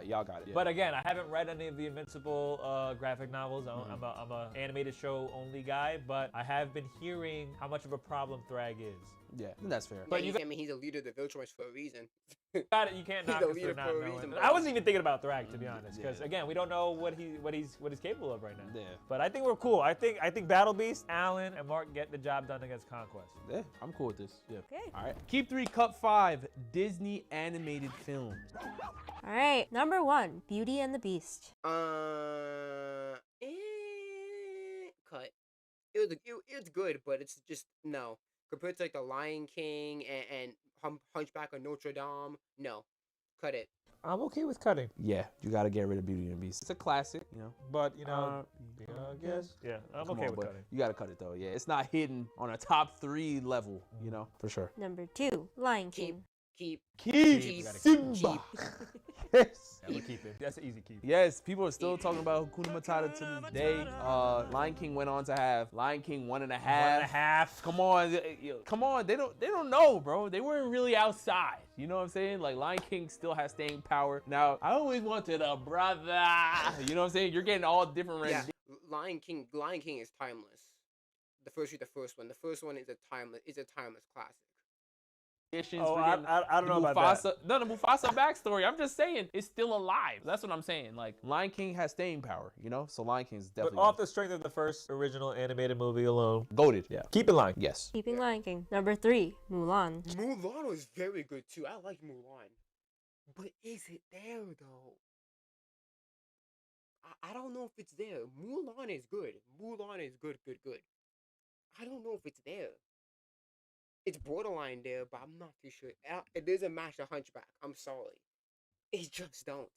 Y'all got it. Yeah. But again, I haven't read any of the Invincible graphic novels. I'm a animated show only guy, but I have been hearing how much of a problem Thrag is. Yeah, that's fair. But I mean, he's a leader of the Viltrumites for a reason. Got it. You can't knock us for not knowing. I wasn't even thinking about Thrag, to be honest, because again, we don't know what he's capable of right now. Yeah. But I think we're cool. I think Battle Beast, Alan, and Mark get the job done against Conquest. Yeah, I'm cool with this. Yeah. Okay. All right. Keep 3, cut 5. Disney animated films. All right. Number 1, Beauty and the Beast. Cut. It's good, but it's just no. Compared to like the Lion King and Hunchback of Notre Dame, no, cut it. I'm okay with cutting. Yeah, you got to get rid of Beauty and the Beast. It's a classic, But I guess. Yeah, I'm okay with cutting. You got to cut it though. Yeah, it's not hidden on a top 3 level, for sure. Number 2, Lion King. Keep. Simba. Yes. Yeah, we'll keep it. That's an easy keep. Yes, people are still talking about Hakuna Matata to this day. Lion King went on to have Lion King 1.5. Come on. They don't know, bro. They weren't really outside. You know what I'm saying? Like Lion King still has staying power. Now, I always wanted a brother. You know what I'm saying? You're getting all different ranges. Yeah. Lion King is timeless. The first one. The first one is a timeless classic. Oh, I don't know about that. No, the Mufasa backstory. I'm just saying it's still alive. That's what I'm saying. Like Lion King has staying power, So Lion King is definitely. But off the strength of the first original animated movie alone, goated. Yeah. Keep in line. Yes. Keeping Lion King. Number 3, Mulan. Mulan was very good too. I like Mulan, but is it there though? I don't know if it's there. Mulan is good. Mulan is good. I don't know if it's there. It's borderline there, but I'm not too sure. It doesn't match the Hunchback. I'm sorry, it just don't.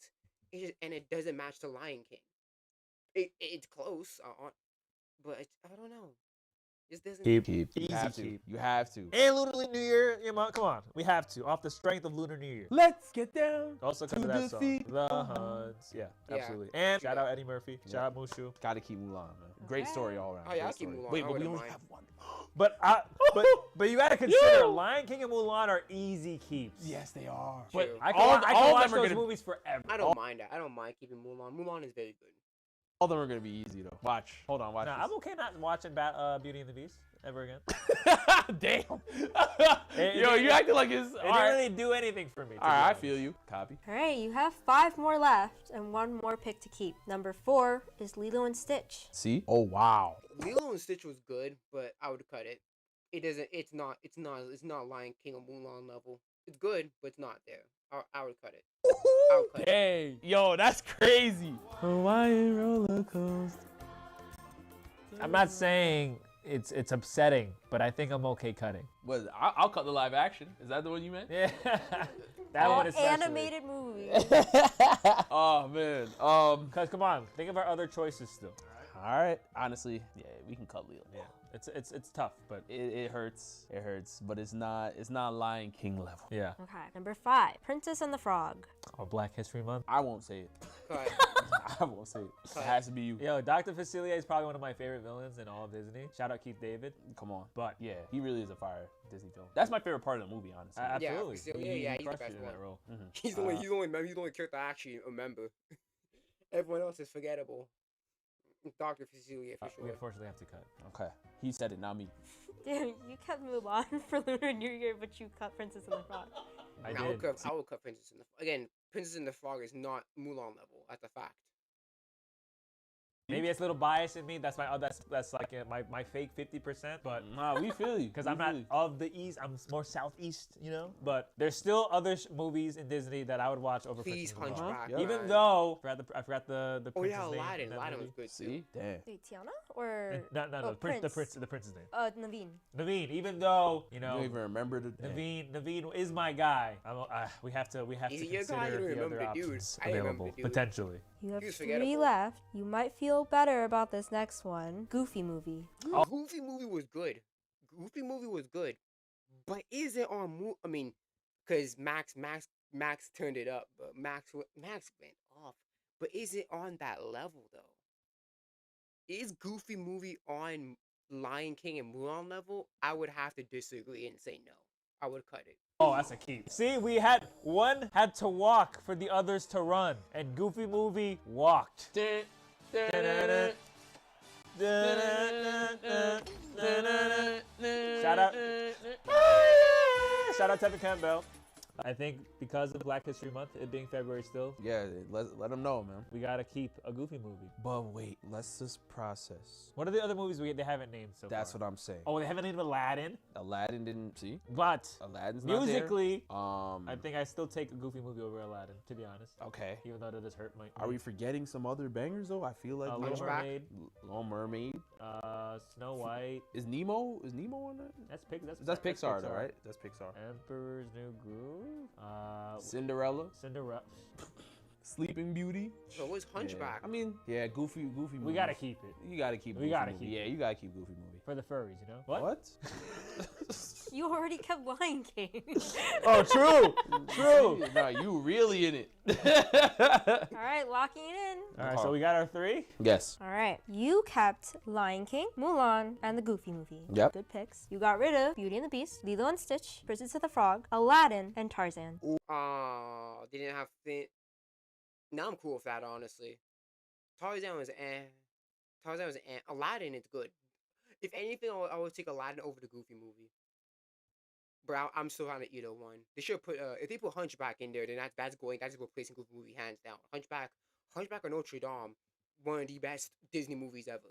And it doesn't match the Lion King. It's close, but I don't know. This doesn't. Keep. You Easy have to. keep. You have to. And Lunar New Year, come on. We have to. Off the strength of Lunar New Year. Let's get down. Also because to of that the song. feet. The Huns. Yeah, Yeah. absolutely. And shout out Eddie Murphy. Shout out Mushu. Gotta keep Mulan, man. Great story all around. Oh yeah, I'll Great keep story. Mulan. Wait, I but we wouldn't only mind. have one. But you gotta consider Lion King and Mulan are easy keeps. Yes, they are. But True. I can, All I of can them watch are those gonna- movies forever. I don't mind that. I don't mind keeping Mulan. Mulan is very good. All of them are gonna be easy though. Watch. Hold on. Watch. Nah, I'm okay not watching Beauty and the Beast ever again. Damn. It Yo, you acting like it's. It didn't really do anything for me. All right, I feel you. Copy. All right, you have 5 more left and 1 more pick to keep. Number 4 is Lilo and Stitch. See? Oh wow. Lilo and Stitch was good, but I would cut it. It doesn't. It's not Lion King or Mulan level. It's good, but it's not there. I would cut it. I would cut it. Dang. Yo, that's crazy. Hawaiian roller coaster. I'm not saying it's upsetting, but I think I'm okay cutting. Well, I'll cut the live action. Is that the one you meant? Yeah. That one especially. Animated movie. Oh man. Cause come on, think of our other choices still. All right. Honestly, yeah, we can cut Lilo. Yeah. It's tough, but It hurts. It hurts, but it's not Lion King level. yeah. Okay, number 5, Princess and the Frog. Oh, Black History Month. I won't say it. Cut. I won't say it. It has to be you. Yo, Dr. Facilier is probably one of my favorite villains in all of Disney. Shout out Keith David. Come on. But Yeah, he really is a fire Disney film. That's my favorite part of the movie, honestly. absolutely. Yeah, He he's the crushed it best in that one. role. He's the only character I actually remember. Everyone else is forgettable. Dr. Facilier for We sure. unfortunately have to cut. Okay. He said it, not me. Damn, you kept Mulan for Lunar New Year, but you cut Princess and the Frog. I I did. would cut Princess in the Again, Princess and the Frog is not Mulan level. That's a fact. Maybe it's a little bias in me. That's that's like my fake 50%. But Nah, we feel you. because We I'm not feel you. of the East, I'm more Southeast, But there's still other movies in Disney that I would watch over Please, Princess and the Frog. Hunchback. Yep. Even man. though I forgot the Oh prince's yeah, name in Aladdin. that Aladdin movie. was good too. See? Damn. Wait, Tiana or No, Oh, the prince's name. Naveen? Naveen. Even though You don't even remember the Naveen is my guy. We have to Is to he your guy? You consider don't the other remember the dude. options I remember available the dude. potentially. You have He was 3 forgettable. left. You might feel better about this next one. Goofy movie. Goofy movie was good. Goofy movie was good, but is it on? I mean, because Max turned it up, but Max went off. But is it on that level though? Is Goofy movie on Lion King and Mulan level? I would have to disagree and say no. I would cut it. Oh, that's a keep. See, one had to walk for the others to run, and Goofy movie walked. Shout out. Shout out Tevin Campbell. I think because of Black History Month, it being February still, Yeah, let them know, man. we gotta keep a Goofy movie. But wait, let's just process. What are the other movies they haven't named so That's far? what I'm saying. Oh, they haven't named Aladdin, Aladdin didn't see. but Aladdin's not there. musically, Um. I think I still take a Goofy movie over Aladdin, to be honest. Okay. Even though that does hurt my. Are we forgetting some other bangers though? I feel like Little Hunchback? Mermaid, Little Mermaid. Snow White. Is Nemo on that? That's Pixar though, right? That's Pixar. Emperor's New Groove. Cinderella. Cinderella. Sleeping Beauty. So what's Hunchback? I mean, yeah, Goofy movie. We gotta keep it You gotta keep. We Goofy gotta movie. keep Yeah, it. you gotta keep Goofy movie. for the furries, What? You already kept Lion King. Oh, true. True. No, you really in it. All right, locking it in. All right, so we got our 3. Yes. All right, you kept Lion King, Mulan, and the Goofy movie. Yep. Good picks. You got rid of Beauty and the Beast, Lilo and Stitch, Princess and the Frog, Aladdin, and Tarzan. Didn't have to. Now I'm cool with that, honestly. Tarzan was eh. Aladdin is good. If anything, I would take Aladdin over the Goofy movie. But I'm still on either one. They should put if they put Hunchback in there, then that's replacing Goofy movie hands down. Hunchback or Notre Dame, one of the best Disney movies ever.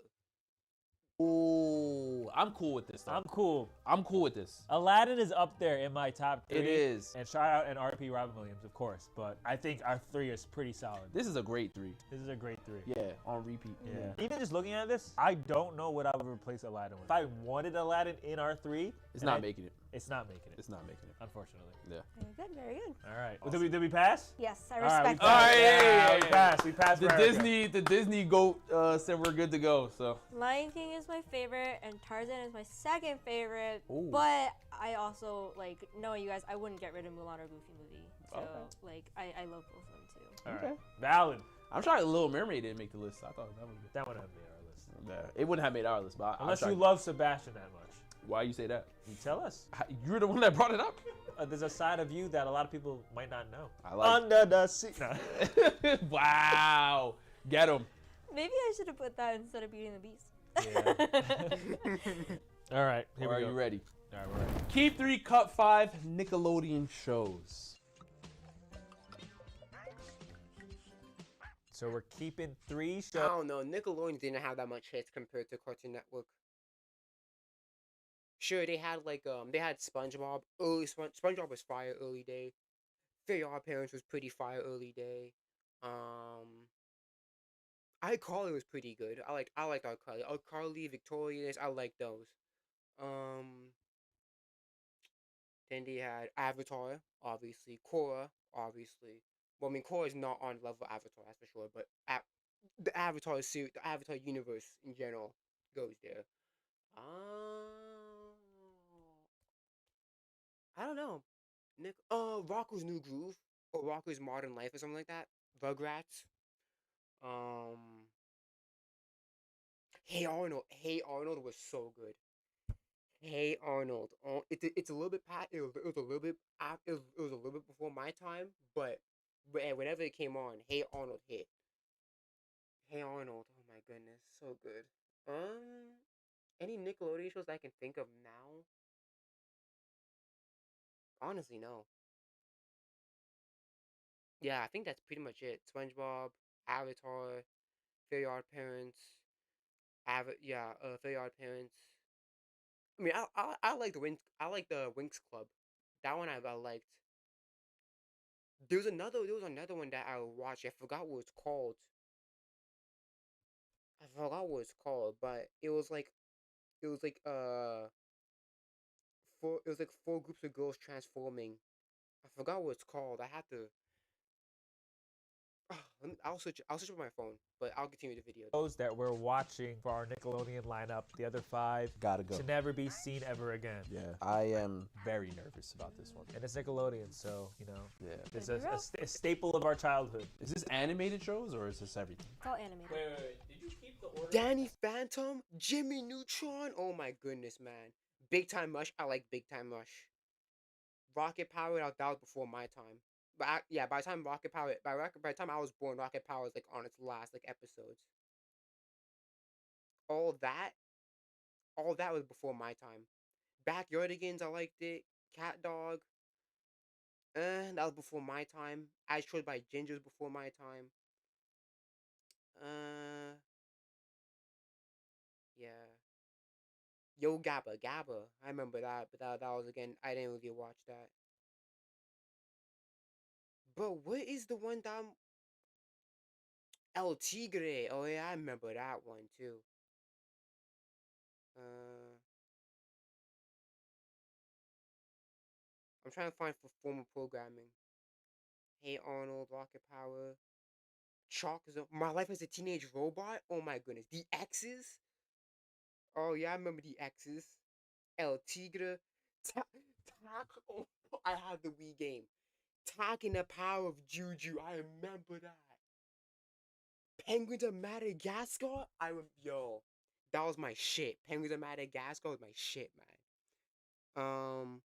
Ooh, I'm cool with this. Though. I'm cool. I'm cool with this. Aladdin is up there in my top 3. It is. And shout out and RP Robin Williams, of course. But I think our 3 is pretty solid. This is a great 3. This is a great 3. Yeah, on repeat. Yeah. Even just looking at this, I don't know what I would replace Aladdin with. If I wanted Aladdin in our 3, It's not making it. It's not making it. It's not making it. Unfortunately. Yeah. Very good, very good. All right. Well, did we pass? Yes, I All right, respect we that. passed. Hey, We passed. We passed. The for Erica. The Disney goat said we're good to go. So Lion King is my favorite, and Tarzan is my second favorite. Ooh. But I also like knowing you guys, I wouldn't get rid of Mulan or Goofy movie. So like I love both of them too. All right. Valid. I'm sorry, Little Mermaid didn't make the list. I thought that would be. That would have made our list. Yeah, it wouldn't have made our list, but Unless you love Sebastian that much. Why you say that? You tell us. You're the one that brought it up. There's a side of you that a lot of people might not know. I like Under the sea. No. Wow. Get him. Maybe I should have put that instead of Beauty and the Beast. All right. Here we Are go. you ready? All right, we're ready. Keep 3, cut 5 Nickelodeon shows. So we're keeping 3 I shows. don't know. Nickelodeon didn't have that much hits compared to Cartoon Network. Sure, they had they had SpongeBob. SpongeBob was fire early day. Fairly Odd Parents was pretty fire early day. iCarly was pretty good. I liked iCarly. iCarly, Victorious, I like those. Then they had Avatar, obviously. Korra, obviously. Well, I mean, Korra is not on level of Avatar, that's for sure. But the Avatar series, the Avatar universe in general goes there. I don't know. Rocko's New Groove or Rocko's Modern Life or something like that. Rugrats. Hey Arnold. Hey Arnold was so good. Hey Arnold. It's a little bit it was a little bit it was a little bit before my time, but whenever it came on, Hey Arnold hit. Hey Arnold. Oh my goodness, so good. Any Nickelodeon shows I can think of now? Honestly, no. Yeah, I think that's pretty much it. SpongeBob, Avatar, Fairly Odd Parents, Fairly Odd Parents. I mean, I like the Winx Club. That one I liked. There was another one that I watched. I forgot what it's called. But it was like four groups of girls transforming. I forgot what it's called. I had to. I'll switch up my phone, but I'll continue the video. Shows that we're watching for our Nickelodeon lineup. The other 5 Gotta go. to never be seen ever again. Yeah, I am very nervous about this one. And it's Nickelodeon, so Yeah, it's a staple of our childhood. Is this animated shows or is this everything? It's all animated. Wait. Did you keep the order? Danny Phantom, Jimmy Neutron. Oh my goodness, man! Big Time Rush. I like Big Time Rush. Rocket Power. That was before my time. But by the time by the time I was born, Rocket Power was like on its last episodes. All that was before my time. Backyardigans, I liked it. Cat Dog. That was before my time. As Chosen by Gingers before my time. Yeah. Yo Gabba, I remember that, but that was again. I didn't really watch that. But what is the one that El Tigre? Oh yeah, I remember that one too. I'm trying to find for formal programming. Hey Arnold, Rocket Power, Chalk Zone, My Life as a Teenage Robot. Oh my goodness, the X's. Oh yeah, I remember the X's. El Tigre, oh, I had the Wii game. Tak and the Power of Juju. I remember that. Penguins of Madagascar. That was my shit. Penguins of Madagascar was my shit, man.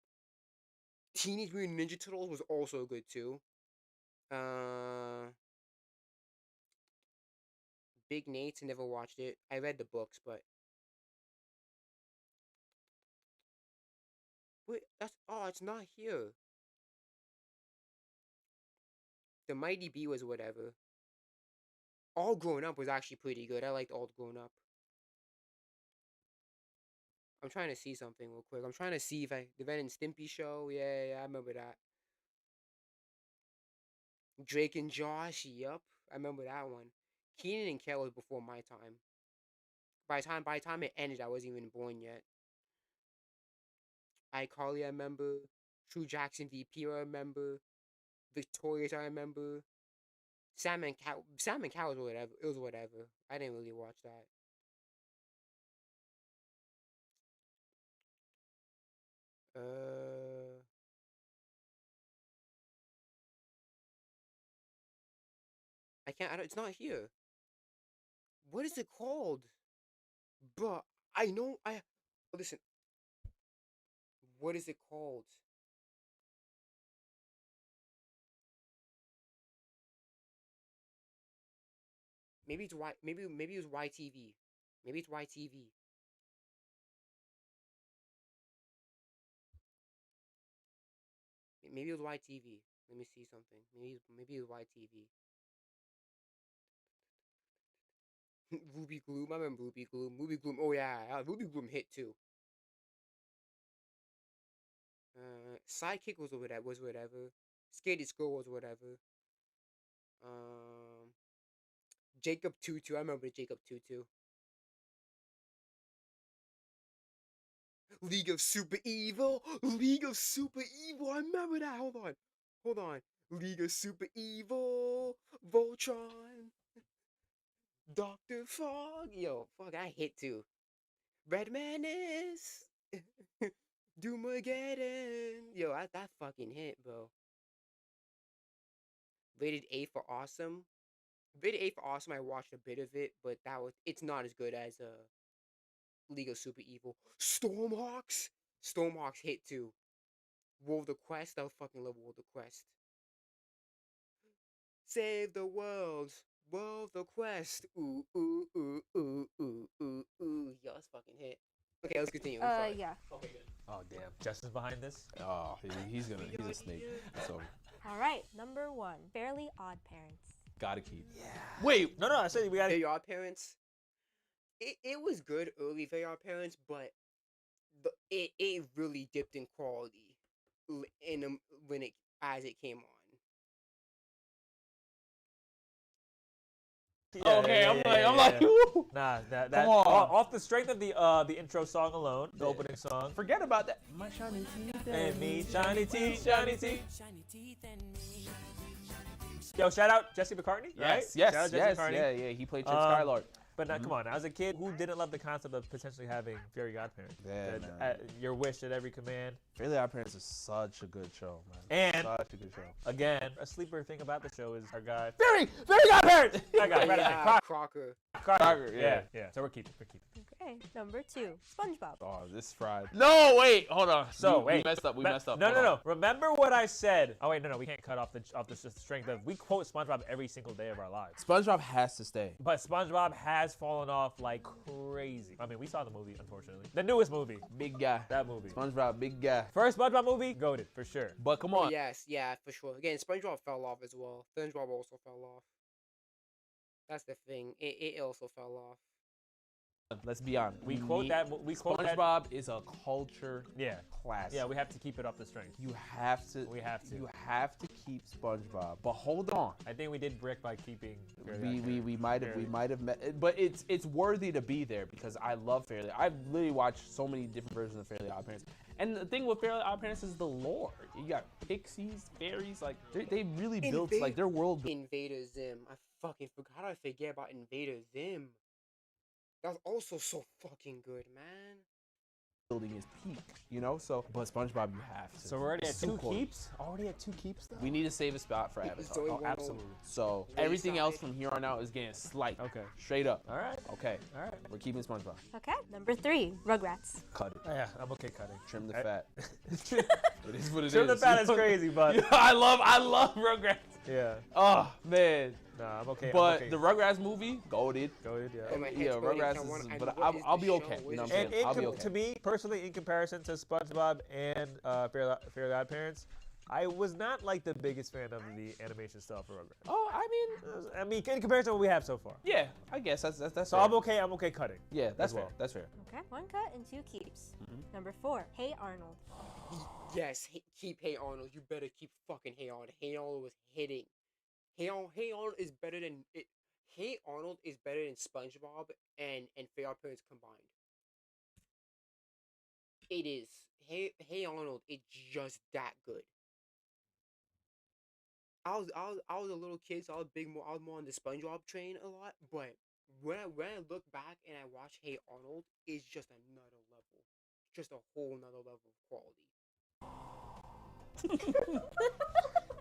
Teenage Mutant Ninja Turtles was also good too. Big Nate's, never watched it. I read the books, but wait, it's not here. The Mighty Bee was whatever. All Grown Up was actually pretty good. I liked All Grown Up. I'm trying to see something real quick. I'm trying to see if the Ren and Stimpy show. Yeah, I remember that. Drake and Josh. Yup, I remember that one. Keenan and Kel was before my time. By the time it ended, I wasn't even born yet. iCarly, I remember. True Jackson VP, I remember. Victorious, I remember. Sam and Cow was whatever. It was whatever. I didn't really watch that. I can't. I don't, it's not here. What is it called, bruh? I know. Listen. What is it called? Maybe it's Y. Maybe it was YTV. Maybe it's YTV. Maybe it was YTV. Let me see something. Maybe it was YTV. Ruby Gloom. I remember Ruby Gloom. Ruby Gloom. Oh yeah, Ruby Gloom hit too. Sidekick was whatever. Was whatever. Skated Skull was whatever. Um, Jacob Tutu. I remember Jacob Tutu. League of Super Evil. League of Super Evil. I remember that. Hold on. Hold on. League of Super Evil. Voltron. Dr. Fog. Yo, fuck, I hit too. Red Menace. Doomageddon. Yo, that fucking hit, bro. Rated A for Awesome. Rated A for Awesome, I watched a bit of it, but it's not as good as League of Super Evil. Stormhawks. Stormhawks hit too. World of Quest. I fucking love World of Quest. Save the world. World of Quest. Ooh, ooh, ooh, ooh, ooh, ooh, ooh. Yo, that's fucking hit. Okay, let's continue. I'm sorry. Yeah. Okay, good. Oh damn, Justin's behind this. Oh, he's a snake. So All right, number 1, Fairly Odd Parents. gotta keep. Yeah. Wait, no, I said we got. Very Odd Parents. It was good early Very Odd Parents, but it really dipped in quality when it came on. I'm like, woo. Nah, that Come on. off the strength of the intro song alone, the opening song. Forget about that. My shiny teeth And me, shiny teeth, shiny teeth. Yo, shout out Jesse McCartney, right? Yes, Shout out Jesse McCartney. yeah. He played Chip Skylark. But now, come on, as a kid who didn't love the concept of potentially having fairy godparents, your wish at every command. Fairly Odd Parents is such a good show, man. And such a good show. Again, a sleeper thing about the show is our guy Fairy godparents. That guy, Yeah, Crocker. Crocker. Yeah. So we're keeping. Okay, number 2, SpongeBob. Oh, this fried. No, wait, hold on. So we messed up. We messed up. No. Remember what I said? Oh wait, no. We can't cut off the strength of. We quote SpongeBob every single day of our lives. SpongeBob has to stay. But SpongeBob has fallen off like crazy. I mean, we saw the movie, unfortunately. The newest movie. Big guy. That movie. SpongeBob, big guy. First SpongeBob movie, goated for sure. But come on. Yes, yeah, for sure. Again, SpongeBob fell off as well. SpongeBob also fell off. That's the thing. It also fell off. Let's be honest. We quote that. SpongeBob is a culture classic. Yeah, we have to keep it up the strength. You have to. We have to. You have to keep SpongeBob. But hold on. I think we did brick by keeping. We might have met, but it's worthy to be there because I love Fairly. I've literally watched so many different versions of Fairly Odd Parents. And the thing with Fairly Odd Parents is the lore. You got pixies, fairies, like they really built like their world. Invader Zim. I fucking forgot. How did I forget about Invader Zim? That was also so fucking good, man. Building is peak, you know. So, but SpongeBob, you have to. So we're already at 2 keeps. Already at 2 keeps, though. We need to save a spot for Avatar. Oh, absolutely. So everything else from here on out is getting slight. Okay. Straight up. All right. Okay. All right. We're keeping SpongeBob. Okay, number 3, Rugrats. Cut it. Oh, yeah, I'm okay cutting. Trim the fat. It is what it is. Trim the fat is crazy, but I love Rugrats. Yeah. Oh man. Nah, I'm okay. But the Rugrats movie, goated. Yeah. Yeah, Rugrats is, but I'll be okay. You know what I'm saying? I'll be okay. To me, personally, in comparison to SpongeBob and Fairly Odd Parents, I was not like the biggest fan of the animation style for Rugrats. Oh, I mean, in comparison to what we have so far. Yeah, I guess that's So fair. I'm okay cutting. Yeah, that's well. fair. That's fair. Okay, 1 cut and 2 keeps. Number 4, Hey Arnold. Yes, keep Hey Arnold. You better keep fucking Hey Arnold. Hey Arnold was hitting. Hey Arnold is better than it. Hey Arnold is better than SpongeBob and Fair Parents combined. It is. Hey Arnold, it's just that good. I was a little kid, so I was more on the SpongeBob train a lot. But when I look back and I watch Hey Arnold, it's just another level, just a whole nother level of quality.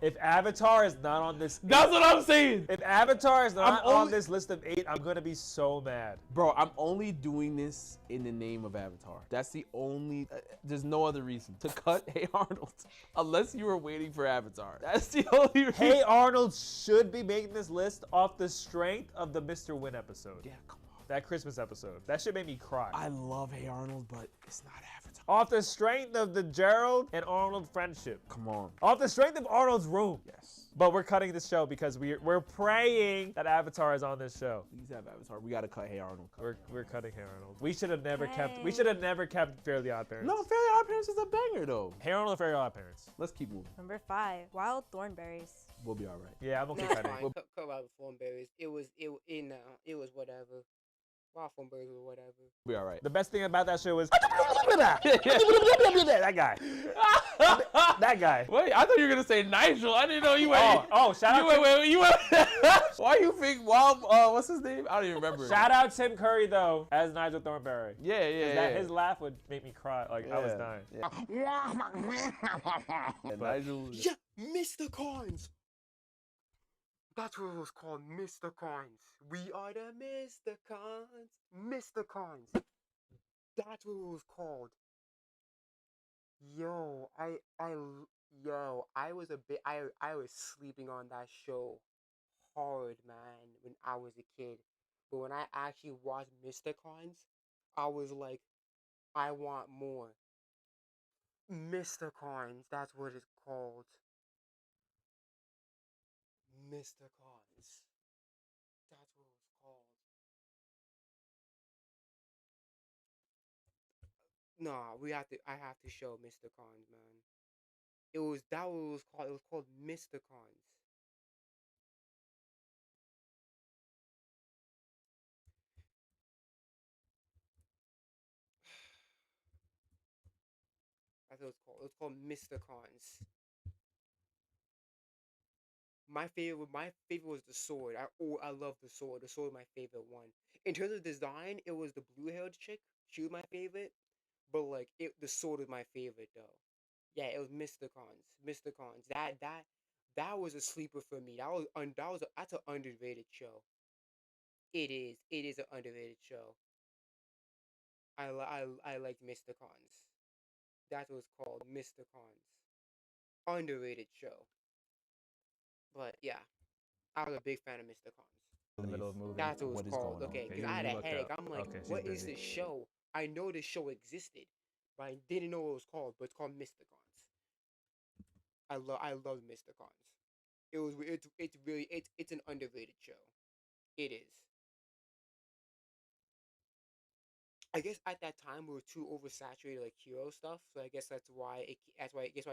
If Avatar is not on this, That's what I'm saying. If Avatar is not on only- this list of 8, I'm gonna be so mad. Bro, I'm only doing this in the name of Avatar. That's the only. There's no other reason to cut Hey Arnold, unless you were waiting for Avatar. That's the only reason. Hey Arnold should be making this list off the strength of the Mr. Win episode. Yeah, come on. That Christmas episode. That shit made me cry. I love Hey Arnold, but it's not Avatar. Off the strength of the Gerald and Arnold friendship. Come on. Off the strength of Arnold's room. Yes. But we're cutting this show because we're praying that Avatar is on this show. Please have Avatar. We gotta cut Hey Arnold. We're cutting Hey Arnold. We should have never kept Fairly Odd Parents. No, Fairly Odd Parents is a banger though. Hey Arnold and Fairly Odd Parents. Let's keep moving. Number 5, Wild Thornberries. We'll be all right. Yeah, I'm okay That's cutting. fine. Cut out the Thornberries. It was whatever. Wild Thornberries was whatever. We'll be all right. The best thing about that show was that guy. That guy. Wait, I thought you were gonna say Nigel. I didn't know you went. Oh, shout out. You went. Why you think Wild? What's his name? I don't even remember. Shout out Tim Curry though as Nigel Thornberry. Yeah. His laugh would make me cry. Like I was dying. Yeah. Nigel. Yeah, Mr. Coins. That's what it was called, Mr. Coins. We are the Mr. Coins. Mr. Coins. That's what it was called. Yo, I was I was sleeping on that show hard, man, when I was a kid. But when I actually watched Mr. Coins, I was like, I want more. Mr. Coins, that's what it's called. Mr. Coins. That's what it was called. Nah, I have to show Mr. Cons, man. That what it was called. It was called Mr. Cons. That's what it was called. It was called Mr. Cons. My favorite was the sword. I love the sword. The sword was my favorite one. In terms of design, it was the blue-haired chick. She was my favorite. But like the sword was my favorite though. Yeah, it was Mr. Cons. Mr. Cons. That was a sleeper for me. That's an underrated show. It is. It is an underrated show. I like Mr. Cons. That's what it's called, Mr. Cons. Underrated show. But yeah, I was a big fan of Mr. Cons. In the middle of movie. That's what it's called. Okay, because I had a looked headache. up. I'm like, Okay, she's what is busy. this show? I know this show existed, but I didn't know what it was called. But it's called Mr. Cons. I love Mr. Cons. It's an underrated show. It is. I guess at that time we were too oversaturated like hero stuff, so I guess I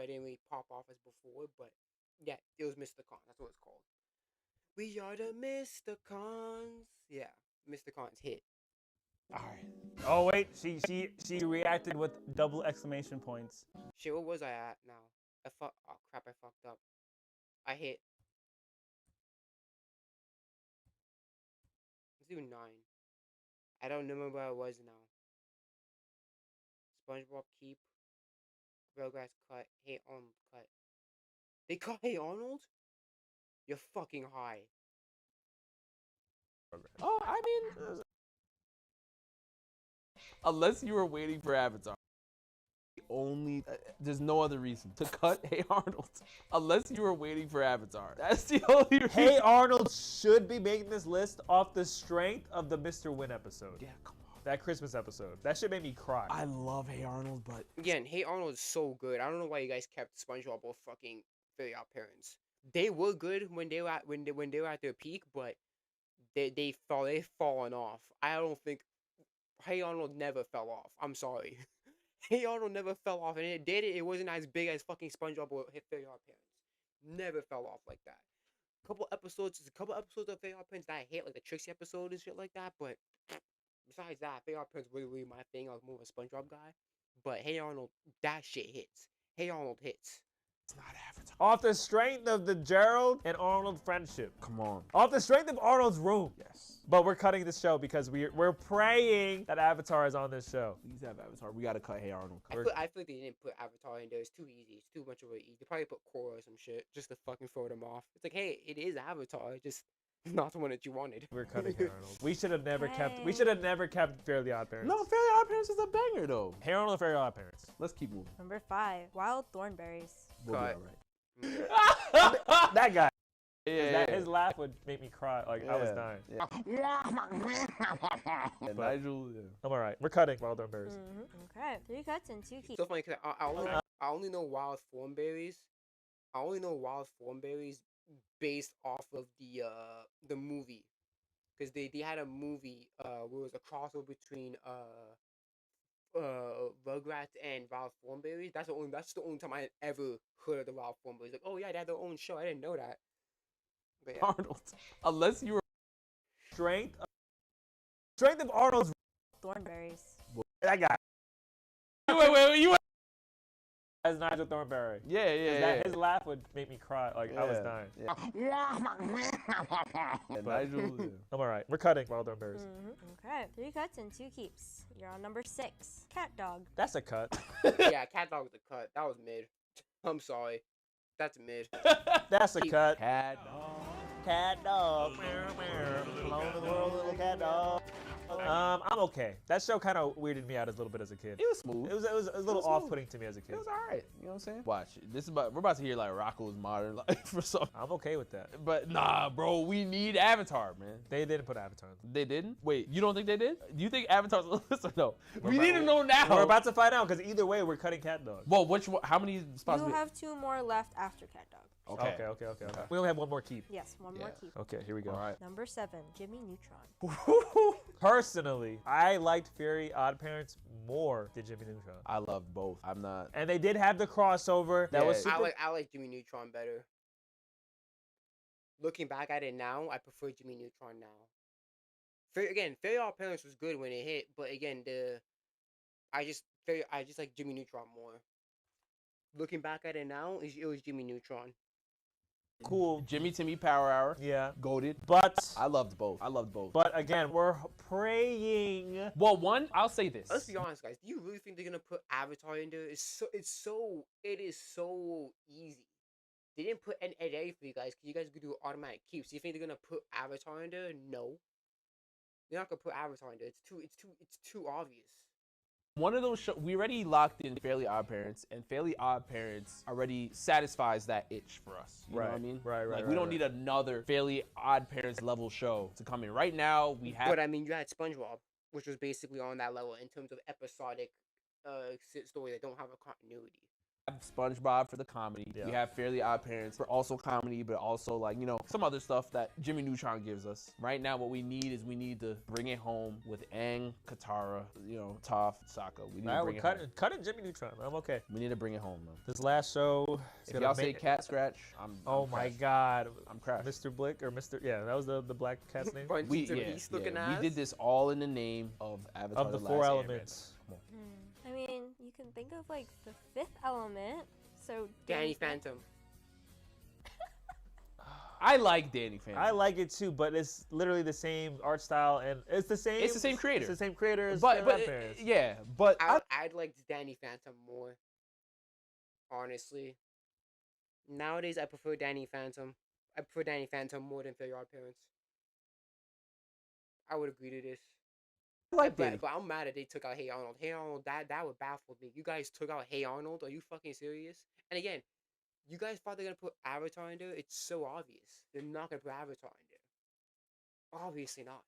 didn't really pop off as before. But yeah, it was Mr. Cons. That's what it's called. We are the Mr. Cons. Yeah, Mr. Cons hit. All right. Oh wait, she reacted with double exclamation points. Shit, what was I at now? Oh crap! I fucked up. I hit. Let's do 9. I don't remember where I was now. SpongeBob keep. Railgrass cut. Hey Arnold cut. They cut Hey Arnold? You're fucking high. Oh, I mean, unless you were waiting for Avatar. There's no other reason to cut Hey Arnold, unless you were waiting for Avatar. That's the only reason. Hey Arnold should be making this list off the strength of the Mr. Win episode. Yeah, come on. That Christmas episode. That shit made me cry. I love Hey Arnold, but Again, Hey Arnold is so good. I don't know why you guys kept SpongeBob or fucking Fairly Odd Parents. They were good when they were at their peak, but they've fallen off. I don't think Hey Arnold never fell off. I'm sorry. Hey Arnold never fell off, and it wasn't as big as fucking SpongeBob or Fairly Odd Parents. Never fell off like that. A couple episodes of Fairly Odd Parents that I hate, like the Trixie episode and shit like that. But besides that, Fairly Odd Parents really my thing. I was more of a SpongeBob guy. but Hey Arnold, that shit hits. Hey Arnold hits. It's not Avatar. Off the strength of the Gerald and Arnold friendship. Come on. Off the strength of Arnold's room. Yes. But we're cutting this show because we're praying that Avatar is on this show. Please have Avatar. We gotta cut Hey Arnold. I feel like they didn't put Avatar in there. It's too easy. It's too much of a easy. They probably put Korra or some shit just to fucking throw them off. It's like, hey, it is Avatar, just not the one that you wanted. We're cutting Hey Arnold. We should have never kept. We should have never kept Fairly Odd Parents. No, Fairly Odd Parents is a banger though. Hey Arnold and Fairly Odd Parents. Let's keep moving. Number 5, Wild Thornberries. We'll be Cut. all right. That guy. Yeah. His laugh would make me cry. Like I was dying. Yeah, Nigel. Yeah. I'm all right. We're cutting Wild Thornberries. Okay, 3 cuts and 2 keeps. So funny because I only know Wild Thornberries. I only know Wild Thornberries based off of the movie, because they had a movie where it was a crossover between Rugrats and Wild Thornberries. That's the only time I ever heard of the Wild Thornberries. Like, oh yeah, they had their own show. I didn't know that. But yeah. Arnold. Unless you were Strength of Arnold's. Thornberries. That guy. Wait, you. As Nigel Thornberry. Yeah. His laugh would make me cry. Like I was dying. Yeah, Nigel. Yeah. I'm all right. We're cutting Wild Thornberries. Okay, 3 cuts and 2 keeps. You're on number 6, Cat Dog. That's a cut. Yeah, Cat Dog was a cut. That was mid. I'm sorry. That's mid. That's a cut. Cat Dog. Cat dog. Alone in the world, little cat dog. I'm okay. That show kind of weirded me out a little bit as a kid. It was smooth. It was a little off-putting to me as a kid. It was alright. You know what I'm saying? Watch. We're about to hear like Rocco's Modern Life for something. I'm okay with that. But nah, bro, we need Avatar, man. They didn't put Avatar in. They didn't? Wait, you don't think they did? Do you think Avatar's on the list or no? We need to know now. We're about to find out because either way, we're cutting Cat Dog. Well, how many spots? You have 2 more left after Cat Dog. Okay. Okay. We only have one more keep. Yes, one more keep. Okay, here we go. All right. Number 7, Jimmy Neutron. Personally, I liked Fairly Odd Parents more than Jimmy Neutron. I loved both. I'm not. And they did have the crossover. That was super. I like Jimmy Neutron better. Looking back at it now, I prefer Jimmy Neutron now. Fairly Odd Parents was good when it hit, but again, I just like Jimmy Neutron more. Looking back at it now, it was Jimmy Neutron. Cool. Jimmy Timmy Power Hour. Yeah. Goated. But I loved both. But again, we're praying. Well, I'll say this. Let's be honest, guys. Do you really think they're gonna put Avatar in there? It is so easy. They didn't put an A for you guys, because you guys could do automatic keeps. Do you think they're gonna put Avatar in there? No. They're not gonna put Avatar in there. It's too obvious. One of those shows, we already locked in Fairly Odd Parents, and Fairly Odd Parents already satisfies that itch for us. You know what I mean? Right. We don't need another Fairly Odd Parents level show to come in. Right now, we have. But I mean, you had SpongeBob, which was basically on that level in terms of episodic story that don't have a continuity. SpongeBob for the comedy. Yeah. We have Fairly Odd Parents for also comedy, but also like, some other stuff that Jimmy Neutron gives us. Right now, what we need to bring it home with Aang, Katara, Toph, Sokka. We need to bring it home. Cutting Jimmy Neutron. I'm okay. We need to bring it home, man. This last show. If y'all say Cat Scratch, I'm my God. I'm crashed. Mr. Blick or Mr. Yeah, that was the black cat's name. We did this all in the name of Avatar. Of the 4 elements. I mean, you can think of like the 5th element. So Danny Phantom. I like Danny Phantom. I like it too, but it's literally the same art style and it's the same. It's the same creator. It's the same creator as but I'd like Danny Phantom more. Honestly, nowadays I prefer Danny Phantom. I prefer Danny Phantom more than Fairly Odd Parents. I would agree to this. But I'm mad that they took out Hey Arnold. Hey Arnold, that would baffle me. You guys took out Hey Arnold? Are you fucking serious? And again, you guys thought they're gonna put Avatar in there? It's so obvious. They're not gonna put Avatar in there. Obviously not.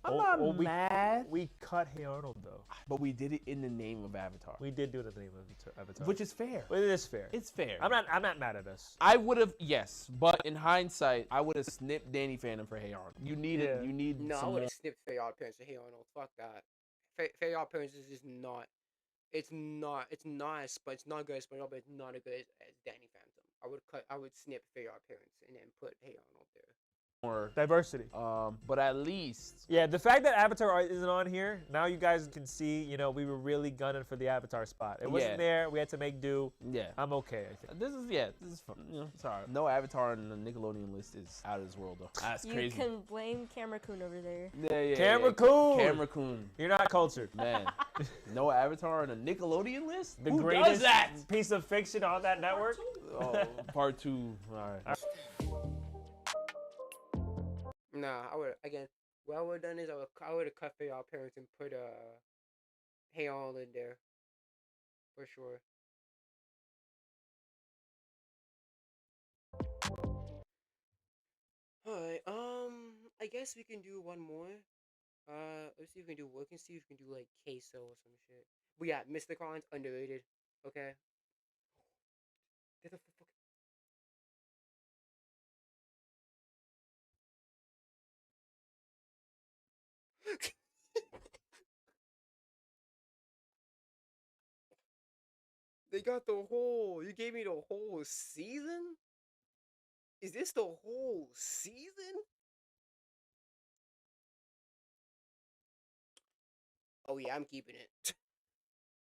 I'm not mad. We cut Hey Arnold though. But we did it in the name of Avatar. We did do it in the name of Avatar. Which is fair. It is fair. It's fair. I'm not mad at us. I would have, yes, but in hindsight, I would have snipped Danny Phantom for Hey Arnold. You need No, I some would more. have snipped Fairly Odd Parents for Hey Arnold. Fuck that. Fairly Odd Parents is just not. It's not good as SpongeBob, but it's not as good as Danny Phantom. I would snip Fairly Odd Parents and then put Hey Arnold there. more diversity. But at least Yeah, the fact that Avatar isn't on here, now you guys can see, we were really gunning for the Avatar spot. It wasn't there. We had to make do. Yeah. I'm okay, I think. This is fun. It's alright. No Avatar on the Nickelodeon list is out of this world though. That's You crazy. can blame Camera Coon over there. Yeah. Camera Coon. Camera Coon. You're not cultured. Man. No Avatar on the Nickelodeon list? The Who greatest does that? piece of fiction on that network? Part 2. Alright. Nah, I would again. What I would have done is I would have cut for y'all parents and put Hey All in there, for sure. Alright, I guess we can do one more. Let's see if we can do. We can see if we can do like queso or some shit. But yeah, Mr. Collins underrated. Okay. Get the fuck. They got the whole. You gave me the whole season. Is this the whole season? Oh yeah, I'm keeping it.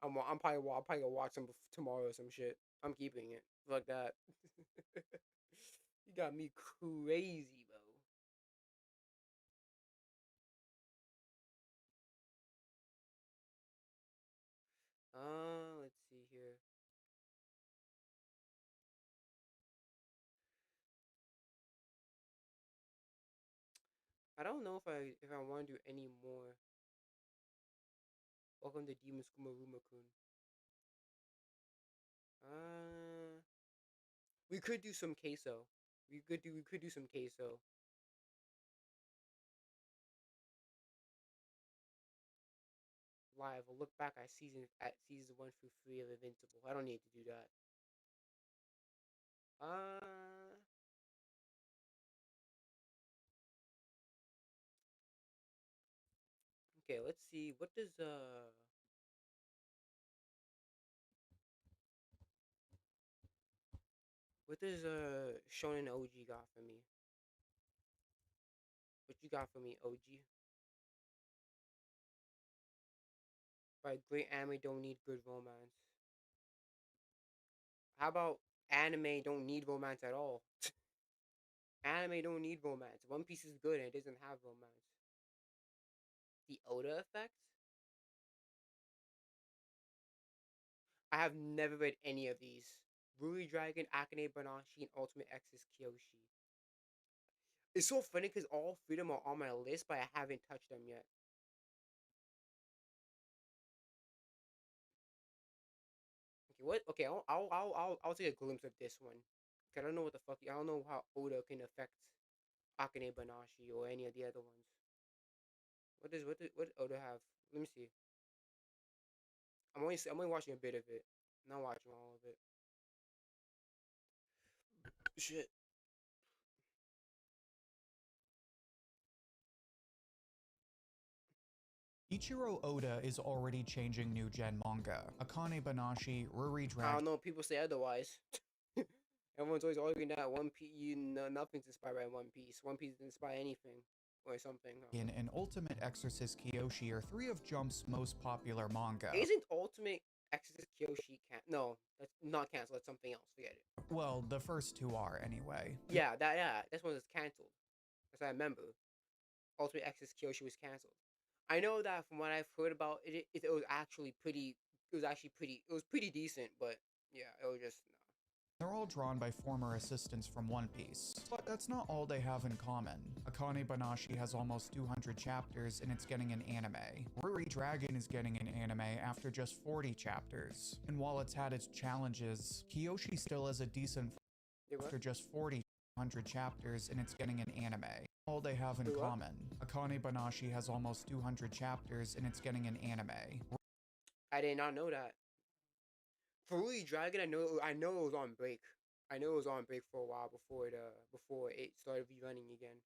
I'm probably gonna watch them tomorrow or some shit. I'm keeping it. Fuck that. You got me crazy, bro. Let's see here. I don't know if I want to do any more. Welcome to Demon Kumaruma-kun. We could do some queso. We could do some queso. Live. We'll look back at seasons 1 through 3 of Invincible. I don't need to do that. Okay, let's see. What does Shonen OG got for me? What you got for me, OG? Right, great anime don't need good romance. How about anime don't need romance at all? Anime don't need romance. One Piece is good and it doesn't have romance. The Oda effect? I have never read any of these. Ruri Dragon, Akane Banashi, and Ultimate X's Kyoshi. It's so funny because all three of them are on my list, but I haven't touched them yet. Okay, what? Okay, I'll take a glimpse of this one. I don't know what the fuck. I don't know how Oda can affect Akane Banashi or any of the other ones. What Oda have? Let me see. I'm only watching a bit of it. I'm not watching all of it. Shit. Ichiro Oda is already changing new gen manga. Akane Banashi, Ruri I Dragon. don't know. People say otherwise. Everyone's always arguing that One Piece. Nothing's inspired by One Piece. One Piece doesn't inspire anything or something. And Ultimate Exorcist Kyoshi are three of Jump's most popular manga. Isn't Ultimate Exorcist Kyoshi No, that's not canceled. That's something else. Forget it. Well, the first two are anyway. Yeah, that's one that's canceled. That's what I remember. Ultimate Exorcist Kyoshi was canceled. I know that from what I've heard about it, it was actually pretty. It was pretty decent, but yeah, it was just no. They're all drawn by former assistants from One Piece. But that's not all they have in common. Akane Banashi has almost 200 chapters and it's getting an anime. Ruri Dragon is getting an anime after just 40 chapters. And while it's had its challenges, Kyoshi still has a decent after just 100 chapters and it's getting an anime. All they have in common. Akane Banashi has almost 200 chapters and it's getting an anime. I did not know that. For Ruri Dragon, I know it was on break. I know it was on break for a while before it started rerunning again.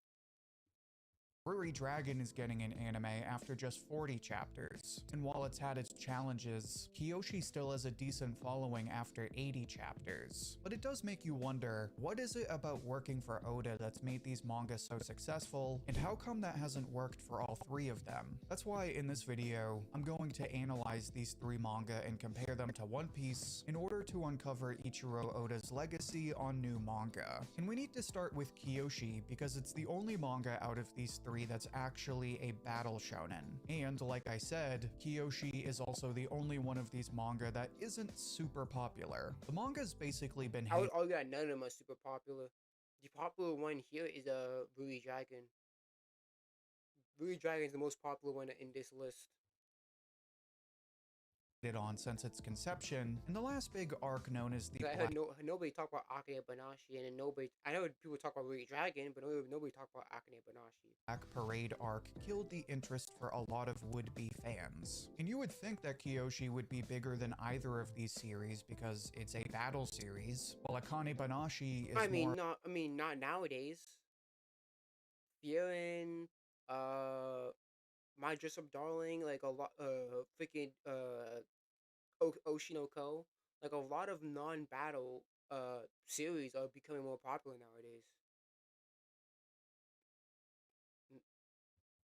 Ruri Dragon is getting an anime after just 40 chapters, and while it's had its challenges, Kyoshi still has a decent following after 80 chapters. But it does make you wonder, what is it about working for Oda that's made these mangas so successful, and how come that hasn't worked for all three of them? That's why in this video, I'm going to analyze these three manga and compare them to One Piece in order to uncover Ichiro Oda's legacy on new manga. And we need to start with Kyoshi because it's the only manga out of these three that's actually a battle shonen. And like I said, Kyoshi is also the only one of these manga that isn't super popular. The manga's basically been I would argue that none of them are super popular. The popular one here is Ruri Dragon. Ruri Dragon is the most popular one in this list. on since its conception, and the last big arc known as the I heard nobody talk about Akane Banashi, and then I know people talk about Ruri Dragon, but nobody talk about Akane Banashi. Black Parade arc killed the interest for a lot of would-be fans. And you would think that Kyoshi would be bigger than either of these series because it's a battle series, while Akane Banashi is not nowadays. Fearin', My Dress Up Darling, like a lot, freaking, Oshinoko, like a lot of non-battle series are becoming more popular nowadays.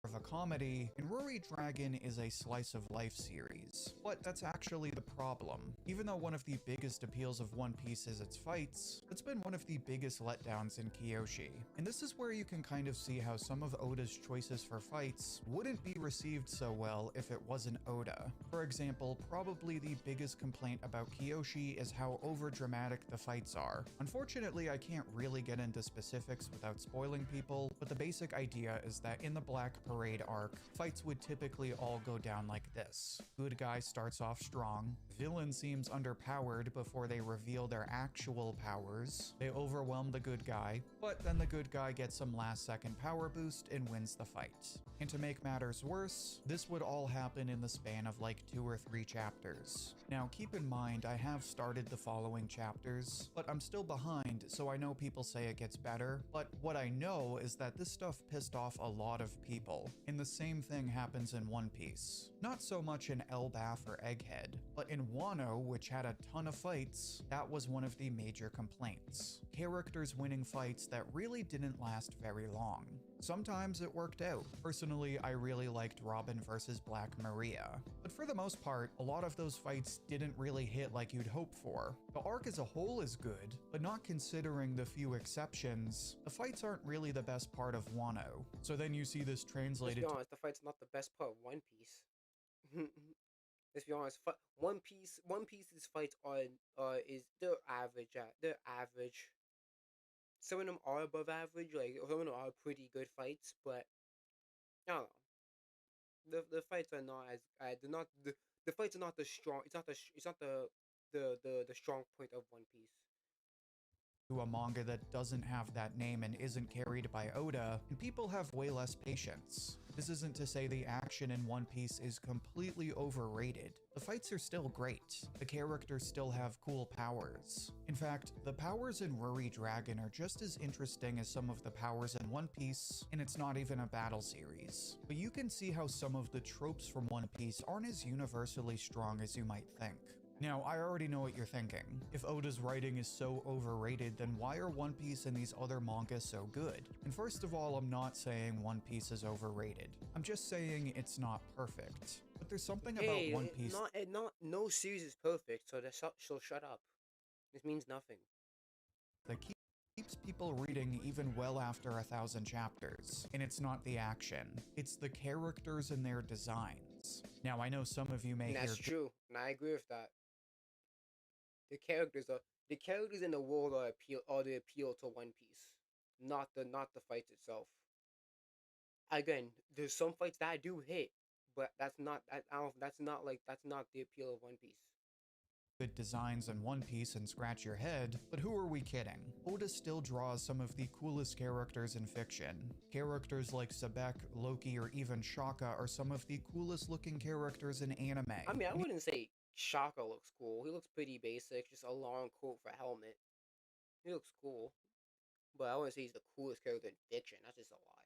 of a comedy, and Ruri Dragon is a slice of life series. But that's actually the problem. Even though one of the biggest appeals of One Piece is its fights, it's been one of the biggest letdowns in Kyoshi. And this is where you can kind of see how some of Oda's choices for fights wouldn't be received so well if it wasn't Oda. For example, probably the biggest complaint about Kyoshi is how overdramatic the fights are. Unfortunately, I can't really get into specifics without spoiling people, but the basic idea is that in the Black Parade arc, fights would typically all go down like this. Good guy starts off strong, villain seems underpowered before they reveal their actual powers, they overwhelm the good guy, but then the good guy gets some last second power boost and wins the fight. And to make matters worse, this would all happen in the span of like 2 or 3 chapters. Now keep in mind I have started the following chapters, but I'm still behind, so I know people say it gets better, but what I know is that this stuff pissed off a lot of people, and the same thing happens in One Piece. Not so much in Elbaf or Egghead, but in Wano, which had a ton of fights, that was one of the major complaints. Characters winning fights that really didn't last very long. Sometimes it worked out. Personally, I really liked Robin versus Black Maria. But for the most part, a lot of those fights didn't really hit like you'd hope for. The arc as a whole is good, but not considering the few exceptions, the fights aren't really the best part of Wano. So then you see this translated Let's be honest, the fight's not the best part of One Piece. Let's be honest, One Piece's fights they're average. They're average. Some of them are above average, like some of them are pretty good fights, but I don't know. The fights are not as they're not the fights are not the strong. It's not the strong point of One Piece. to a manga that doesn't have that name and isn't carried by Oda, and people have way less patience. This isn't to say the action in One Piece is completely overrated. The fights are still great. The characters still have cool powers. In fact, the powers in Ruri Dragon are just as interesting as some of the powers in One Piece, and it's not even a battle series. But you can see how some of the tropes from One Piece aren't as universally strong as you might think. Now, I already know what you're thinking. If Oda's writing is so overrated, then why are One Piece and these other mangas so good? And first of all, I'm not saying One Piece is overrated. I'm just saying it's not perfect. But there's something about One Piece... No series is perfect, so she'll shut up. This means nothing. That keeps people reading even well after 1,000 chapters. And it's not the action. It's the characters and their designs. Now, I know some of you may That's true, and I agree with that. The characters in the world are the appeal to One Piece, not the fights itself. Again, there's some fights that do hit, but that's not the appeal of One Piece. Good designs in One Piece and scratch your head, but who are we kidding? Oda still draws some of the coolest characters in fiction. Characters like Sebek, Loki, or even Shaka are some of the coolest looking characters in anime. I mean, I wouldn't say Shaka looks cool. He looks pretty basic, just a long coat for a helmet. He looks cool, but I wouldn't say he's the coolest character in fiction. That's just a lie.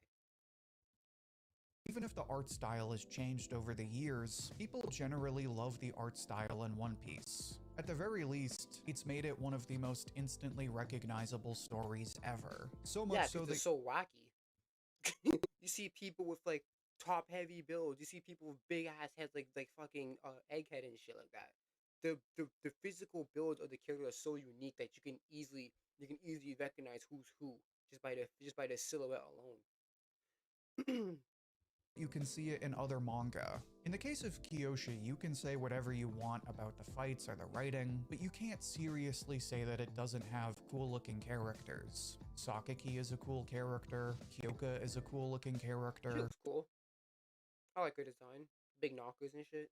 Even if the art style has changed over the years, people generally love the art style in One Piece. At the very least, it's made it one of the most instantly recognizable stories ever. So much Yeah, so because that it's so wacky. You see people with like top heavy builds. You see people with big ass heads, like fucking egghead and shit like that. The physical builds of the character are so unique that you can easily recognize who's who just by the silhouette alone. you can see it in other manga. In the case of Kyoshi, you can say whatever you want about the fights or the writing, but you can't seriously say that it doesn't have cool-looking characters. Sakaki is a cool character, Kyoka is a cool-looking She character, looks cool. I like her design. Big knockers and shit.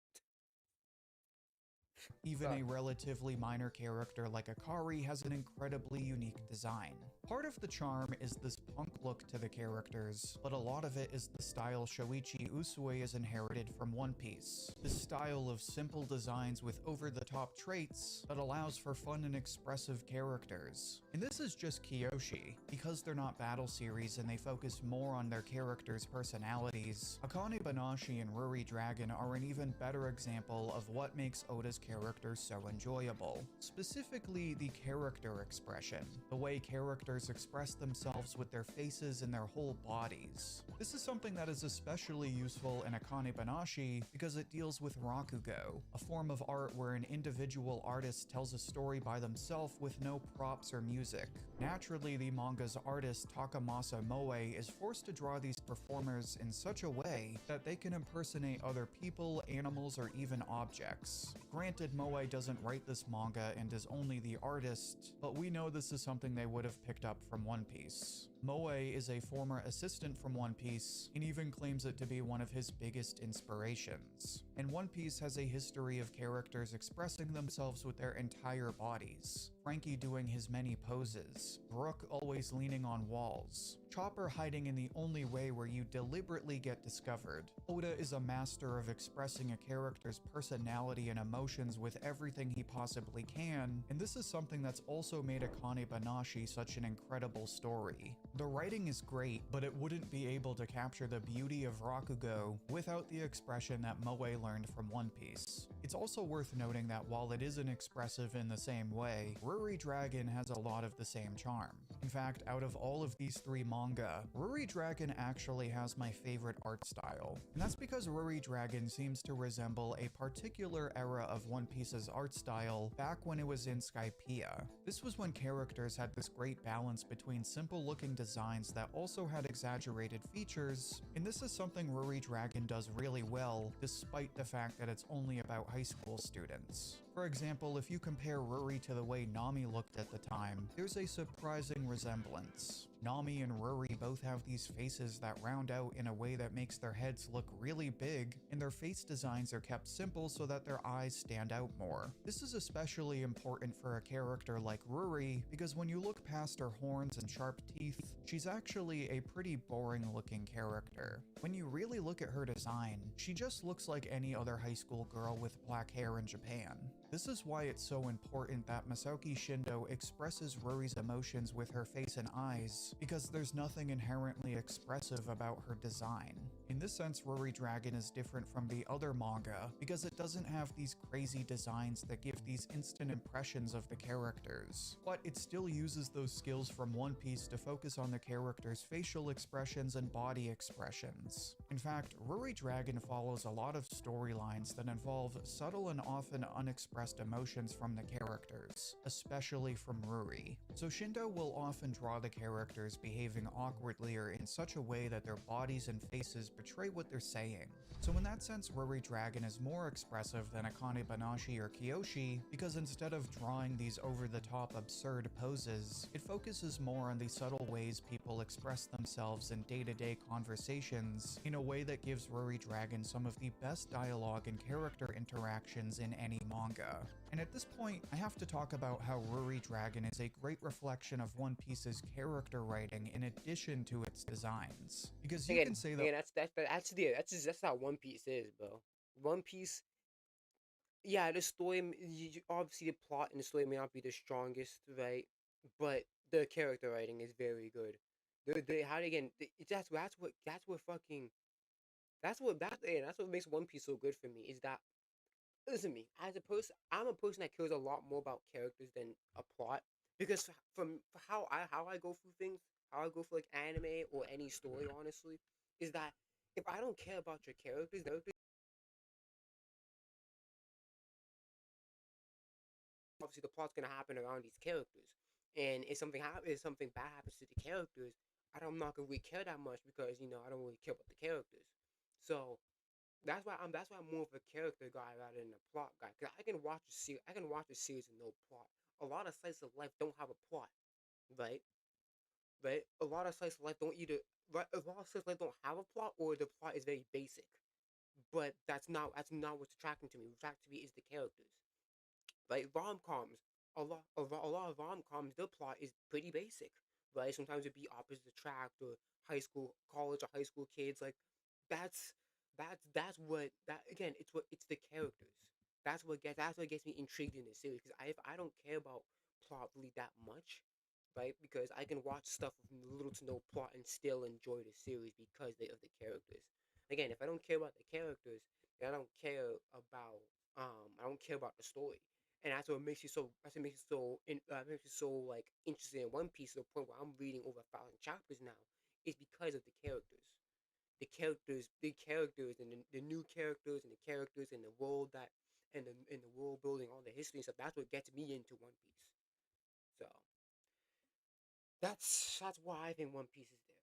even a relatively minor character like Akari has an incredibly unique design. Part of the charm is this punk look to the characters, but a lot of it is the style Shoichi Usui has inherited from One Piece. This style of simple designs with over-the-top traits that allows for fun and expressive characters. And this is just Kyoshi. Because they're not battle series and they focus more on their characters' personalities, Akane Banashi and Ruri Dragon are an even better example of what makes Oda's characters so enjoyable. Specifically, the character expression, the way characters express themselves with their faces and their whole bodies. This is something that is especially useful in Akane Banashi because it deals with Rakugo, a form of art where an individual artist tells a story by themselves with no props or music. Naturally, the manga's artist Takamasa Moe is forced to draw these performers in such a way that they can impersonate other people, animals, or even objects. Granted, Moe doesn't write this manga and is only the artist, but we know this is something they would have picked up from One Piece. Moe is a former assistant from One Piece and even claims it to be one of his biggest inspirations. And One Piece has a history of characters expressing themselves with their entire bodies. Frankie doing his many poses, Brook always leaning on walls, Chopper hiding in the only way where you deliberately get discovered. Oda is a master of expressing a character's personality and emotions with everything he possibly can, and this is something that's also made Akane Banashi such an incredible story. The writing is great, but it wouldn't be able to capture the beauty of Rakugo without the expression that Moe learned from One Piece. It's also worth noting that while it isn't expressive in the same way, Ruri Dragon has a lot of the same charm. In fact, out of all of these three manga, Ruri Dragon actually has my favorite art style. And that's because Ruri Dragon seems to resemble a particular era of One Piece's art style back when it was in Skypiea. This was when characters had this great balance between simple looking designs that also had exaggerated features, and this is something Ruri Dragon does really well, despite the fact that it's only about high school students. For example, if you compare Ruri to the way Nami looked at the time, there's a surprising resemblance. Nami and Ruri both have these faces that round out in a way that makes their heads look really big, and their face designs are kept simple so that their eyes stand out more. This is especially important for a character like Ruri, because when you look past her horns and sharp teeth, she's actually a pretty boring looking character. When you really look at her design, she just looks like any other high school girl with black hair in Japan. This is why it's so important that Masaoki Shindo expresses Ruri's emotions with her face and eyes, because there's nothing inherently expressive about her design. In this sense, Ruri Dragon is different from the other manga, because it doesn't have these crazy designs that give these instant impressions of the characters, but it still uses those skills from One Piece to focus on the character's facial expressions and body expressions. In fact, Ruri Dragon follows a lot of storylines that involve subtle and often unexpressed emotions from the characters, especially from Ruri. So Shindo will often draw the characters behaving awkwardly or in such a way that their bodies and faces betray what they're saying. So in that sense, Ruri Dragon is more expressive than Akane Banashi or Kyoshi, because instead of drawing these over-the-top absurd poses, it focuses more on the subtle ways people express themselves in day-to-day conversations in a way that gives Ruri Dragon some of the best dialogue and character interactions in any manga. And at this point, I have to talk about how Ruri Dragon is a great reflection of One Piece's character writing in addition to its designs. Because you can say that that's how One Piece is, bro. One Piece, yeah, the story, obviously the plot and the story may not be the strongest, right? But the character writing is very good. How they again? That's what fucking That's what makes One Piece so good for me is that listen to me as a person. I'm a person that cares a lot more about characters than a plot because for how I go through things, how I go for like anime or any story, honestly, is that if I don't care about your characters, obviously the plot's gonna happen around these characters, and if something bad happens to the characters, I'm not gonna really care that much because I don't really care about the characters. So that's why I'm more of a character guy rather than a plot guy. Cause I can watch a series with no plot. A lot of slice of life don't have a plot, right? Right? A lot of slice of life don't either. Right? A lot of slice of life don't have a plot, or the plot is very basic. But that's not what's attracting to me. What's attracting to me is the characters. Like rom coms, a lot of rom coms, the plot is pretty basic, right? Sometimes it'd be opposites attract or college or high school kids. Like that's that's what that again. It's the characters. That's what gets me intrigued in the series. Because if I don't care about plot really that much, right? Because I can watch stuff with little to no plot and still enjoy the series because of the characters. Again, if I don't care about the characters, then I don't care about the story, and that's what makes you so like interested in One Piece to the point where I'm reading over 1,000 chapters now. Is because of the characters, and the new characters and the characters and the world that and the world building, all the history and stuff. That's what gets me into One Piece. So that's why I think One Piece is there.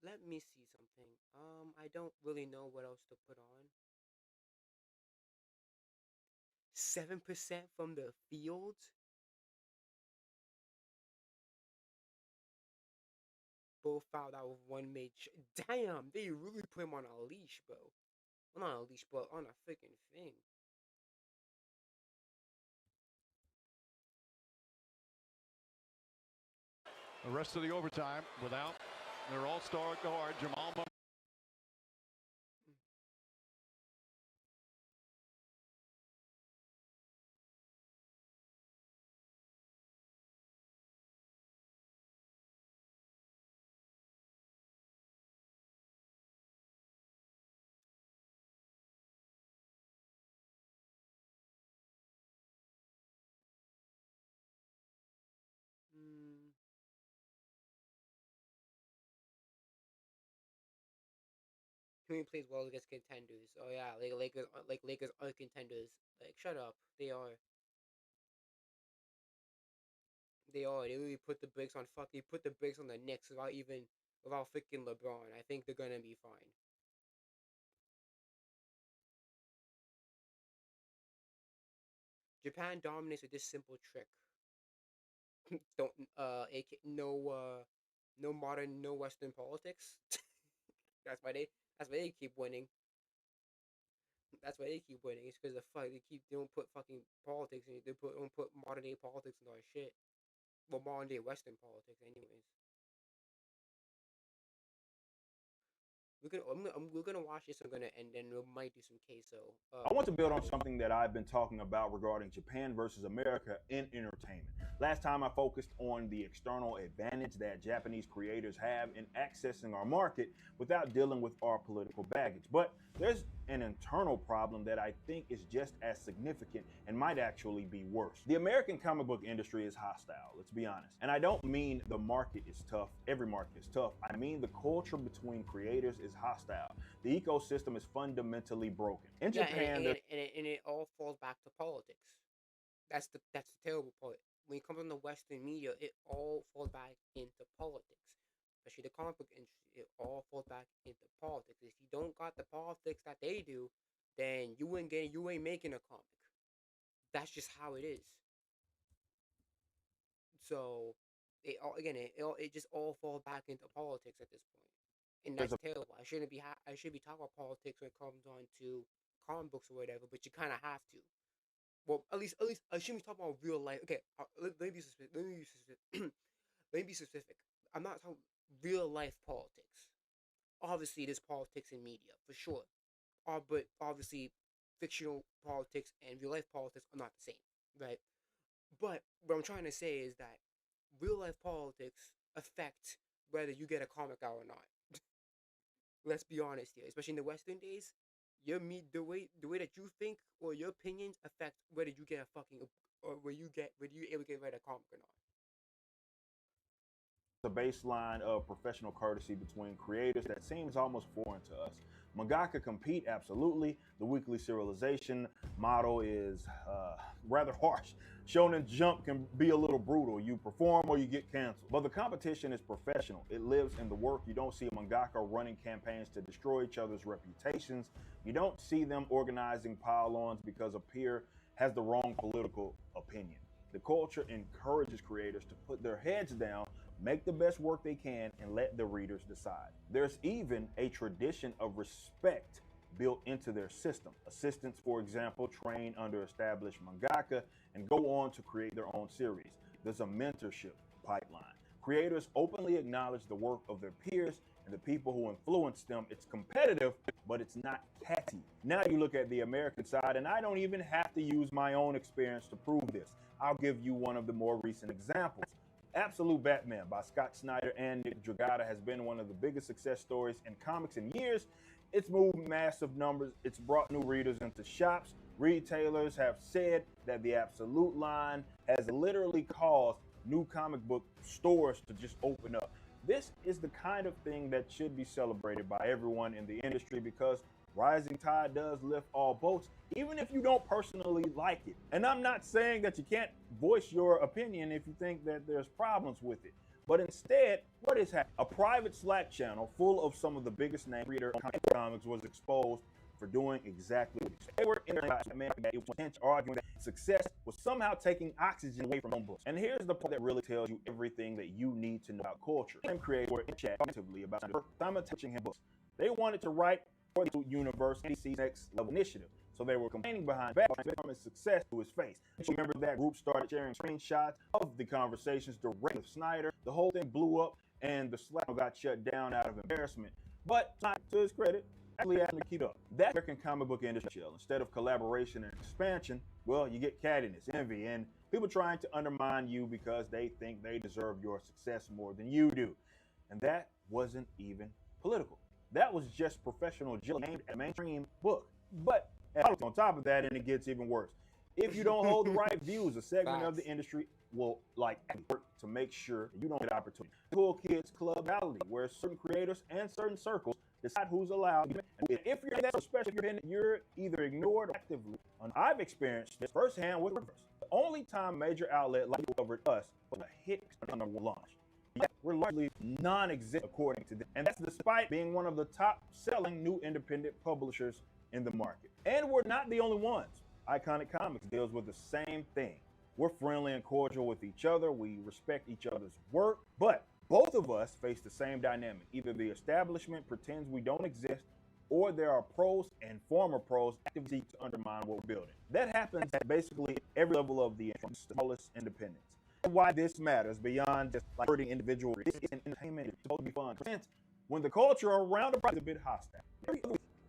Let me see something. I don't really know what else to put on. 7% from the field. Both fouled out with one made. Damn, they really put him on a leash, bro. Well, not a leash, but on a freaking thing. The rest of the overtime without their all-star guard, Jamal Murray. Mm. Who plays well against contenders? Oh yeah, Lakers are contenders. Like shut up, they are. They are. They really put the brakes on fuck. They put the brakes on the Knicks without freaking LeBron. I think they're gonna be fine. Japan dominates with this simple trick. Don't AK, no modern, no Western politics. that's why they that's why they keep winning. That's why they keep winning. It's because they don't put fucking politics in it. They don't put modern day politics into our shit. Well, modern day Western politics, anyways. We're gonna watch this. I'm gonna and then we might do some queso. I want to build on something that I've been talking about regarding Japan versus America in entertainment. Last time I focused on the external advantage that Japanese creators have in accessing our market without dealing with our political baggage. But there's an internal problem that I think is just as significant and might actually be worse. The American comic book industry is hostile, let's be honest. And I don't mean the market is tough, every market is tough. I mean the culture between creators is hostile. The ecosystem is fundamentally broken. In Japan, and it all falls back to politics. That's the terrible part. When it comes on the Western media, it all falls back into politics. Especially the comic book industry, it all falls back into politics. If you don't got the politics that they do, then you ain't making a comic. That's just how it is. So it just all falls back into politics at this point, and there's that's a terrible. I should be talking about politics when it comes on to comic books or whatever, but you kind of have to. Well, at least I shouldn't be talking about real life. Okay, let me be specific. Let me be specific. I'm not talking real life politics. Obviously, there's politics in media for sure. But obviously, fictional politics and real life politics are not the same, right? But what I'm trying to say is that real life politics affect whether you get a comic out or not. Let's be honest here, especially in the Western days, the way that you think or your opinions affect whether you get a fucking or whether you able to get read a comic or not. The baseline of professional courtesy between creators that seems almost foreign to us. Mangaka compete, absolutely. The weekly serialization model is rather harsh. Shonen Jump can be a little brutal. You perform or you get canceled. But the competition is professional. It lives in the work. You don't see a mangaka running campaigns to destroy each other's reputations. You don't see them organizing pile-ons because a peer has the wrong political opinion. The culture encourages creators to put their heads down, make the best work they can, and let the readers decide. There's even a tradition of respect built into their system. Assistants, for example, train under established mangaka and go on to create their own series. There's a mentorship pipeline. Creators openly acknowledge the work of their peers and the people who influence them. It's competitive, but it's not catty. Now you look at the American side, and I don't even have to use my own experience to prove this. I'll give you one of the more recent examples. Absolute Batman by Scott Snyder and Nick Dragotta has been one of the biggest success stories in comics in years. It's moved massive numbers. It's brought new readers into shops. Retailers have said that the Absolute line has literally caused new comic book stores to just open up. This is the kind of thing that should be celebrated by everyone in the industry because rising tide does lift all boats, even if you don't personally like it. And I'm not saying that you can't voice your opinion if you think that there's problems with it. But instead, what is happening? A private Slack channel full of some of the biggest name reader comics was exposed for doing exactly what they were in it was arguing that success was somehow taking oxygen away from home books. And here's the part that really tells you everything that you need to know about culture. And creators were in chat about simultaneously him books. They wanted to write for the university's next level initiative. So they were complaining behind Batman's success to his face. Remember that group started sharing screenshots of the conversations directly with Snyder. The whole thing blew up and the Slack got shut down out of embarrassment. But to his credit, actually having to keep up. That American comic book industry, instead of collaboration and expansion, well, you get cattiness, envy, and people trying to undermine you because they think they deserve your success more than you do. And that wasn't even political. That was just professional jelly aimed at a mainstream book. But on top of that, and it gets even worse. If you don't hold the right views, a segment of the industry will work to make sure you don't get opportunity. Cool Kids Club reality, where certain creators and certain circles decide who's allowed. And if you're in that special opinion, you're either ignored or actively. I've experienced this firsthand with Reverse. The only time major outlet like covered us was a hit on the launch. Yet we're largely non-existent according to them. And that's despite being one of the top-selling new independent publishers in the market. And we're not the only ones. Iconic Comics deals with the same thing. We're friendly and cordial with each other. We respect each other's work. But both of us face the same dynamic. Either the establishment pretends we don't exist, or there are pros and former pros actively to undermine what we're building. That happens at basically every level of the smallest independence. And why this matters beyond just like hurting individuals, this is entertainment. It's supposed to be fun. For instance, when the culture around the product is a bit hostile,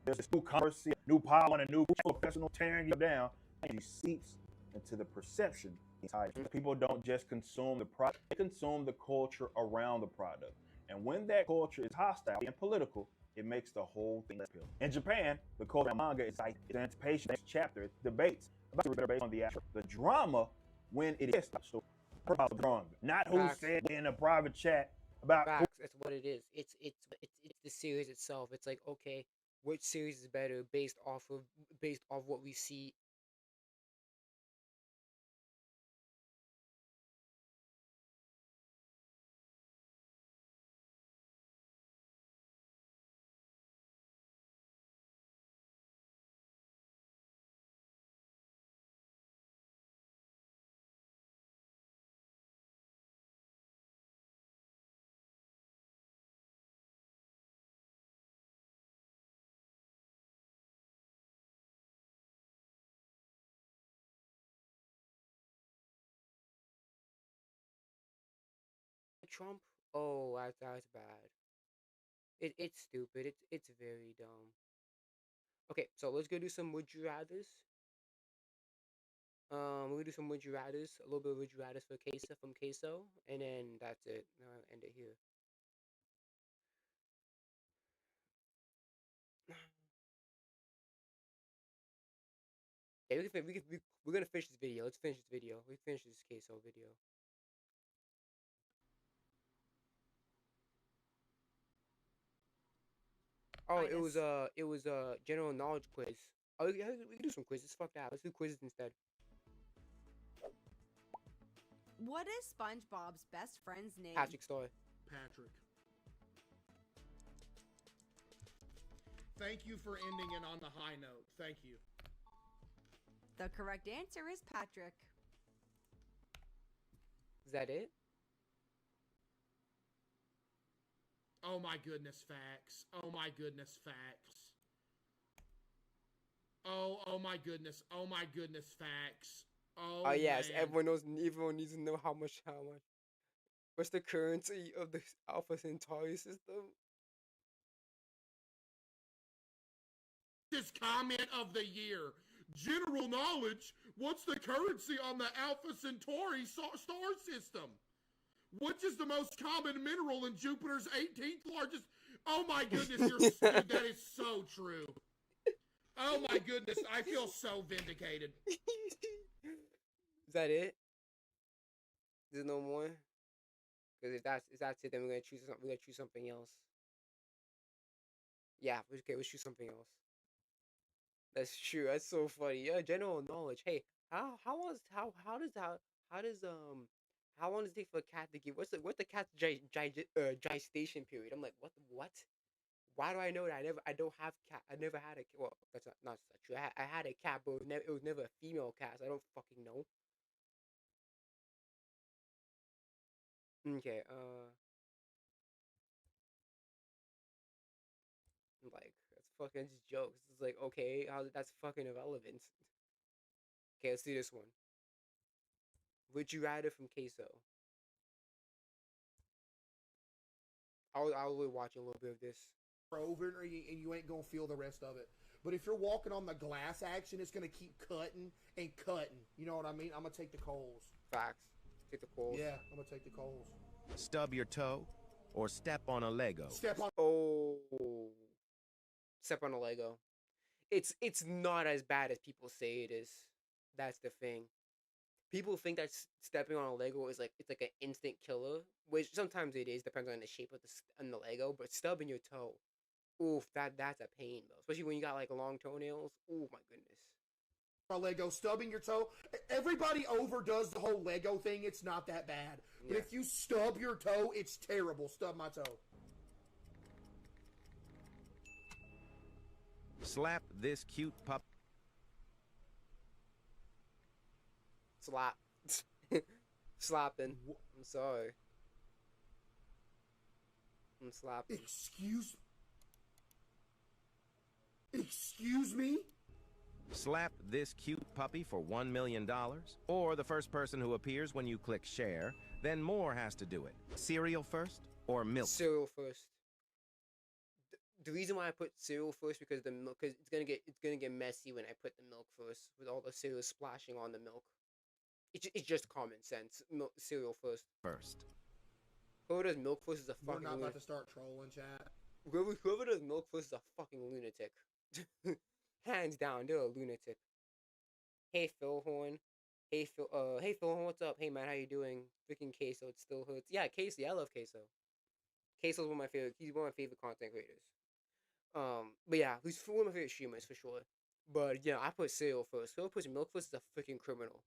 there's this new controversy, new power, and a new professional tearing you down, and it seeps into the perception. People don't just consume the product, they consume the culture around the product. And when that culture is hostile and political, it makes the whole thing less appealing. In Japan, the culture of manga is like anticipation, next chapter, it's debates about based on the drama when it is about the drama, not who said in a private chat about. Facts. That's what it is. It's the series itself. It's like, okay, which series is better based off what we see. Trump. Oh, that's bad. It's stupid. It's very dumb. Okay, so let's go do some would you rather's. We'll do some would you rather's, a little bit of would you rather's for Queso from Queso, and then that's it. I'll end it here. Okay, we're gonna finish this video. Let's finish this video. We finish this queso video. Oh, it was general knowledge quiz. Oh, yeah, we can do some quizzes. Fuck that. Let's do quizzes instead. What is SpongeBob's best friend's name? Patrick Star. Patrick. Thank you for ending it on the high note. Thank you. The correct answer is Patrick. Is that it? Oh my goodness, facts. Oh my goodness, facts. Oh my goodness. Oh my goodness, facts. Oh yes, man. everyone needs to know how much. What's the currency of the Alpha Centauri system? This comment of the year. General knowledge. What's the currency on the Alpha Centauri star system? Which is the most common mineral in Jupiter's 18th largest? Oh my goodness, dude, that is so true. Oh my goodness, I feel so vindicated. Is that it? There's no more. Because if that's it, then we're gonna choose something else. Yeah, okay, let's choose something else. That's true. That's so funny. Yeah, general knowledge. Hey, how long does it take for a cat to give? What's the cat's gestation period? I'm like, what? Why do I know that? I don't have cat. I never had a cat. Well, that's not true. I had a cat, but it was never a female cat. So I don't fucking know. Okay. Like that's fucking just jokes. It's like okay, that's fucking irrelevant. Okay, let's do this one. Would you rather from Queso? I'll watch a little bit of this. Over and you ain't gonna feel the rest of it. But if you're walking on the glass action, it's gonna keep cutting and cutting. You know what I mean? I'm gonna take the coals. Facts. Take the coals. Yeah, I'm gonna take the coals. Stub your toe or step on a Lego. Step on. Oh. Step on a Lego. It's not as bad as people say it is. That's the thing. People think that stepping on a Lego is it's like an instant killer, which sometimes it is, depends on the shape of the Lego. But stubbing your toe, oof, that's a pain though, especially when you got like long toenails. Oh my goodness. A Lego, stubbing your toe. Everybody overdoes the whole Lego thing. It's not that bad. But Yeah. if you stub your toe, it's terrible. Stub my toe. Slap this cute pup. Slap. Slapping. I'm sorry. I'm slapping. Excuse me? Slap this cute puppy for $1 million, or the first person who appears when you click share, then more has to do it. Cereal first or milk? Cereal first. The reason why I put cereal first because it's gonna get messy when I put the milk first with all the cereal splashing on the milk. It's just common sense. Cereal first. Whoever does milk first is a We're fucking. not about to start trolling, chat. Whoever does milk first is a fucking lunatic. Hands down, they're a lunatic. Hey Phil Horn. Hey Phil Horn, what's up? Hey man, how you doing? Freaking Queso, it still hurts. Yeah, Queso, yeah, I love Queso. Queso's one of my favorite. He's one of my favorite content creators. But yeah, he's one of my favorite streamers for sure. But yeah, I put cereal first. Whoever puts milk first is a freaking criminal.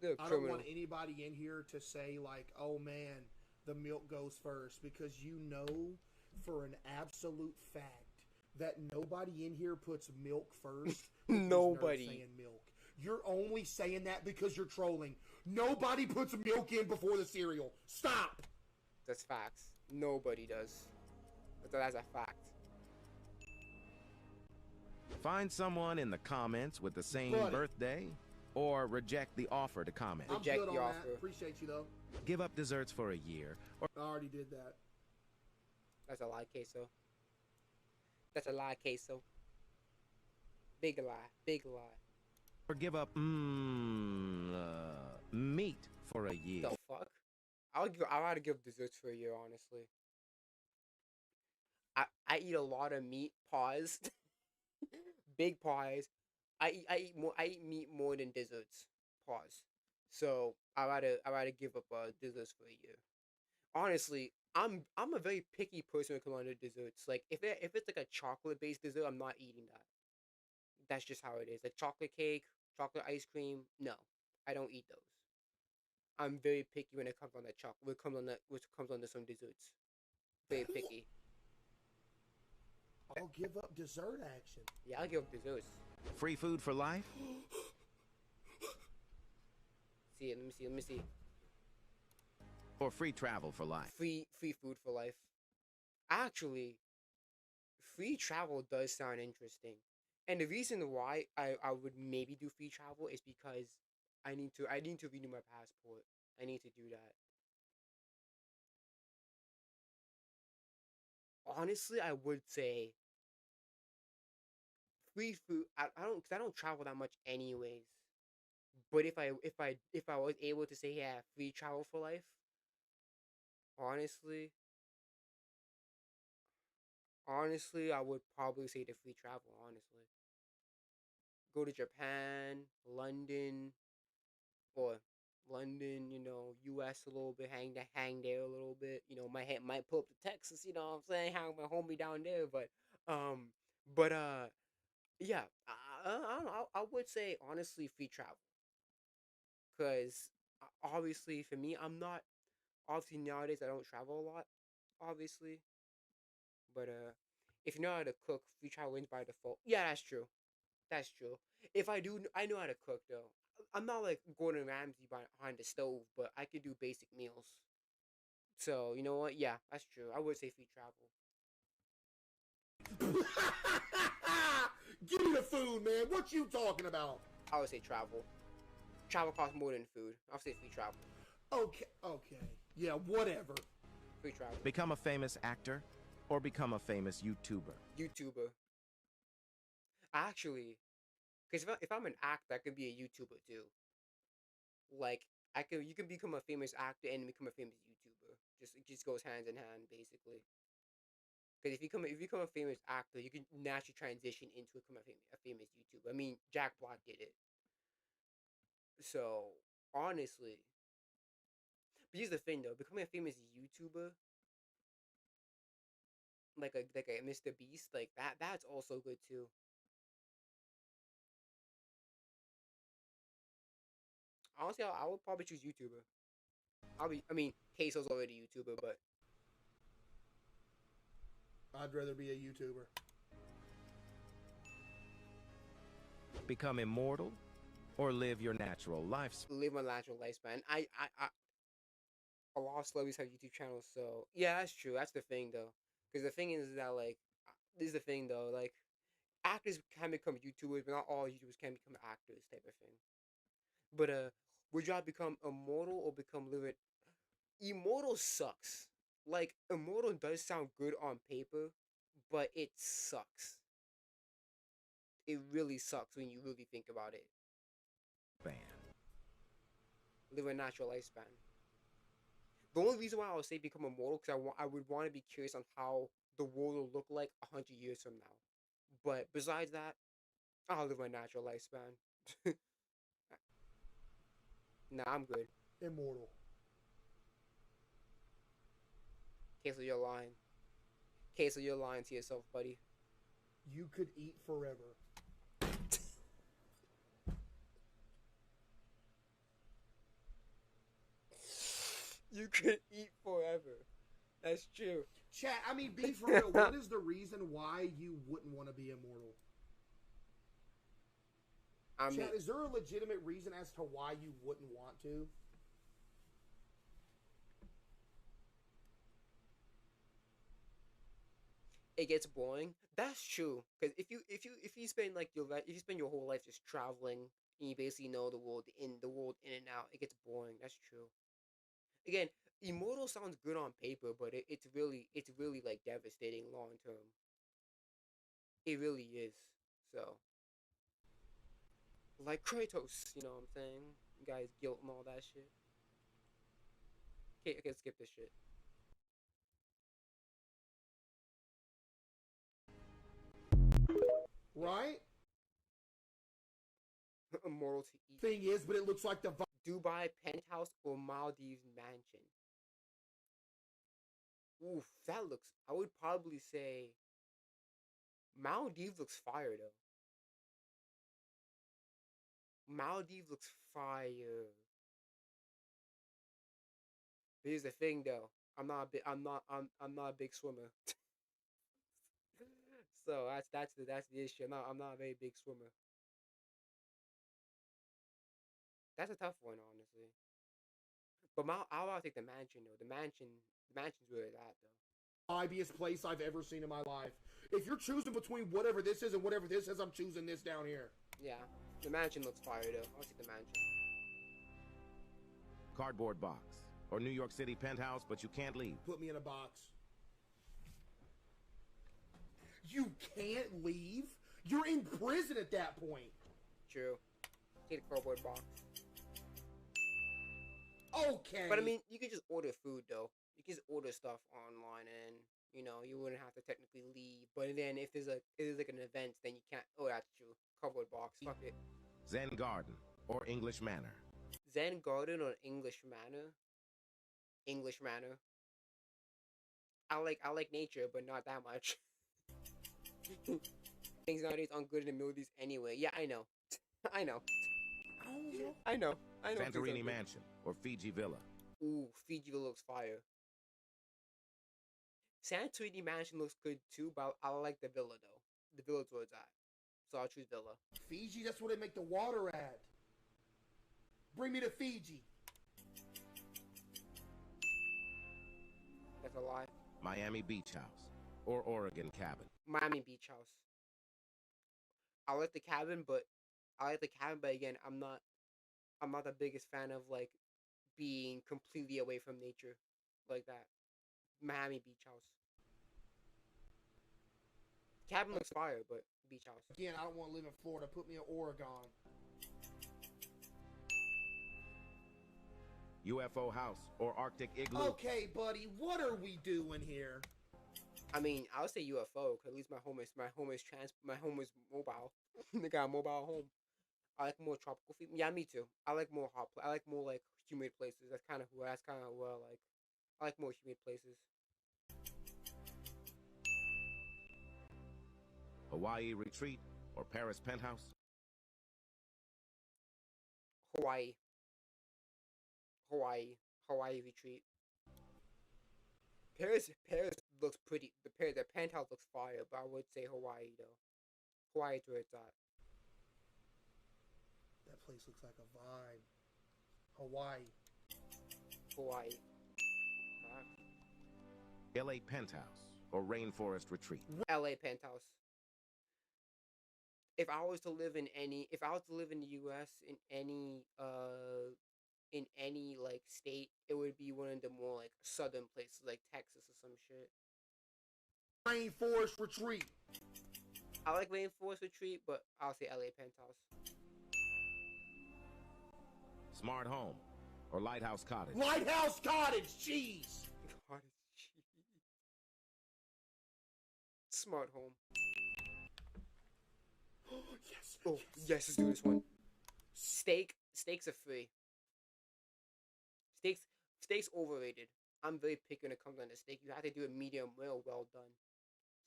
They're a I criminal. don't want anybody in here to say like, "Oh man, the milk goes first," because you know for an absolute fact that nobody in here puts milk first. Nobody. Saying milk. You're only saying that because you're trolling. Nobody puts milk in before the cereal. Stop. That's facts. Nobody does. That's a fact. Find someone in the comments with the same Buddy. birthday, or reject the offer to comment. I'm good on that. Appreciate you though. Give up desserts for a year, or I already did that. That's a lie, Queso. That's a lie, Queso. Big lie. Big lie. give up meat for a year. The fuck? I'd rather give desserts for a year, honestly. I eat a lot of meat. Pause. Big pause. I eat meat more than desserts. Pause. So I rather give up desserts for a year. Honestly, I'm a very picky person when it comes to desserts. Like if it's like a chocolate based dessert, I'm not eating that. That's just how it is. Like chocolate cake, chocolate ice cream. No, I don't eat those. I'm very picky when it comes on that chocolate. When it comes on that, which comes on to some desserts. Very picky. I'll give up dessert action. Yeah, I'll give up desserts. Free food for life? See it. Let me see. Let me see. Or free travel for life? Free food for life. Actually, free travel does sound interesting, and the reason why I would maybe do free travel is because I need to renew my passport. I need to do that. Honestly, I would say free food. I don't because I don't travel that much anyways. But if I was able to say yeah, free travel for life, honestly, honestly, I would probably say the free travel. Honestly, go to Japan, London, or London, U.S. a little bit, hang there a little bit. Might pull up to Texas. You know what I'm saying? Hang with my homie down there, um, but yeah, I don't know. I would say honestly free travel, because obviously for me, I'm not obviously nowadays I don't travel a lot, obviously, but if you know how to cook, free travel wins by default. Yeah, that's true. That's true. If I do, I know how to cook though. I'm not like Gordon Ramsay behind the stove, but I could do basic meals. So you know what? Yeah, that's true. I would say free travel. Give me the food, man. What you talking about? I would say travel. Travel costs more than food. I'll say free travel. Okay. Yeah, whatever. Free travel. Become a famous actor or become a famous YouTuber? YouTuber. Actually, because if I'm an actor, I could be a YouTuber too. Like you can become a famous actor and become a famous YouTuber. It just goes hand in hand basically. Because if you become a famous actor, you can naturally transition into become a famous YouTuber. I mean, Jack Black did it. So honestly, but here's the thing though: becoming a famous YouTuber, like a Mr. Beast, like that's also good too. Honestly, I would probably choose YouTuber. I mean, Queso's already a YouTuber, but I'd rather be a YouTuber. Become immortal or live your natural life? Live my natural lifespan. A lot of celebrities have YouTube channels, so yeah, that's true. That's the thing though, because the thing is that like, this is the thing though, like actors can become YouTubers, but not all YouTubers can become actors, type of thing. But would y'all become immortal or become living? Immortal sucks. Like immortal does sound good on paper, but it sucks. It really sucks when you really think about it. Live a natural lifespan. The only reason why I would say become immortal because I would want to be curious on how the world will look like 100 years from now. But besides that, I'll live my natural lifespan. Nah, I'm good. Immortal. Cancel your line. Cancel your line to yourself, buddy. You could eat forever. You could eat forever. That's true. Chat, I mean, be for real. What is the reason why you wouldn't want to be immortal? Chat, is there a legitimate reason as to why you wouldn't want to? It gets boring. That's true. Because if you spend like your life, if you spend your whole life just traveling and you basically know the world in and out, it gets boring. That's true. Again, immortal sounds good on paper, but it's really like devastating long term. It really is. So like Kratos, you know what I'm saying? Guys, guilt and all that shit. Okay, I can skip this shit. Right? Immortal to eat. Thing is, but it looks like the Dubai penthouse or Maldives mansion. Oof, that looks. I would probably say Maldives looks fire though. Maldives looks fire. Here's the thing though. I'm not a big. I'm not a big swimmer. So that's the issue. I'm not a very big swimmer. That's a tough one, honestly. But I'll take the mansion though. The mansion's where it's at though. vibiest place I've ever seen in my life. If you're choosing between whatever this is and whatever this is, I'm choosing this down here. Yeah, the mansion looks fire though. I'll take the mansion. Cardboard box. Or New York City penthouse, but you can't leave. Put me in a box. You can't leave? You're in prison at that point. True. Take the cardboard box. Okay. But I mean, you could just order food though. You can just order stuff online, and you know you wouldn't have to technically leave. But then if there's like an event, then you can't. Oh, that's true. Cardboard box. Fuck it. Zen Garden or English Manor. Zen Garden or English Manor. English Manor. I like nature, but not that much. Things nowadays aren't good in the Middle East anyway. Yeah, I know. I know. I know. Santorini Mansion or Fiji Villa. Ooh, Fiji Villa looks fire. Santorini Mansion looks good too, but I like the villa though. The villa's where it's at. So I'll choose villa. Fiji, that's where they make the water at. Bring me to Fiji. That's a lie. Miami Beach House or Oregon Cabin. Miami Beach House. I like the cabin, but again, I'm not the biggest fan of like being completely away from nature like that. Miami Beach House. Cabin looks fire, but beach house. Again, I don't want to live in Florida. Put me in Oregon. UFO house or Arctic igloo. Okay, buddy, what are we doing here? I mean, I would say UFO because at least my home is mobile. They got a mobile home. I like more tropical. Yeah, me too. I like more hot. I like more like humid places. That's kind of who I like. I like more humid places. Hawaii retreat or Paris penthouse. Hawaii retreat. Paris looks pretty. The penthouse looks fire, but I would say Hawaii though. Hawaii's where it's at. That place looks like a vibe. Hawaii. LA penthouse or rainforest retreat. LA penthouse. If I was to live in the US in any like state, it would be one of the more like southern places like Texas or some shit. Rainforest retreat. I like rainforest retreat, but I'll say LA penthouse. Smart home or lighthouse cottage. Lighthouse cottage cheese. Cottage cheese. Smart home. Yes. Oh yes, let's do this one. Steaks are free. Steaks overrated. I'm very picky when it comes on the steak. You have to do it medium well done.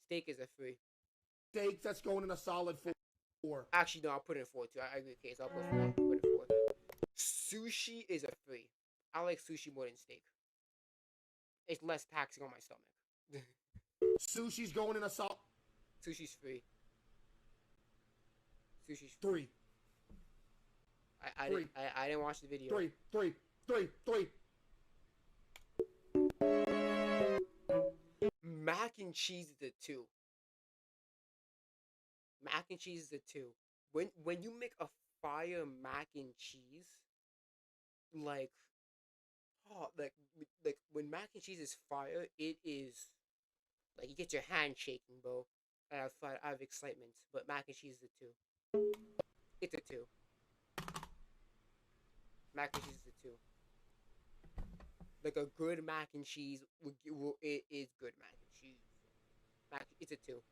Steak is a free. Steak that's going in a solid 4. Actually, no, I'll put it in 4 too. I agree with Case. I'll put 4. Put it 4. Sushi is a free. I like sushi more than steak. It's less taxing on my stomach. Sushi's going in a solid. Sushi's free. Sushi's 3. I didn't watch the video. 3. Mac and cheese is a 2. Mac and cheese is a 2. When you make a fire mac and cheese, like when mac and cheese is fire, it is like you get your hand shaking, bro. I have excitement, but mac and cheese is a 2. It's a 2. Mac and cheese is a 2. Like a good mac and cheese it is good mac and cheese. It's a 2.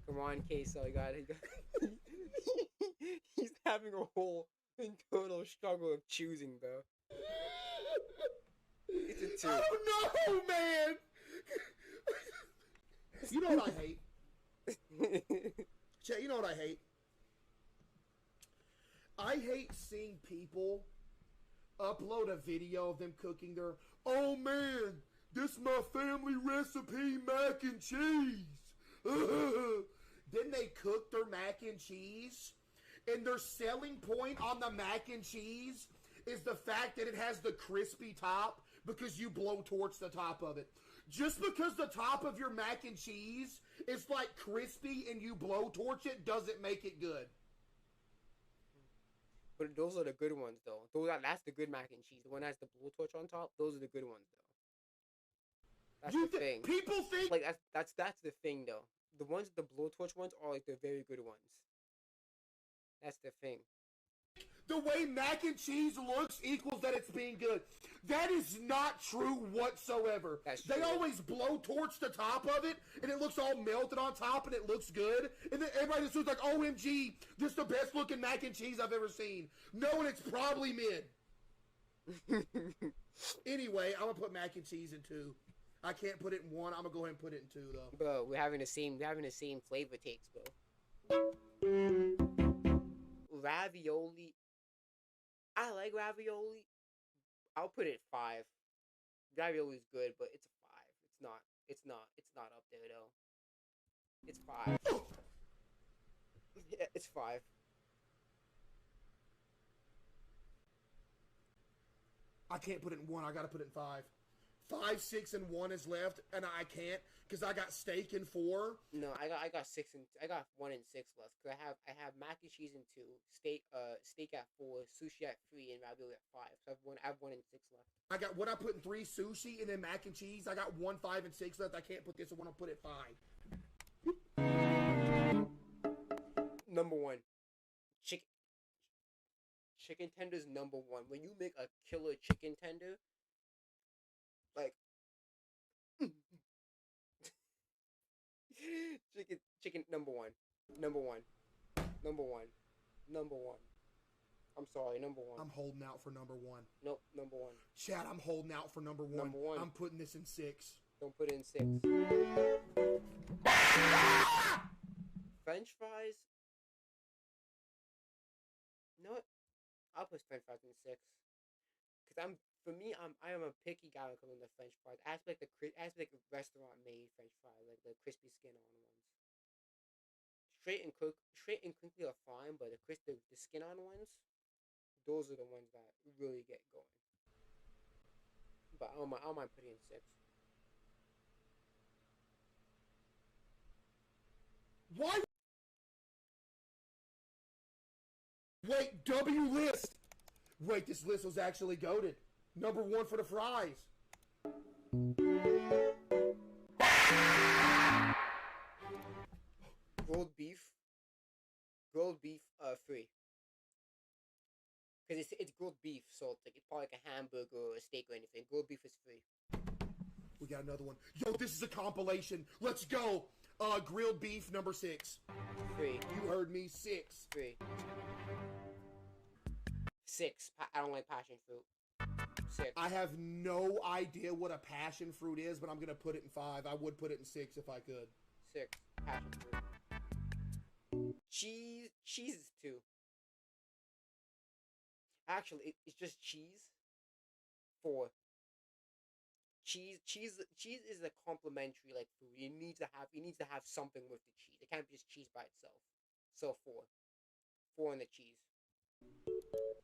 Ron Queso, he's having a whole internal struggle of choosing, bro. It's a 2. I don't know, man. You know what I hate? Chet, you know what I hate? I hate seeing people upload a video of them cooking their, oh man, this is my family recipe mac and cheese. Then they cook their mac and cheese, and their selling point on the mac and cheese is the fact that it has the crispy top because you blow torch the top of it. Just because the top of your mac and cheese is like crispy and you blow torch it doesn't make it good. But those are the good ones, though. That's the good mac and cheese. The one that has the blowtorch on top. Those are the good ones, though. That's the thing. People think like that's the thing, though. The ones, the blowtorch ones, are like the very good ones. That's the thing. The way mac and cheese looks equals that it's being good. That is not true whatsoever. They always blow torch the top of it, and it looks all melted on top, and it looks good. And then everybody just was like, OMG, this is the best looking mac and cheese I've ever seen. No, and it's probably mid. Anyway, I'm going to put mac and cheese in 2. I can't put it in 1. I'm going to go ahead and put it in 2, though. Bro, we're having the same flavor takes, bro. Ravioli. I like ravioli. I'll put it 5. Ravioli is good, but it's a 5. It's not up there though. It's 5. Yeah, it's 5. I can't put it in 1. I got to put it in 5. 5, 6, and 1 is left, and I can't because I got steak in 4. No, I got 6 and I got 1 and 6 left. Cause I have mac and cheese in 2, steak at 4, sushi at 3, and ravioli at 5. So I have 1 and 6 left. I got what I put in 3, sushi, and then mac and cheese. I got 1, 5, and 6 left. I can't put this in 1. I'll put it 5. Number 1, chicken tenders. Number 1. When you make a killer chicken tender, like chicken number 1. I'm sorry, number 1. I'm holding out for number 1. Nope, number 1. Chad, I'm holding out for number 1. Number 1. I'm putting this in 6. Don't put it in 6. French fries. You know what? I'll put French fries in 6. Cause I am a picky guy when it comes to French fries. I like the restaurant made French fries, like the crispy skin on ones. Straight and crinkly are fine, but the skin on ones, those are the ones that really get going. But I don't mind putting in 6. Why? Wait, W list. Wait, this list was actually goated. Number 1 for the fries. Grilled beef, 3. Because it's grilled beef, so it's probably like a hamburger or a steak or anything. Grilled beef is 3. We got another one. Yo, this is a compilation. Let's go. Grilled beef, number 6. 3. You heard me. 6. 3. 6. I don't like passion fruit. 6. I have no idea what a passion fruit is, but I'm gonna put it in 5. I would put it in 6 if I could. 6. Passion fruit. Cheese is 2. Actually, it's just cheese. 4. Cheese is a complimentary like food. You need to have something with the cheese. It can't be just cheese by itself. So 4. 4 on the cheese.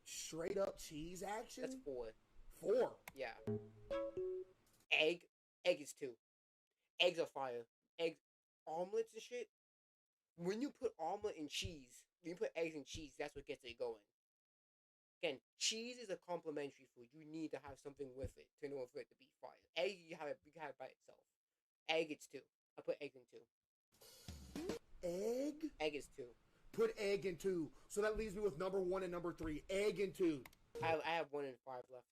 Straight up cheese action? That's 4. 4? Yeah. Egg is 2. Eggs are fire. Eggs, omelets and shit. When you put omelet and cheese, when you put eggs and cheese, that's what gets it going. Again, cheese is a complimentary food. You need to have something with it in order for it to be fire. Egg, you can have it by itself. Egg, it's 2. I put egg in 2. Egg? Egg is 2. Put egg in 2. So that leaves me with number 1 and number 3. Egg in 2. I have 1 and 5 left.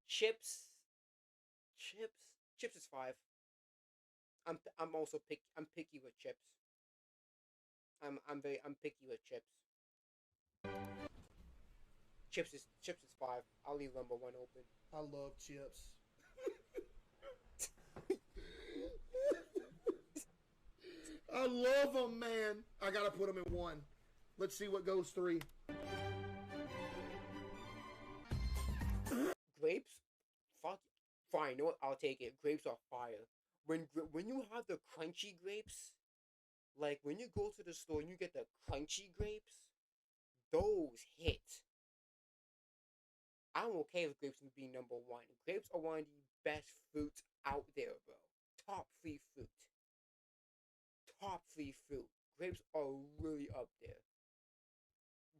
Chips is 5. I'm also I'm picky with chips. I'm picky with chips. Chips is 5. I'll leave number 1 open. I love chips. I love them, man. I gotta put them in 1. Let's see what goes 3. Grapes, fuck, fine. You know what? I'll take it. Grapes are fire. When you have the crunchy grapes, like when you go to the store and you get the crunchy grapes, those hit. I'm okay with grapes being number 1. Grapes are one of the best fruits out there, bro. Top 3 fruit. Top 3 fruit. Grapes are really up there.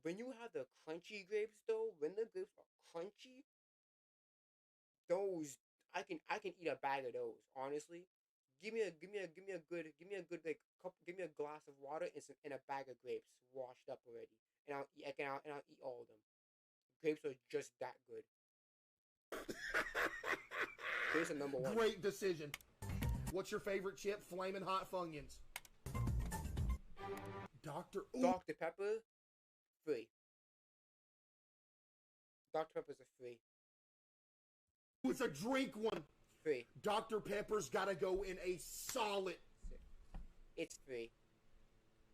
When you have the crunchy grapes, though, when the grapes are crunchy, those I can eat a bag of those. Honestly, give me a good like give me a glass of water and a bag of grapes washed up already, and I'll eat all of them. Grapes are just that good. Grapes are number 1. Great decision. What's your favorite chip? Flamin' Hot Funyuns. Dr. Pepper, 3. Dr. Pepper's a 3. It's a drink one. 3. Dr. Pepper's gotta go in a solid. It's 3.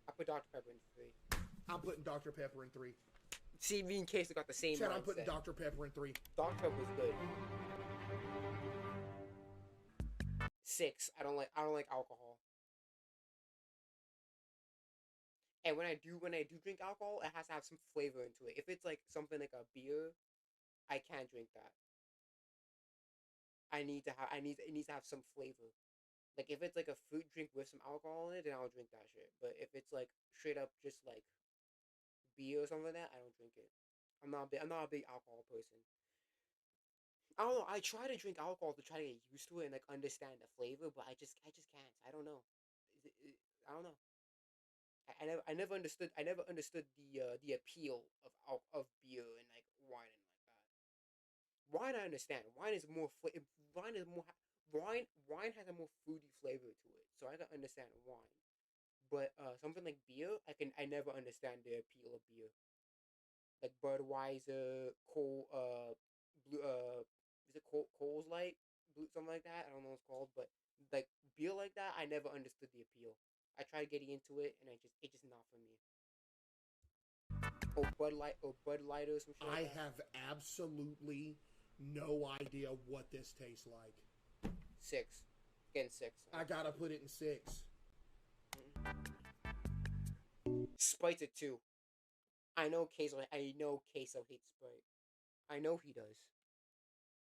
I put Dr. Pepper in 3. I'm putting Dr. Pepper in 3. See, me and Casey got the same Chad, mindset. I'm putting Dr. Pepper in 3. Dr. Pepper's good. 6. I don't like alcohol. And when I do drink alcohol, it has to have some flavor into it. If it's like something like a beer, I can't drink that. It needs to have some flavor. Like if it's like a fruit drink with some alcohol in it, then I'll drink that shit. But if it's like straight up just like beer or something like that, I don't drink it. I'm not a big alcohol person. I don't know. I try to drink alcohol to try to get used to it and like understand the flavor, but I just can't. I don't know. I don't know. I never understood the appeal of beer and like wine and like that. Wine I understand. Wine is more wine has a more fruity flavor to it, so I can understand wine. But something like beer, I never understand the appeal of beer. Like Budweiser, Blue, is it Coles Light, Blue, something like that. I don't know what it's called, but like beer like that, I never understood the appeal. I tried getting into it, and it's just not for me. Or Bud Light or some shit. I Like that. have absolutely no idea what this tastes like. 6. Again, 6. I gotta put it in 6. Sprite's a 2. I know Queso hates Sprite. I know he does.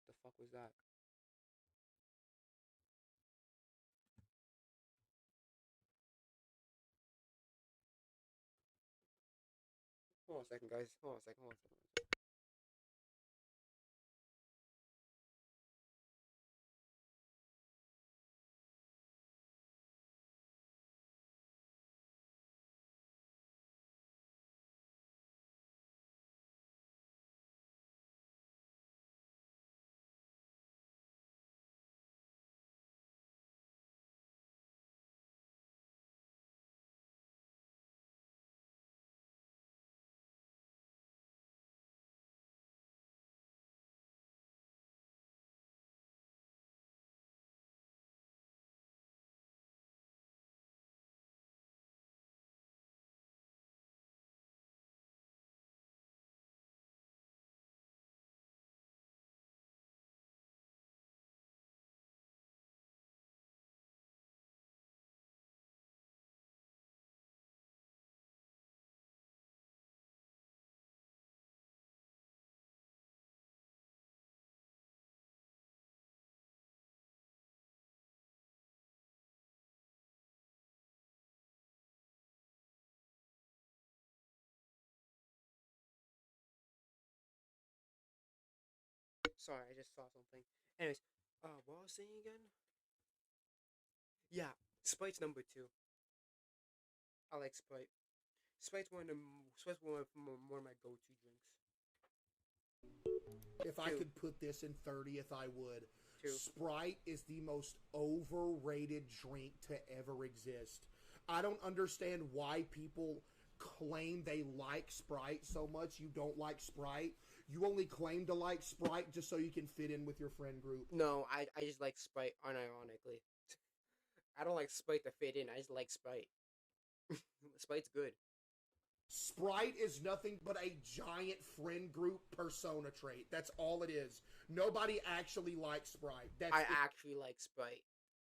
The fuck was that? Hold on a second, guys. Hold on a second. Sorry, I just saw something. Anyways, what was I saying again? Yeah, Sprite's number 2. I like Sprite. Sprite's one of my go-to drinks. If I could put this in 30th, I would. Sprite is the most overrated drink to ever exist. I don't understand why people claim they like Sprite so much. You don't like Sprite. You only claim to like Sprite just so you can fit in with your friend group. No, I just like Sprite unironically. I don't like Sprite to fit in. I just like Sprite. Sprite's good. Sprite is nothing but a giant friend group persona trait. That's all it is. Nobody actually likes Sprite. I actually like Sprite.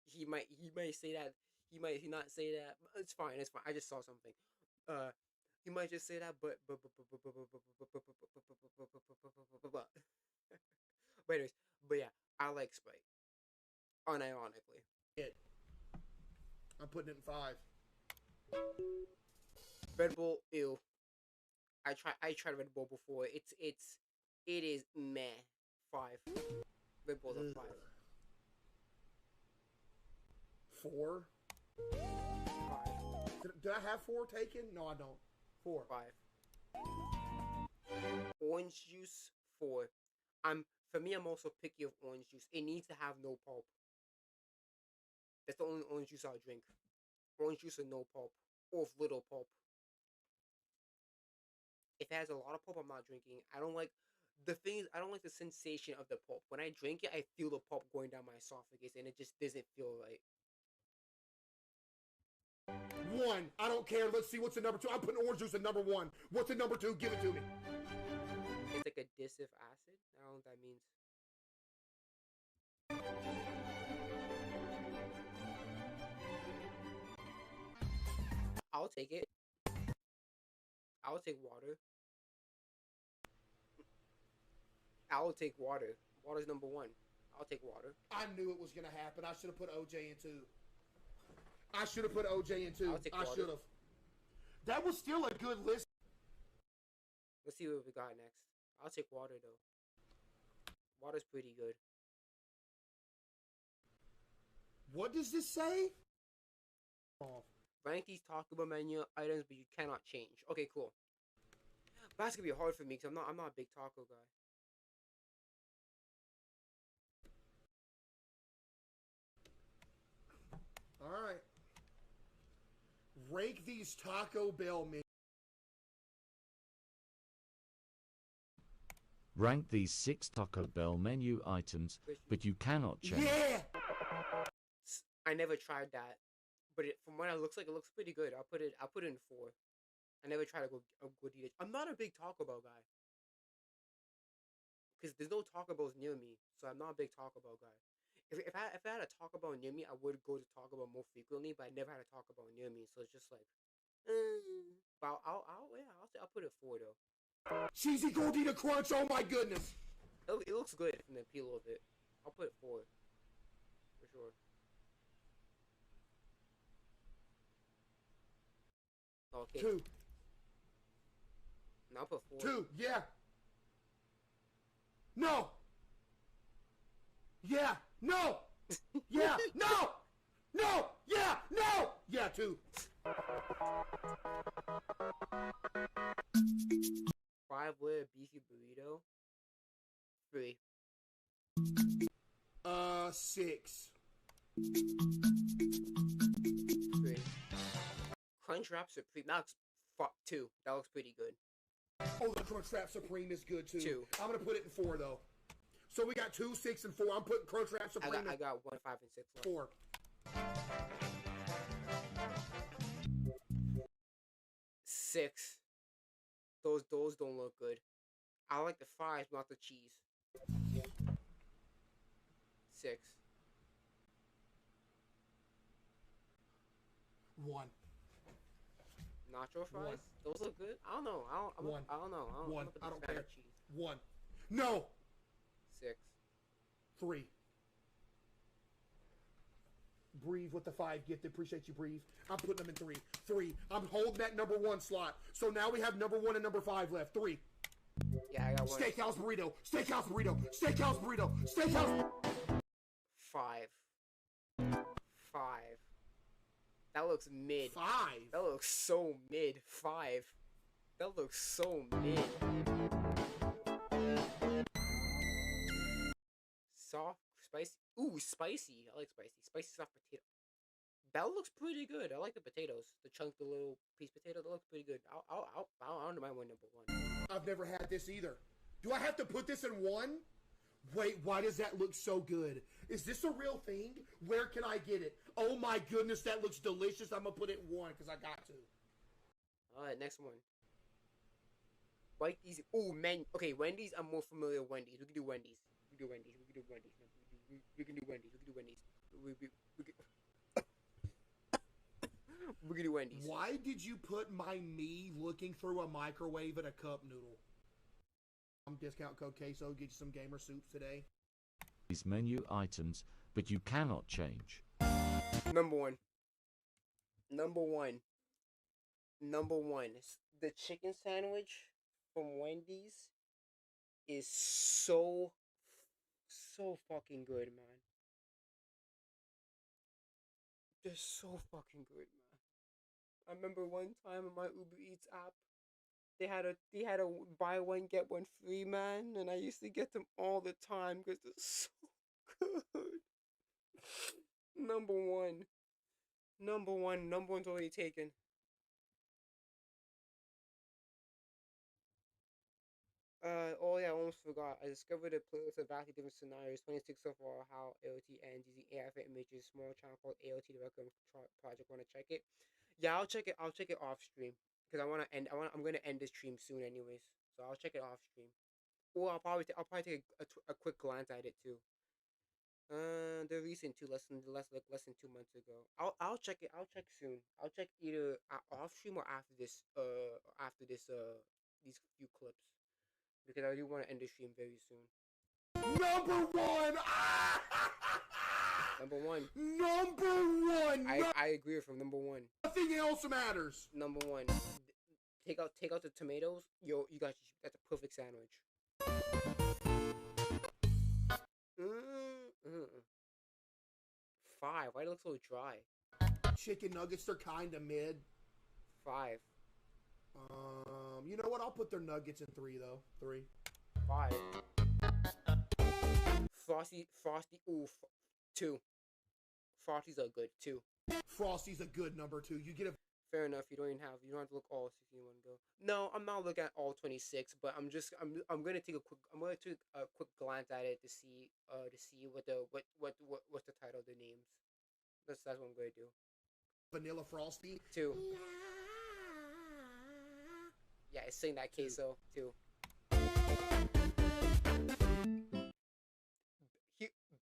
He might say that. He might not say that. It's fine. It's fine. I just saw something. He might just say that, but anyways, but yeah, I like Sprite. Unironically. I'm putting it in 5. Red Bull, ew. I tried Red Bull before. It is meh. 5. Red Bull's a 5. 4. 5. Did I have 4 taken? No, I don't. 4. 5. Orange juice, 4. For me, I'm also picky of orange juice. It needs to have no pulp. That's the only orange juice I'll drink. Orange juice with no pulp. Or with little pulp. If it has a lot of pulp, I'm not drinking. I don't like the sensation of the pulp. When I drink it, I feel the pulp going down my esophagus, and it just doesn't feel right. 1. I don't care. Let's see what's the number 2. I'm putting orange juice at number 1. What's the number 2? Give it to me. It's like a dissif acid. I don't know what that means. I'll take it. I'll take water. I'll take water. Water's number 1. I'll take water. I knew it was going to happen. I should have put OJ in 2. I should have put OJ in 2. I should have. That was still a good list. Let's see what we got next. I'll take water, though. Water's pretty good. What does this say? Rank these Taco Bell menu items, but you cannot change. Okay, cool. But that's gonna be hard for me because I'm not a big taco guy. All right. Rank these Taco Bell menus. Rank these 6 Taco Bell menu items, but you cannot change. Yeah! I never tried that, but from what it looks like, it looks pretty good. I'll put it in 4. I never tried to go eat it. I'm not a big Taco Bell guy because there's no Taco Bells near me, so I'm not a big Taco Bell guy. If I had a Taco Bell near me, I would go to Taco Bell more frequently, but I never had a Taco Bell near me, so it's just like. But I'll put it 4 though. Cheesy Gordita Crunch. Oh my goodness. It looks good from the appeal of it. I'll put it 4 for sure. Okay. 2. No, I'll put 4. 2. Yeah. No. Yeah. No. Yeah. No. No. Yeah. No. Yeah. 2. 5-layer beefy burrito. 3. 6. 3. Crunchwrap Supreme. That looks 2. That looks pretty good. Oh, the Crunchwrap Supreme is good too. 2. I'm gonna put it in 4 though. So we got 2, 6, and 4. I'm putting Crunchwrap Supreme. I got 1, 5, and 6. Left. 4. 6. Those don't look good. I like the fries, not the cheese. 6. 1. Nacho fries? 1. Those look good. I don't know. I don't know. 1. I don't care. Cheese. 1. No. 6. 3. Breathe with the 5 gift. Appreciate you, Breathe. I'm putting them in 3. 3. I'm holding that number 1 slot. So now we have number 1 and number 5 left. 3. Yeah, I got 1. Steakhouse burrito. Steakhouse burrito. Steakhouse burrito. Steakhouse. 5. 5. That looks mid. 5. That looks so mid. 5. That looks so mid. Soft Spicy. Ooh, spicy. I like spicy. Spicy soft potato. That looks pretty good. I like the potatoes. The chunk, the little piece potato. That looks pretty good. I don't mind one number one. I've never had this either. Do I have to put this in one? Wait, why does that look so good? Is this a real thing? Where can I get it? Oh my goodness, that looks delicious. I'm gonna put it in one because I got to. All right, next one. Like these. Oh, man. Okay, Wendy's. I'm more familiar with Wendy's. We can do Wendy's. We can do Wendy's. We can do Wendy's. We can do Wendy's. We can do Wendy's. We can do Wendy's. Why did you put my me looking through a microwave at a cup noodle? Discount code queso. Get you some gamer soups today. These menu items, but you cannot change. Number one. Number one. Number one. The chicken sandwich from Wendy's is so fucking good, man. They're so fucking good, man. I remember one time in my Uber Eats app, they had a buy one get one free, man, and I used to get them all the time because they're so good. Number one. Number one's already taken. Oh yeah, I almost forgot. I discovered a playlist of vastly different scenarios, 26 so far, how AOT ends using AI for images, small channel called AOT Developer Project. Wanna check it? Yeah, I'll check it off stream. Because I'm gonna end this stream soon anyways. So I'll check it off stream. Or I'll probably take a quick glance at it too. They're recent too, less than 2 months ago. I'll check it. I'll check soon. I'll check either off stream or after this these few clips. Because I do want to end the stream very soon. Number one! Number one. Number one! I agree with him. Number one. Nothing else matters. Number one. Take out the tomatoes. Yo, that's a perfect sandwich. 5. Why do it look so dry? Chicken nuggets, they're kind of mid. 5. You know what? I'll put their nuggets in 3 though. 3. 5. Frosty. Ooh, 2. Frosties are good. 2. Frosty's a good number 2. You get a. Fair enough. You don't have to look all 16 in one go. No, I'm not looking at all 26, but I'm gonna take a quick glance at it to see what what's the title of the names. That's what I'm gonna do. Vanilla Frosty. 2. Yeah, it's saying that queso too.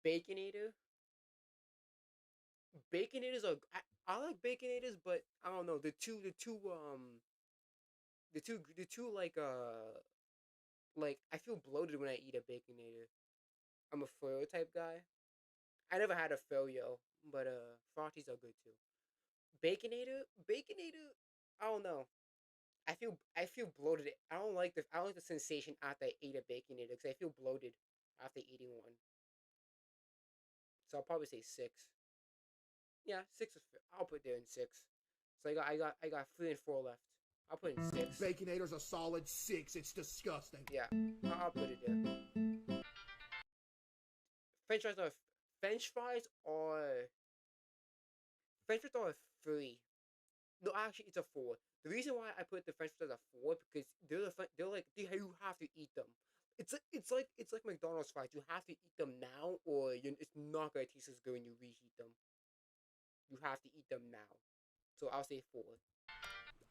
Baconator. Baconators are. I like Baconators, but I don't know the two like I feel bloated when I eat a Baconator. I'm a Froyo type guy. I never had a Froyo, but Frosties are good too. Baconator. I don't know. I feel bloated. I don't like the sensation after I ate a Baconator because I feel bloated after eating one. So I'll probably say 6. Yeah, 6 is. I'll put there in 6. So I got 3 and 4 left. I'll put it in 6. Baconator's a solid 6. It's disgusting. Yeah, I'll put it there. French fries are 3. No, actually, it's a 4. The reason why I put the French fries at 4 because you have to eat them. It's like McDonald's fries. You have to eat them now, or it's not gonna taste as good when you reheat them. You have to eat them now. So I'll say 4.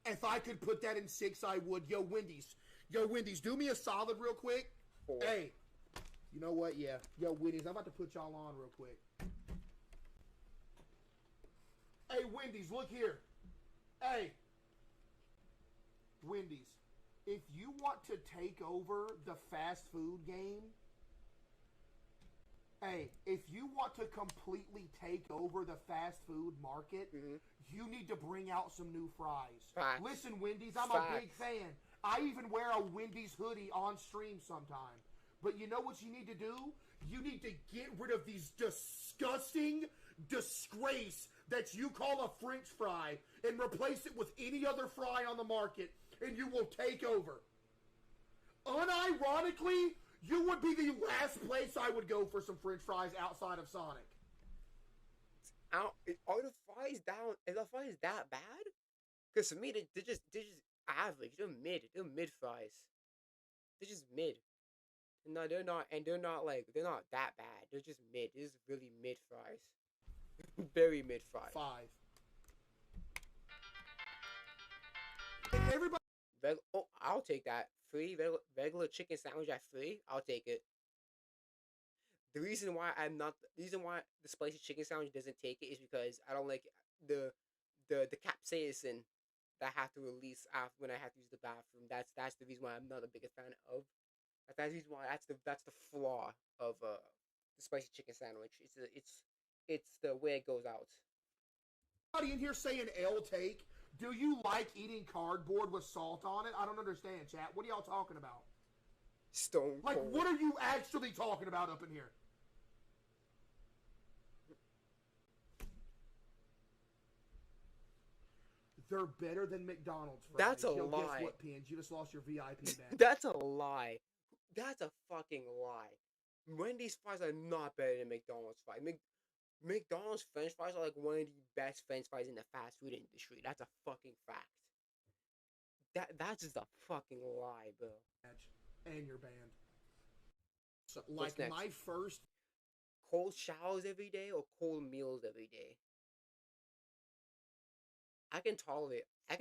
If I could put that in 6, I would. Yo, Wendy's, do me a solid real quick. 4. Hey, you know what? Yeah. Yo, Wendy's, I'm about to put y'all on real quick. Hey, Wendy's, look here. Hey, Wendy's, if you want to take over the fast food game, if you want to completely take over the fast food market, you need to bring out some new fries. Facts. Listen, Wendy's, I'm a big fan. I even wear a Wendy's hoodie on stream sometime. But you know what you need to do? You need to get rid of these disgusting disgrace that you call a French fry and replace it with any other fry on the market, and you will take over. Unironically, You would be the last place I would go for some French fries outside of Sonic. Are the fries down? Is the fries that bad? Because for me, they're just average. They're mid fries. They're just mid. No, they're not, and they're not that bad. They're just mid. They're just really mid fries. Very mid fries. 5. Everybody. Oh, I'll take that. Free regular chicken sandwich at free. I'll take it. The reason why the spicy chicken sandwich doesn't take it is because I don't like the capsaicin that I have to release after when I have to use the bathroom. That's the reason why I'm not a big fan of. That's the reason why that's the flaw of the spicy chicken sandwich. It's the way it goes out. Everybody in here saying L take. Do you like eating cardboard with salt on it? I don't understand, chat. What are y'all talking about? Stone Like, cold. what are you actually talking about up in here? They're better than McDonald's fries. That's a Yo, lie. Guess what, Pins? You just lost your VIP badge. That's a lie. That's a fucking lie. Wendy's fries are not better than McDonald's fries. McDonald's French fries are like one of the best French fries in the fast food industry. That's a fucking fact. That's just a fucking lie, bro. And you're banned. So, What's like next? my first Cold showers every day or cold meals every day? I can tolerate a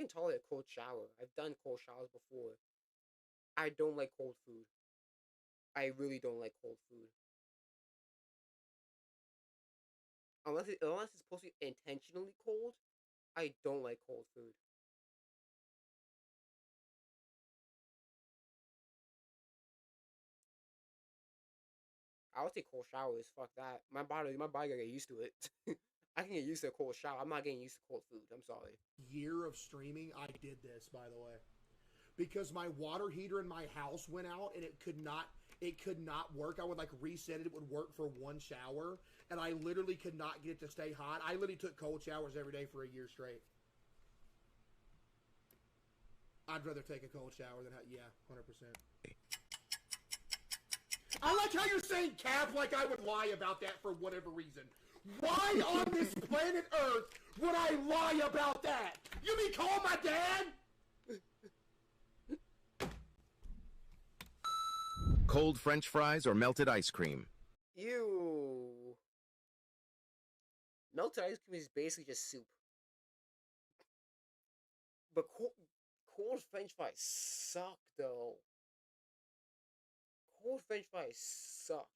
cold shower. I've done cold showers before. I don't like cold food. I really don't like cold food. Unless it's supposed to be intentionally cold, I don't like cold food. I'll take cold showers. Fuck that. My body gotta get used to it. I can get used to a cold shower. I'm not getting used to cold food. I'm sorry. year of streaming, I did this, by the way. Because my water heater in my house went out and it could not work. I would like reset it. It would work for one shower. And I literally could not get it to stay hot. I literally took cold showers every day for a year straight. I'd rather take a cold shower than, yeah, 100%. I like how you're saying cap like I would lie about that for whatever reason. Why on this planet Earth would I lie about that? You mean call my dad? Cold French fries or melted ice cream? Ew. Melted ice cream is basically just soup. But cold French fries suck, though. Cold French fries suck.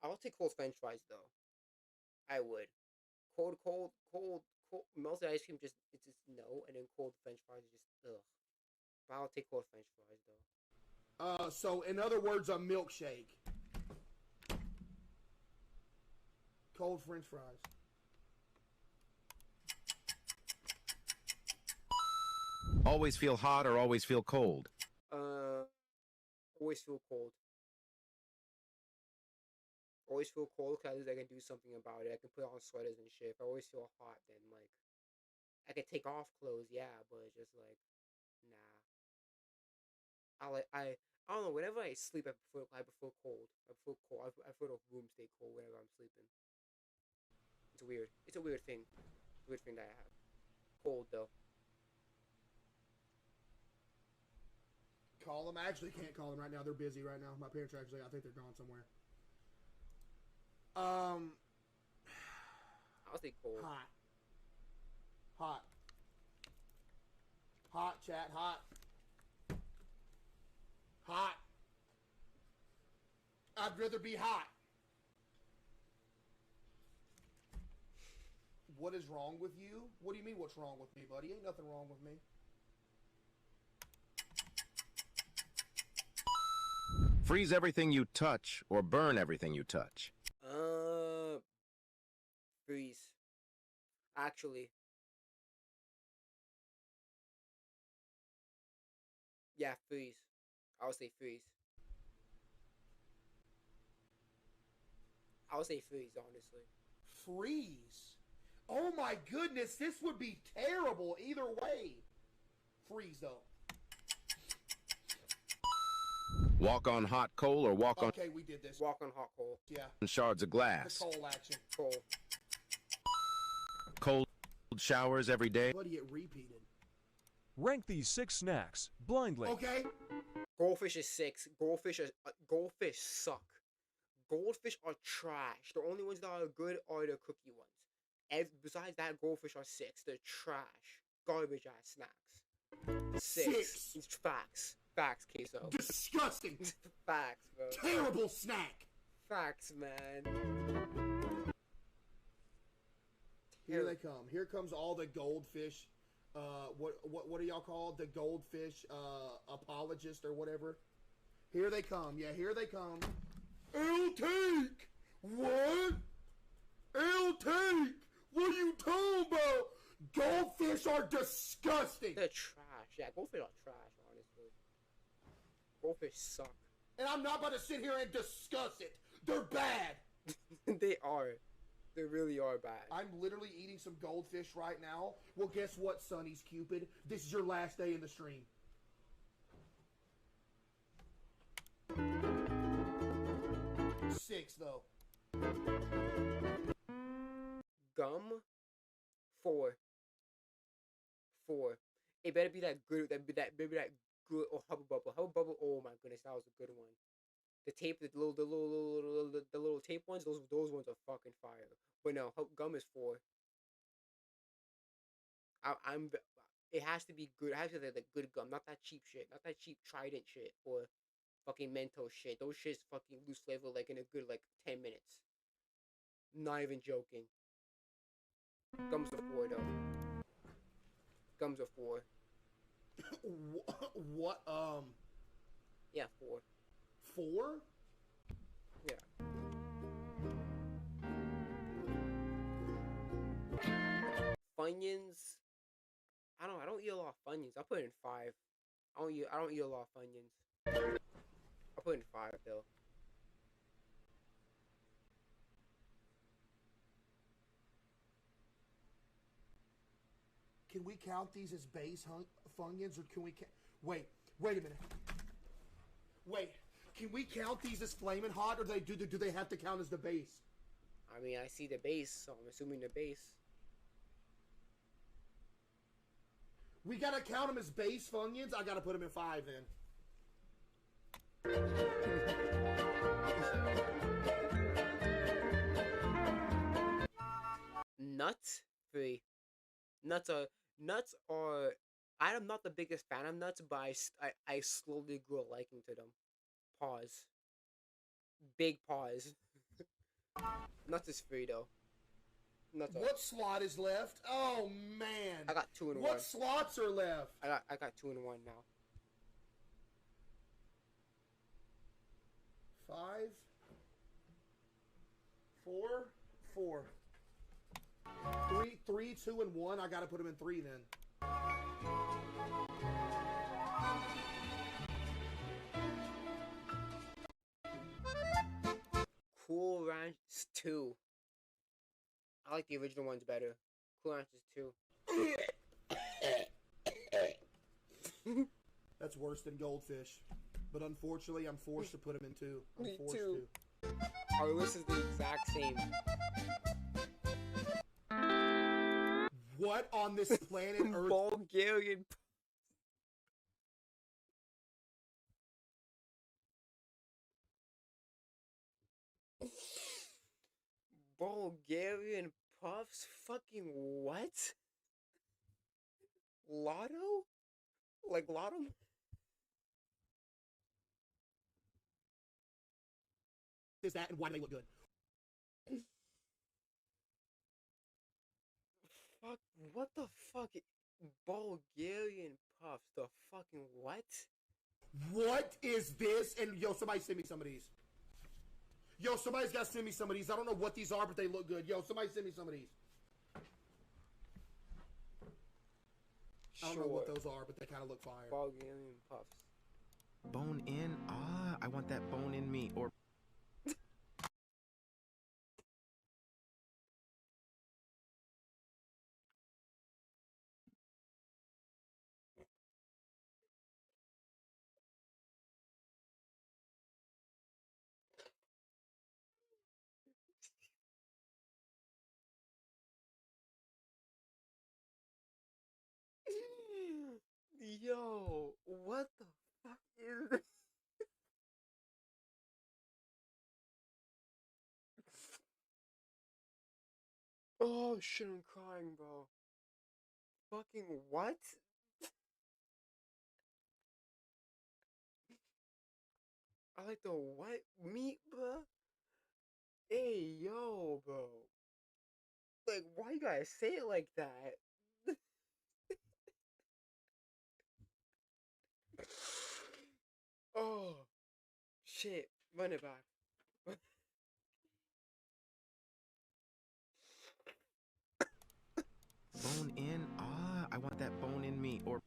I'll take cold French fries, though. I would. Cold melted ice cream, it's just no, and then cold French fries is just ugh. But I'll take cold French fries, though. So in other words, a milkshake. Cold French fries. Always feel hot or always feel cold? Always feel cold. Always feel cold because I can do something about it. I can put on sweaters and shit. If I always feel hot, then like I can take off clothes, yeah, but it's just like nah. I don't know. Whenever I sleep, I prefer cold. I prefer cold. I prefer the room stay cold whenever I'm sleeping. It's weird. It's a weird thing. Weird thing that I have. Cold though. Call them. I actually can't call them right now. They're busy right now. My parents are actually, I think they're gone somewhere. I'll say cold. Hot. Hot. Hot, chat. Hot. Hot. I'd rather be hot. What is wrong with you? What do you mean what's wrong with me, buddy? Ain't nothing wrong with me. Freeze everything you touch or burn everything you touch? Freeze. Actually. Yeah, freeze. I would say freeze. I would say freeze, honestly. Freeze? Oh my goodness, this would be terrible either way. Freeze, though. Walk on hot coal or walk on Okay, we did this. Walk on hot coal. Yeah. shards of The glass. coal action. Coal. Cold showers every day. Buddy, it repeated. Rank these 6 snacks blindly. Okay. Goldfish is 6. Goldfish suck. Goldfish are trash. The only ones that are good are the cookie ones. Besides that, goldfish are 6. They're trash. Garbage ass snacks. 6. It's facts. Facts, Queso. Disgusting. Facts, bro. Terrible snack. Facts, man. Here they come. Here comes all the goldfish. What do y'all call it? The goldfish apologist or whatever. Here they come. Yeah, here they come. L-Take! What? L-Take! What are you talking about? Goldfish are disgusting. They're trash. Yeah, goldfish are trash, honestly. Goldfish suck. And I'm not about to sit here and discuss it. They're bad. They are. They really are bad. I'm literally eating some goldfish right now. Well, guess what, Sonny's Cupid? This is your last day in the stream. Six, though. Gum? 4. 4. It better be that good. Maybe that good. Oh, Hubble Bubble. Hubble Bubble. Oh my goodness, that was a good one. The tape, the little tape ones. Those ones are fucking fire. But no, gum is 4. It has to be good. It has to be the good gum, not that cheap shit, not that cheap Trident shit or fucking Mentos shit. Those shits fucking lose flavor like in a good 10 minutes. Not even joking. Gums are 4 though. Gums are 4. What? Yeah, 4. 4? Yeah. Funyuns. I don't eat a lot of Funyuns. I put in 5. I don't eat a lot of Funyuns. I put in 5 though. Can we count these as base Funyuns, or can we wait a minute. Wait, can we count these as flaming hot, or do they have to count as the base? I mean, I see the base, so I'm assuming the base. We gotta count them as base Funyuns. I gotta put them in 5 then. Nuts? 3. Nuts are. I am not the biggest fan of nuts, but I slowly grew a liking to them. Pause. Big pause. Nuts is 3 though. Nuts are. What slot is left? Oh man! I got 2 in 1. What slots are left? I got 2 in 1 now. 5, 4, 4. 3, 2, and 1. I gotta put them in 3 then. Cool Ranch is 2. I like the original ones better. Cool Ranch is 2. That's worse than goldfish. But unfortunately, I'm forced to put them in 2. Me too. Our list is the exact same. What on this planet Earth? Bulgarian. Bulgarian puffs? Fucking what? Lotto? Like Lotto? Is that, and why do they look good? Fuck, what the fuck? Bulgarian puffs, the fucking what? What is this? And yo, somebody send me some of these. Yo, somebody's got to send me some of these. I don't know what these are, but they look good. Yo, somebody send me some of these. I don't know what those are, but they kind of look fire. Bulgarian puffs. Bone in? Ah, I want that bone in me. Or Yo, what the fuck is this? Oh shit, I'm crying, bro. Fucking what? I like the what meat, bro? Hey, yo, bro. Like, why you gotta say it like that? Oh, shit. Run it back. Bone in? Ah, I want that bone in me. Or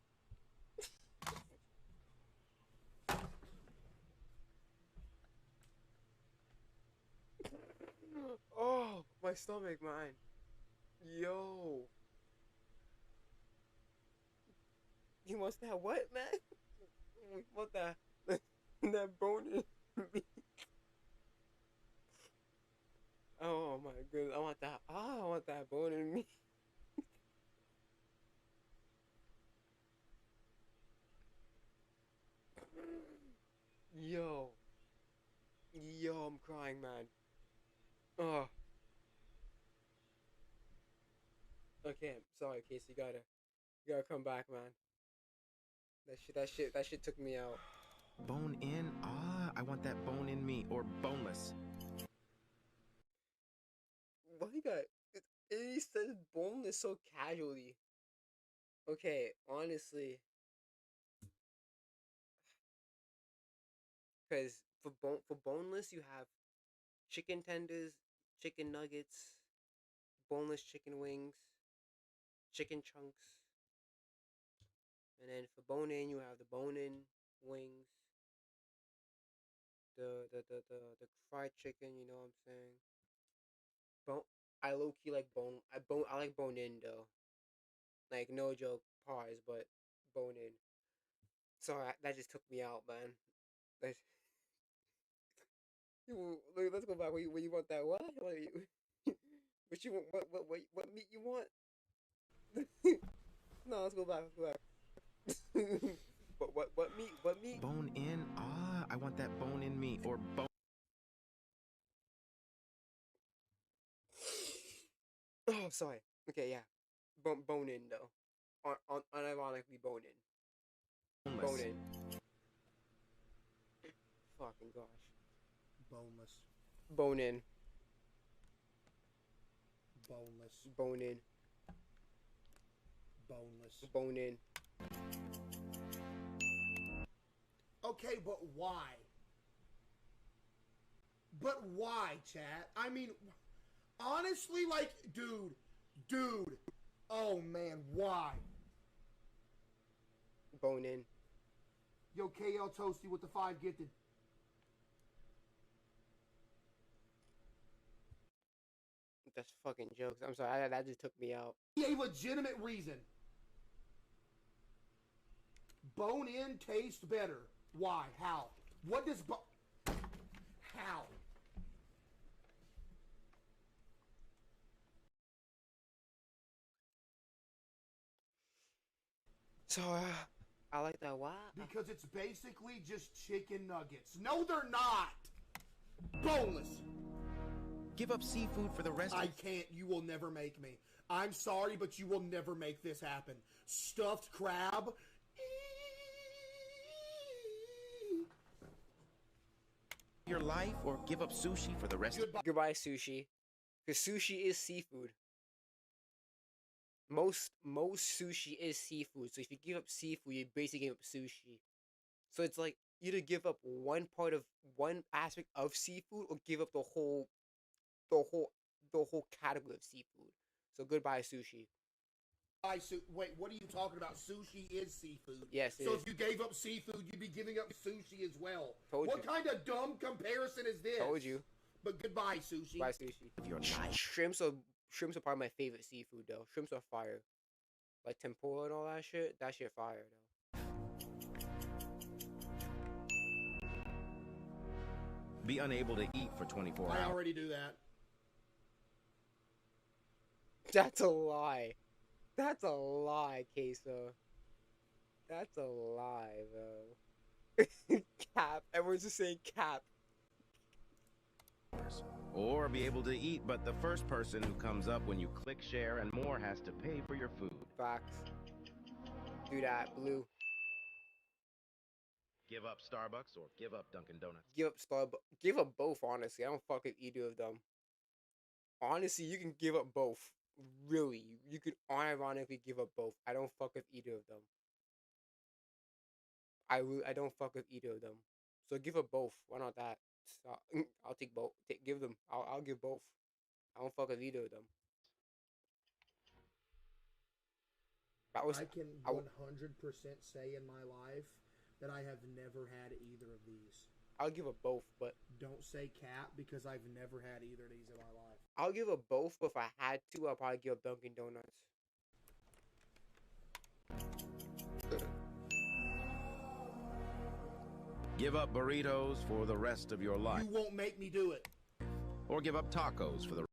Oh, my stomach, man. Yo. He wants that what, man? He want that that bone in me. Oh my goodness, I want that. Ah, I want that bone in me. Yo, yo, I'm crying, man. Oh, okay, sorry, Casey, you gotta come back, man. That shit took me out. bone in? Ah, I want that bone in me. Or boneless. Why you got? He says boneless so casually. Okay, honestly, because for boneless you have chicken tenders, chicken nuggets, boneless chicken wings, chicken chunks, and then for bone in you have the bone in wings, the fried chicken. You know what I'm saying? Bone. I low key like bone. I like bone in though. Like no joke, pause, but bone in. Sorry, that just took me out, man. That's, let's go back. Where you want that? What? What you? What you want? What meat you want? No, let's go back. Let's go back. What meat? What meat? Bone in? Ah, I want that bone in me. Or bone. Oh, sorry. Okay, yeah. Bone in though. Unironically bone in. Boneless. Bone in. Fucking gosh. Boneless. Bone in. Boneless. Bone in. Boneless. Bone in. Okay, but why? But why, chat? I mean, honestly, like, dude. Oh man, why? Bone in. Yo, KL Toasty with the 5 gifted. That's fucking jokes. I'm sorry. That just took me out. A legitimate reason. Bone in tastes better. Why? How? What does how? So, I like that. What? Because it's basically just chicken nuggets. No, they're not. Boneless. Give up seafood for the rest I can't. You will never make me. I'm sorry, but you will never make this happen. Stuffed crab. your life, or give up sushi for the rest Goodbye, sushi. Because sushi is seafood. Most sushi is seafood. So if you give up seafood, you basically give up sushi. So it's like either give up one aspect of seafood or give up the whole category of seafood. So goodbye sushi. Wait, what are you talking about? Sushi is seafood. Yes, it so is. if you gave up seafood, you'd be giving up sushi as well. Told what you. kind of dumb comparison is this? Told you. But goodbye sushi. Goodbye sushi. Shrimps are probably my favorite seafood though. Shrimps are fire. Like tempura and all that shit. That shit fire though. Be unable to eat for 24 hours. I already do that. That's a lie. That's a lie, Queso. That's a lie, bro. Cap. Everyone's just saying cap. Or be able to eat, but the first person who comes up when you click share and more has to pay for your food. Facts. Do that, blue. Give up Starbucks or give up Dunkin' Donuts. Give up Starbucks. Give up both, honestly. I don't fuck with either of them. Honestly, you can give up both. Really. You could unironically give up both. I don't fuck with either of them. I don't fuck with either of them. So give up both. Why not that? So, I'll take both. Give them. I'll give both. I don't fuck with either of them. I can 100% say in my life that I have never had either of these. I'll give up both, but don't say cap because I've never had either of these in my life. I'll give up both, but if I had to, I'll probably give up Dunkin' Donuts. Give up burritos for the rest of your life. You won't make me do it. Or give up tacos for the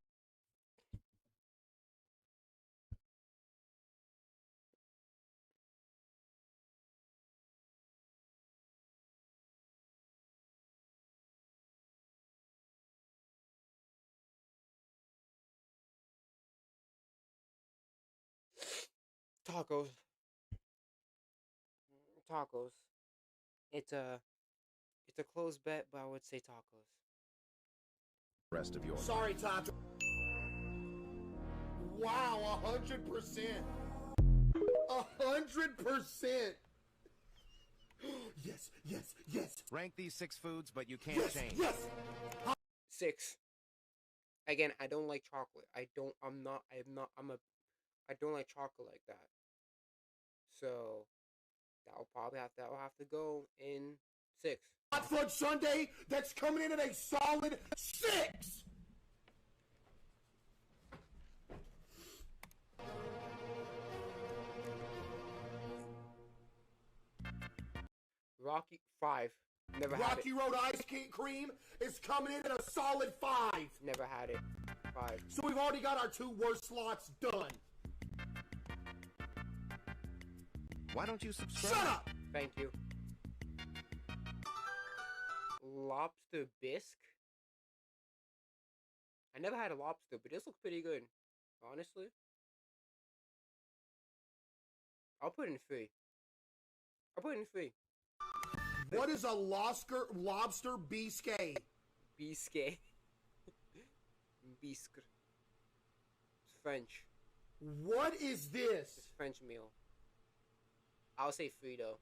Tacos. Tacos. It's a close bet, but I would say tacos. rest of your life. Sorry, Taco. Wow, 100%. 100%. Yes, yes, yes. Rank these 6 foods, but you can't Yes, change. yes. 6. Again, I don't like chocolate. I don't like chocolate like that. So that will have to go in 6. Hot Fudge Sundae, that's coming in at a solid 6. Rocky 5. Never had Rocky it. Road Ice Cream is coming in at a solid 5. Never had it. 5. So we've already got our 2 worst slots done. Why don't you subscribe? Shut up! Thank you. Lobster bisque. I never had a lobster, but this looks pretty good. Honestly. I'll put in 3. I'll put in 3. What is a lobster bisque? Bisque. Bisque. It's French. What is this? It's French meal. I'll say 3 though.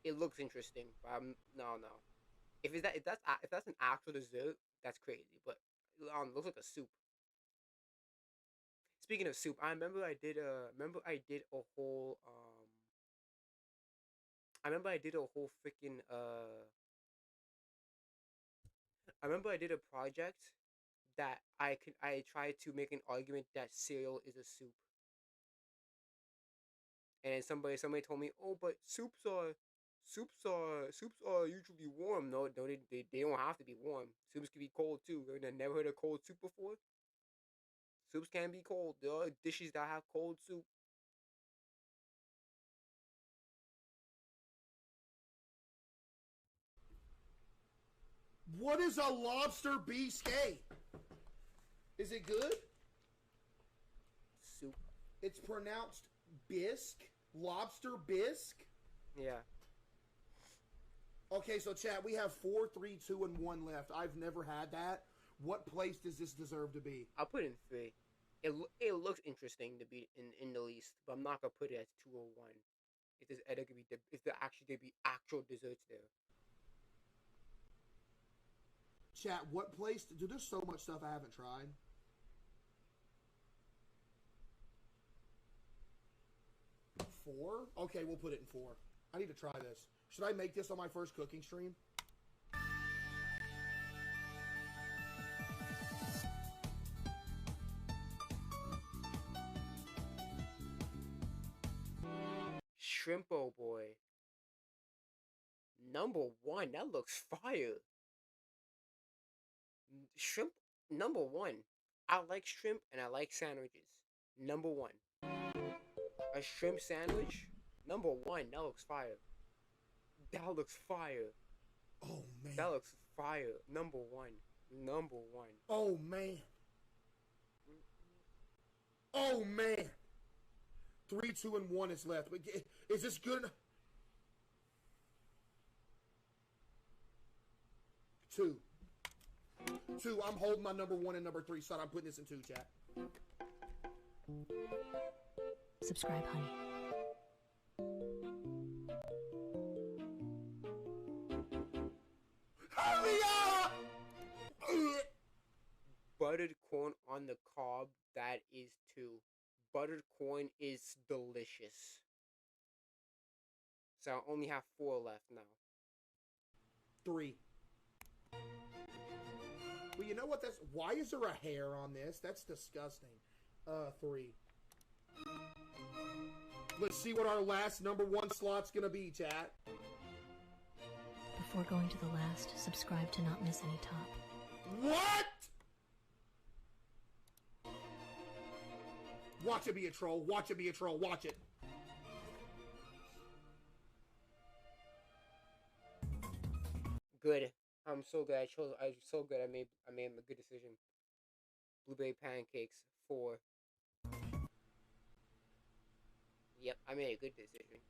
It looks interesting, but no. If that's an actual dessert, that's crazy. But it looks like a soup. Speaking of soup, I remember I did a whole freaking I remember I did a project that I tried to make an argument that cereal is a soup. And then somebody told me, "Oh, but soups are usually warm." No, they don't have to be warm. Soups can be cold too. I've never heard of cold soup before. Soups can be cold. There are dishes that have cold soup. What is a lobster bisque? Is it good? Soup. It's pronounced bisque. Lobster bisque? Yeah. Okay, so chat, we have 4, 3, 2, and 1 left. I've never had that. What place does this deserve to be? I'll put in 3. It looks interesting to be in the least, but I'm not gonna put it as 2 or 1. If there actually could be actual desserts there. Chat, what place? Dude, there's so much stuff I haven't tried. Four? Okay, we'll put it in 4. I need to try this. Should I make this on my first cooking stream? Shrimpo boy. Number 1. That looks fire. Shrimp number 1. I like shrimp and I like sandwiches. Number 1. A shrimp sandwich Number one, that looks fire. That looks fire. Oh man. That looks fire. Number one. Number one. Oh man. Oh man. 3, 2, and 1 is left. But is this good enough? 2. 2. I'm holding my number 1 and number 3 slot. I'm putting this in 2, chat. Subscribe, honey. Buttered corn on the cob, that is 2. Buttered corn is delicious. So I only have 4 left now. 3. Well, you know what? Why is there a hair on this? That's disgusting. 3. Let's see what our last number 1 slot's gonna be, chat. Before going to the last, subscribe to not miss any top. What? Watch it be a troll. Watch it be a troll. Watch it. Good. I'm so good. I'm so good. I made a good decision. Blueberry pancakes 4. Yep, I made a good decision.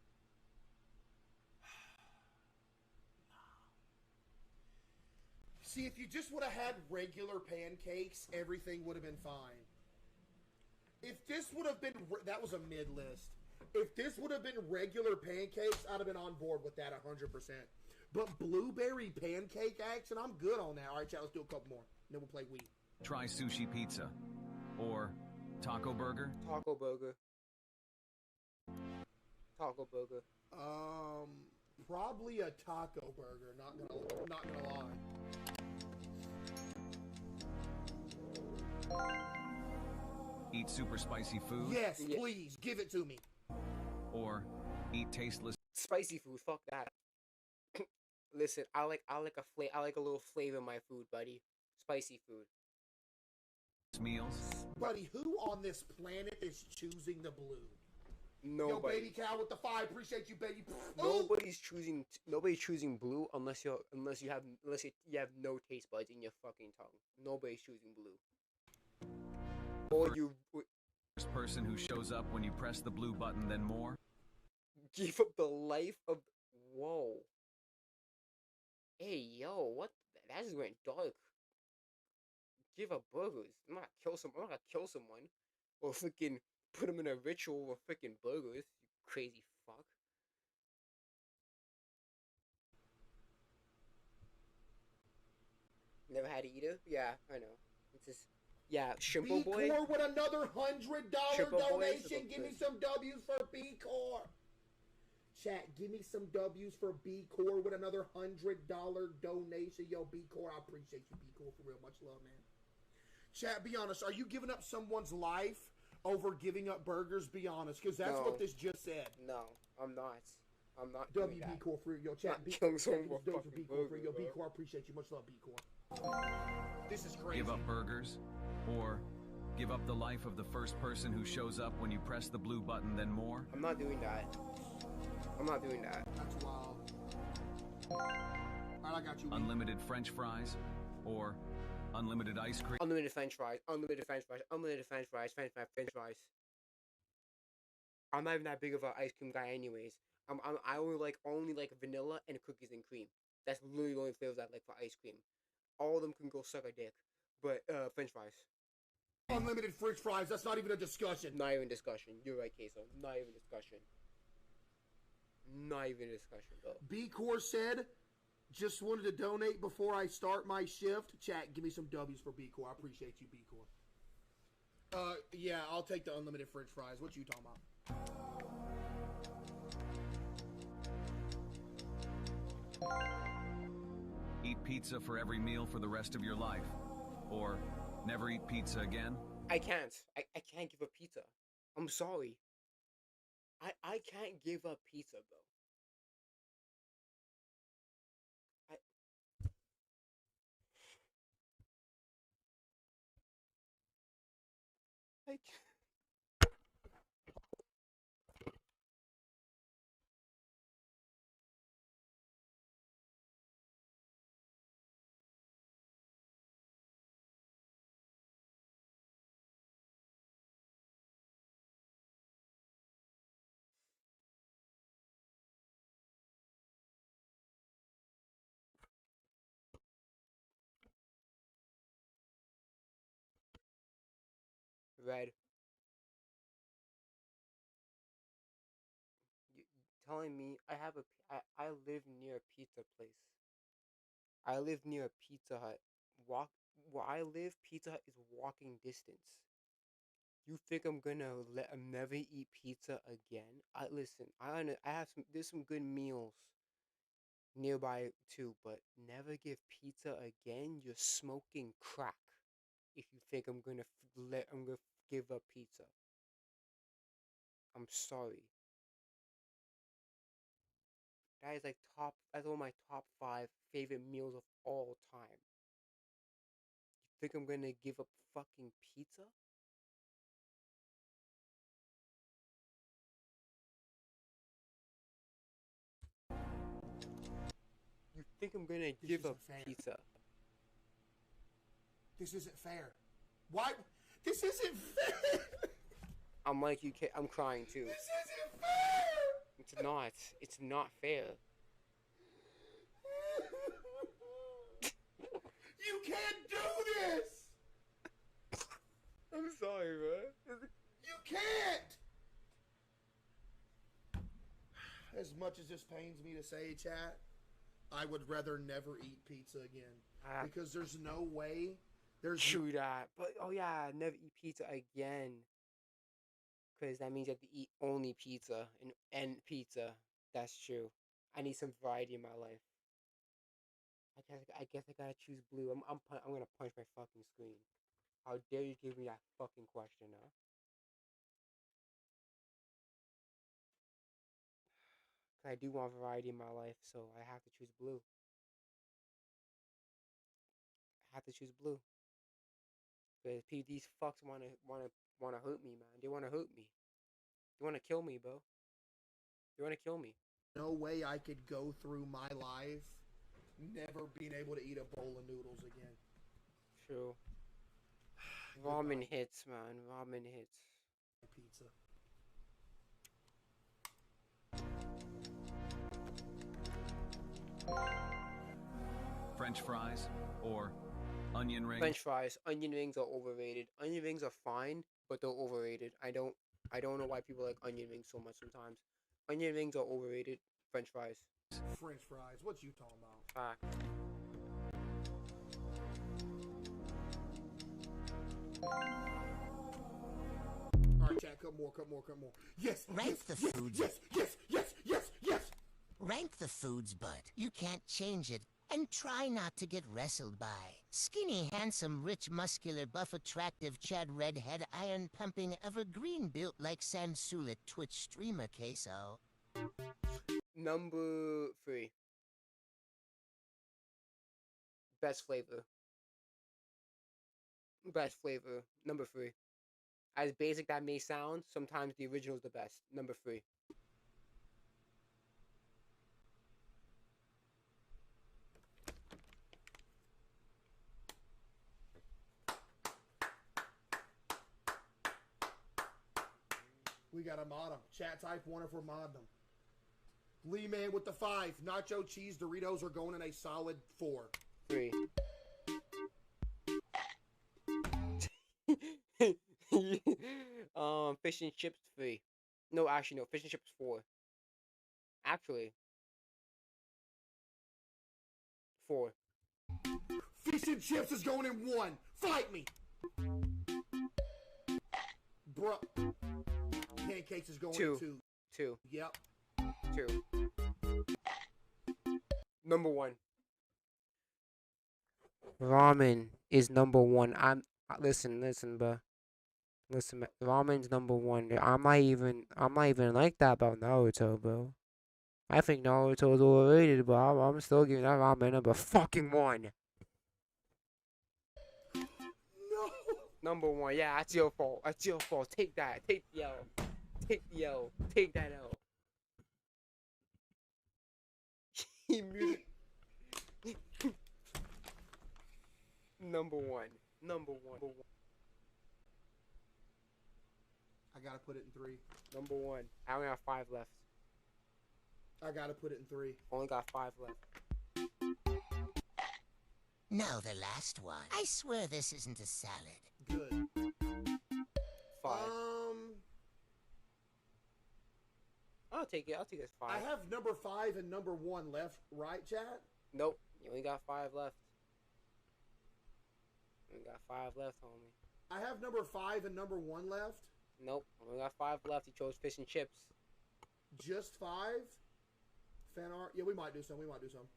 See, if you just would have had regular pancakes, everything would have been fine. If this would have been... That was a mid-list. If this would have been regular pancakes, I'd have been on board with that 100%. But blueberry pancake action, I'm good on that. All right, chat, let's do a couple more. Then we'll play Wii. Try sushi pizza. Or taco burger. Taco burger. Taco burger. Probably a taco burger. Not gonna lie. Eat super spicy food. Yes, please give it to me. Or eat tasteless spicy food. Fuck that. Listen, I like a little flavor in my food, buddy. Spicy food. Meals. Buddy, who on this planet is choosing the blue? Nobody. Yo, baby cow with the 5. Appreciate you, baby. Nobody's choosing blue unless you have no taste buds in your fucking tongue. Nobody's choosing blue. Or you first person who shows up when you press the blue button, then more. Give up the life of. Whoa. Hey yo, what? That just went dark. Give up burgers. I'm not gonna kill someone, or freaking put them in a ritual of freaking burgers. You crazy fuck. Never had it either. Yeah, I know. It's just Shimpo Boy. B-Core with another $100 donation. Give me some W's for B-Core. Chat, give me some W's for B-Core with another $100 donation. Yo, B-Core, I appreciate you, B-Core, for real. Much love, man. Chat, be honest. Are you giving up someone's life over giving up burgers? Be honest, because that's what this just said. No, I'm not. I'm not W doing that. B-Core for yo, chat. Killing someone for B-Core fucking for burger, yo, bro. B-Core, I appreciate you. Much love, B-Core. This is crazy. Give up burgers. Or give up the life of the first person who shows up when you press the blue button, then more. I'm not doing that. I'm not doing that. That's wild. Alright, I got you. Unlimited French fries. Or unlimited ice cream. Unlimited French fries. Unlimited French fries. Unlimited French fries. French fries. I'm not even that big of an ice cream guy, anyways. I only like vanilla and cookies and cream. That's literally the only flavors I like for ice cream. All of them can go suck a dick, but French fries. Unlimited French fries. That's not even a discussion. Not even discussion. You're right, Queso. Not even discussion. Not even discussion, though. B-Core said, just wanted to donate before I start my shift. Chat, give me some W's for B-Core. I appreciate you, B-Core. Yeah, I'll take the unlimited French fries. What you talking about? Eat pizza for every meal for the rest of your life. Or never eat pizza again. I can't. I can't give up pizza. I'm sorry. I can't give up pizza, bro. I can't. Red. You telling me I live near a pizza place. I live near a Pizza Hut. Where I live, Pizza Hut is walking distance. You think I'm gonna let him never eat pizza again? Listen. I have there's some good meals nearby too, but never give pizza again. You're smoking crack. If you think I'm gonna give up pizza, I'm sorry. That is like That's one of my top 5 favorite meals of all time. You think I'm gonna give up fucking pizza? You think I'm gonna give up pizza? This isn't fair. Why? This isn't fair. I'm like you. I'm crying too. This isn't fair. It's not. It's not fair. You can't do this. I'm sorry, man. You can't. As much as this pains me to say, chat, I would rather never eat pizza again because there's no way. True that, but never eat pizza again. Because that means you have to eat only pizza and pizza. That's true. I need some variety in my life. I guess I gotta choose blue. I'm gonna punch my fucking screen. How dare you give me that fucking question, huh? Cause I do want variety in my life, so I have to choose blue. I have to choose blue. Cause these fucks wanna hurt me, man. They wanna hurt me. They wanna kill me, bro. They wanna kill me. No way I could go through my life never being able to eat a bowl of noodles again. True. Ramen hits, man. Ramen hits. Pizza. French fries or onion rings? French fries. Onion rings are overrated. Onion rings are fine, but they're overrated. I don't know why people like onion rings so much sometimes. Onion rings are overrated. French fries. French fries. What you talking about? Fact. All right, chat. Cut more. Yes. Rank the foods. Yes. Rank the foods, but you can't change it. And try not to get wrestled by skinny, handsome, rich, muscular, buff, attractive, Chad redhead, iron-pumping, evergreen built like Sansulit Twitch streamer queso. Number 3. Best flavor. Number 3. As basic that may sound, sometimes the original is the best. Number 3. We gotta mod them. Chat type 1 if we're mod them. Lee Man with the 5. Nacho cheese Doritos are going in a solid 4. 3. Fish and chips 3. No, actually no. Fish and chips 4. Actually, 4. Fish and chips is going in 1. Fight me, bro. Pancakes is going in 2. 2. Yep. 2. Number 1. Ramen is number 1. Listen, bro. Listen, ramen's number 1. I'm not even like that about Naruto, bro. I think Naruto is overrated, but I'm still giving that ramen number fucking 1. No. Number 1. Yeah, that's your fault. Take that. Take the L. Take that L. He muted. Number 1. I gotta put it in 3. Number 1. I only have 5 left. I gotta put it in 3. Only got 5 left. Now the last one. I swear this isn't a salad. Good. I'll take it. I'll take it as I 5. have number 5 and number 1 left, right, chat? Nope. You only got 5 left. You only got 5 left, homie. I have number 5 and number 1 left. Nope. Only got 5 left. He chose fish and chips. Just 5? Fan art? Yeah, we might do some. We might do some.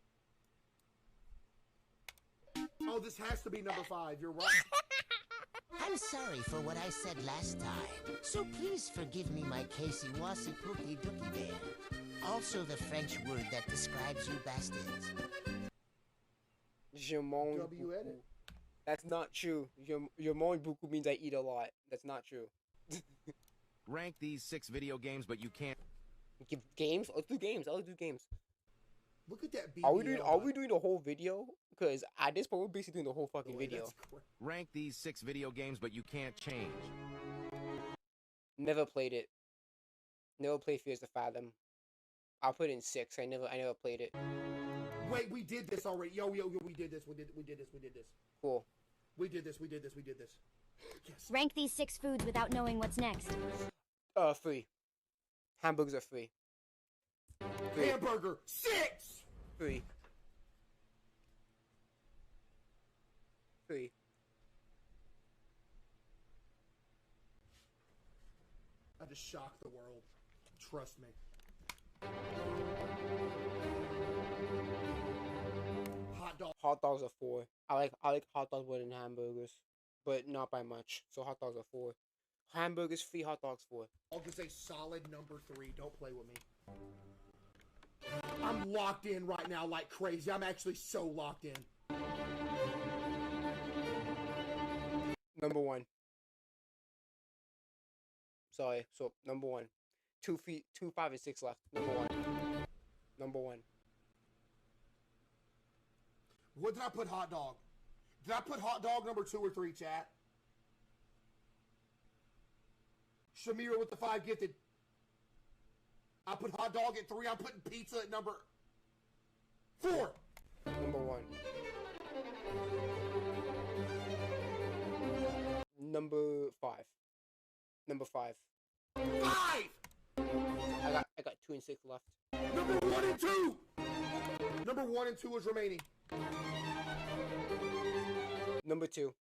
Oh, this has to be number 5. You're right. I'm sorry for what I said last time, so please forgive me my Casey Wassy Pookie Dookie Bear. Also the French word that describes you bastards. Jamon W edit. That's not true. Jamon buku means I eat a lot. That's not true. Rank these 6 video games, but you can't. Give games? Let's do games. I'll do games. Look at that BBL. Are we doing the whole video? Because at this point, we're basically doing the whole fucking video. Rank these 6 video games, but you can't change. Never played it. Never played Fears of Fathom. I'll put in 6. I never played it. Wait, we did this already. Yo, we did this. We did this. Cool. We did this. Yes. Rank these 6 foods without knowing what's next. Free. Hamburgers are free. Hamburger 6. Free. I just shocked the world. Trust me. Hot dog. Hot dogs are 4. I like hot dogs more than hamburgers, but not by much. So hot dogs are 4. Hamburgers free, hot dogs 4. I'll just say solid number 3. Don't play with me. I'm locked in right now like crazy. I'm actually so locked in. Number 1. Sorry. So number 1. 2, 5, and 6 left. Number 1. What did I put hot dog? Did I put hot dog number 2 or 3, chat? Shamira with the 5 gifted. I put hot dog at 3. I'm putting pizza at number 4. Number 1. Number 5. Number 5. 5! I got 2 and 6 left. Number 1 and 2! Number 1 and 2 is remaining. Number 2.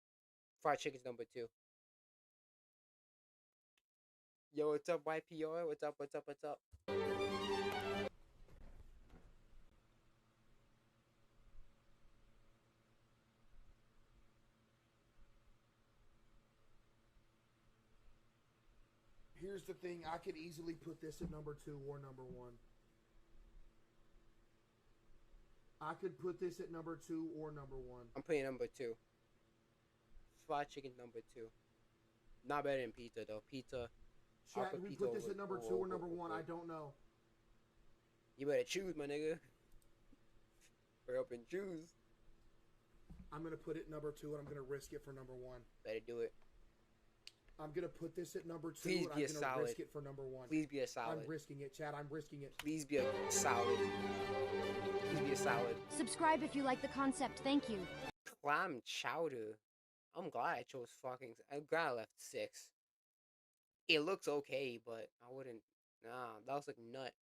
Fried chicken's number 2. Yo, what's up, YPR? What's up? Here's the thing. I could easily put this at number 2 or number 1. I could put this at number 2 or number 1. I'm putting number 2. Fried chicken number 2. Not better than pizza though. Pizza. Chat, do we put this at number 2 or number 1? I don't know. You better choose, my nigga. Hurry up and choose. I'm gonna put it number 2, and I'm gonna risk it for number 1. Better do it. I'm gonna put this at number 2, Please and be I'm a gonna salad. risk it for number 1. Please be a salad. I'm risking it, Chad. I'm risking it. Please be a salad. Please be a salad. Subscribe if you like the concept. Thank you. Clam chowder. I'm glad I chose fucking. I'm glad I left 6. It looks okay, but I wouldn't. Nah, that was like nut.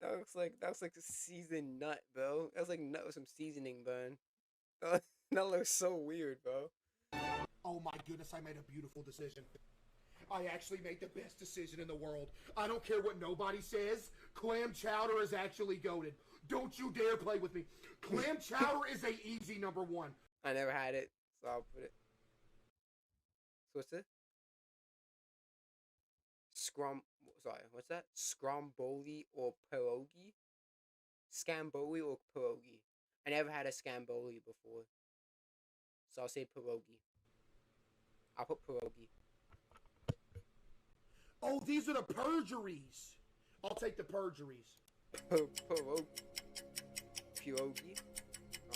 that looks like a seasoned nut, bro. That was like nut with some seasoning, bro. That looks so weird, bro. Oh my goodness, I made a beautiful decision. I actually made the best decision in the world. I don't care what nobody says. Clam chowder is actually goated. Don't you dare play with me. Clam chowder is a easy number 1. I never had it, so I'll put it. So what's it? What's that? Scromboli or pierogi? Scamboli or pierogi? I never had a scamboli before, so I'll say pierogi. I'll put pierogi. Oh, these are the perjuries. I'll take the perjuries. Pierogi?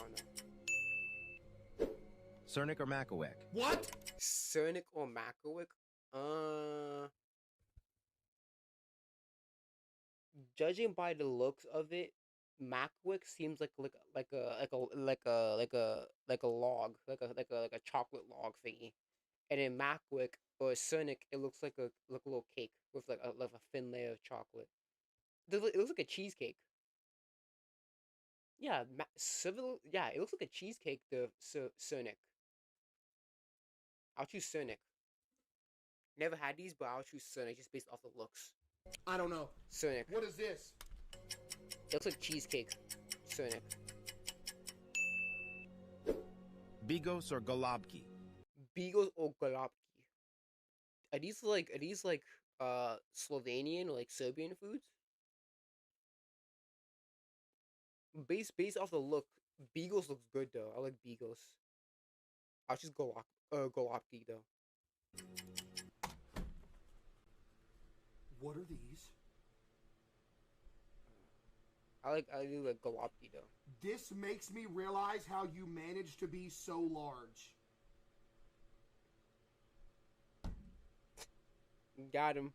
Oh no. Cernic or Makawek? What? Cernic or Makawek? Judging by the looks of it, Makawek seems like a log, like a chocolate log thingy. And in Macwick or Sonic, it looks like a little cake with like a thin layer of chocolate. It looks like a cheesecake. Yeah, yeah, it looks like a cheesecake. The Sonic. I'll choose Sonic. Never had these, but I'll choose Sonic just based off the looks. I don't know. Sonic. What is this? It looks like cheesecake. Sonic. Bigos or Golobki? Bigos or Golobki. Are these like Slovenian or like Serbian foods? Based off the look, Bigos looks good though. I like Bigos. I'll just Golobki though. What are these? I do like Golobki though. This makes me realize how you managed to be so large. Got him.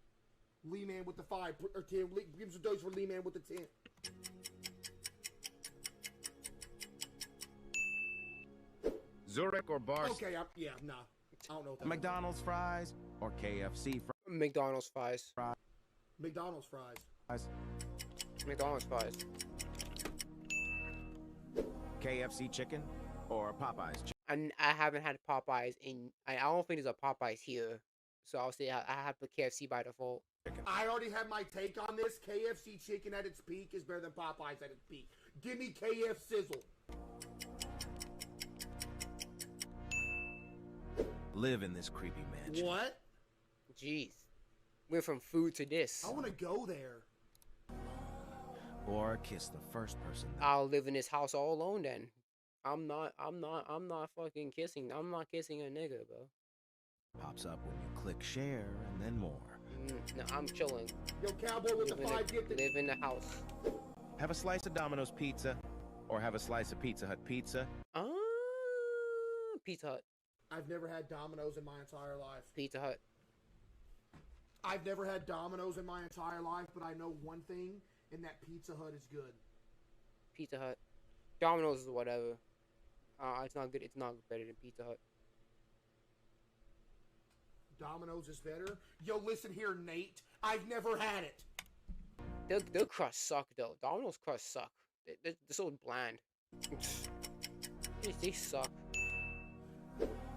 Lee Man with the 5 or 10. Give him some dose for Lee Man with the 10. Zurich or Bar? Okay, yeah, nah. I don't know. What that McDonald's fries or KFC fries? McDonald's fries. McDonald's fries. McDonald's fries. KFC chicken or Popeyes chicken? And I haven't had Popeyes I don't think there's a Popeyes here, so I'll say I have the KFC by default. I already have my take on this. KFC chicken at its peak is better than Popeyes at its peak. Give me KF Sizzle. Live in this creepy mansion. What? Jeez. Went from food to this. I want to go there. Or kiss the first person. I'll live in this house all alone then. I'm not fucking kissing. I'm not kissing a nigga, bro. Pops up when you click share and then more. No, I'm chilling. Yo, Cowboy with the 5 gifted. Live in the house. Have a slice of Domino's pizza or have a slice of Pizza Hut pizza. Pizza Hut. I've never had Domino's in my entire life. Pizza Hut. I've never had Domino's in my entire life, but I know one thing, and that Pizza Hut is good. Pizza Hut. Domino's is whatever. It's not good. It's not better than Pizza Hut. Domino's is better? Yo, listen here, Nate. I've never had it. Their crust suck, though. Domino's crust suck. They're so bland. They suck.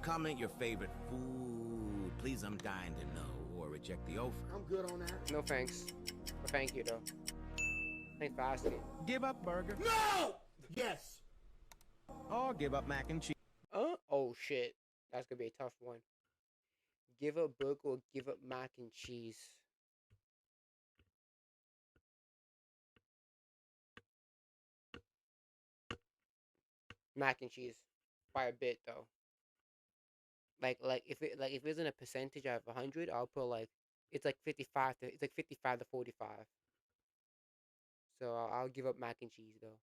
Comment your favorite food. Please, I'm dying to know. Or reject the offer. I'm good on that. No thanks. But thank you, though. Thanks for asking. Give up burger. No! Yes! Or give up mac and cheese. Oh, shit. That's gonna be a tough one. Give up burger or give up mac and cheese? Mac and cheese. By a bit, though. Like if it isn't a percentage out of 100, I'll put like it's like 55 to 45. So I'll give up mac and cheese though.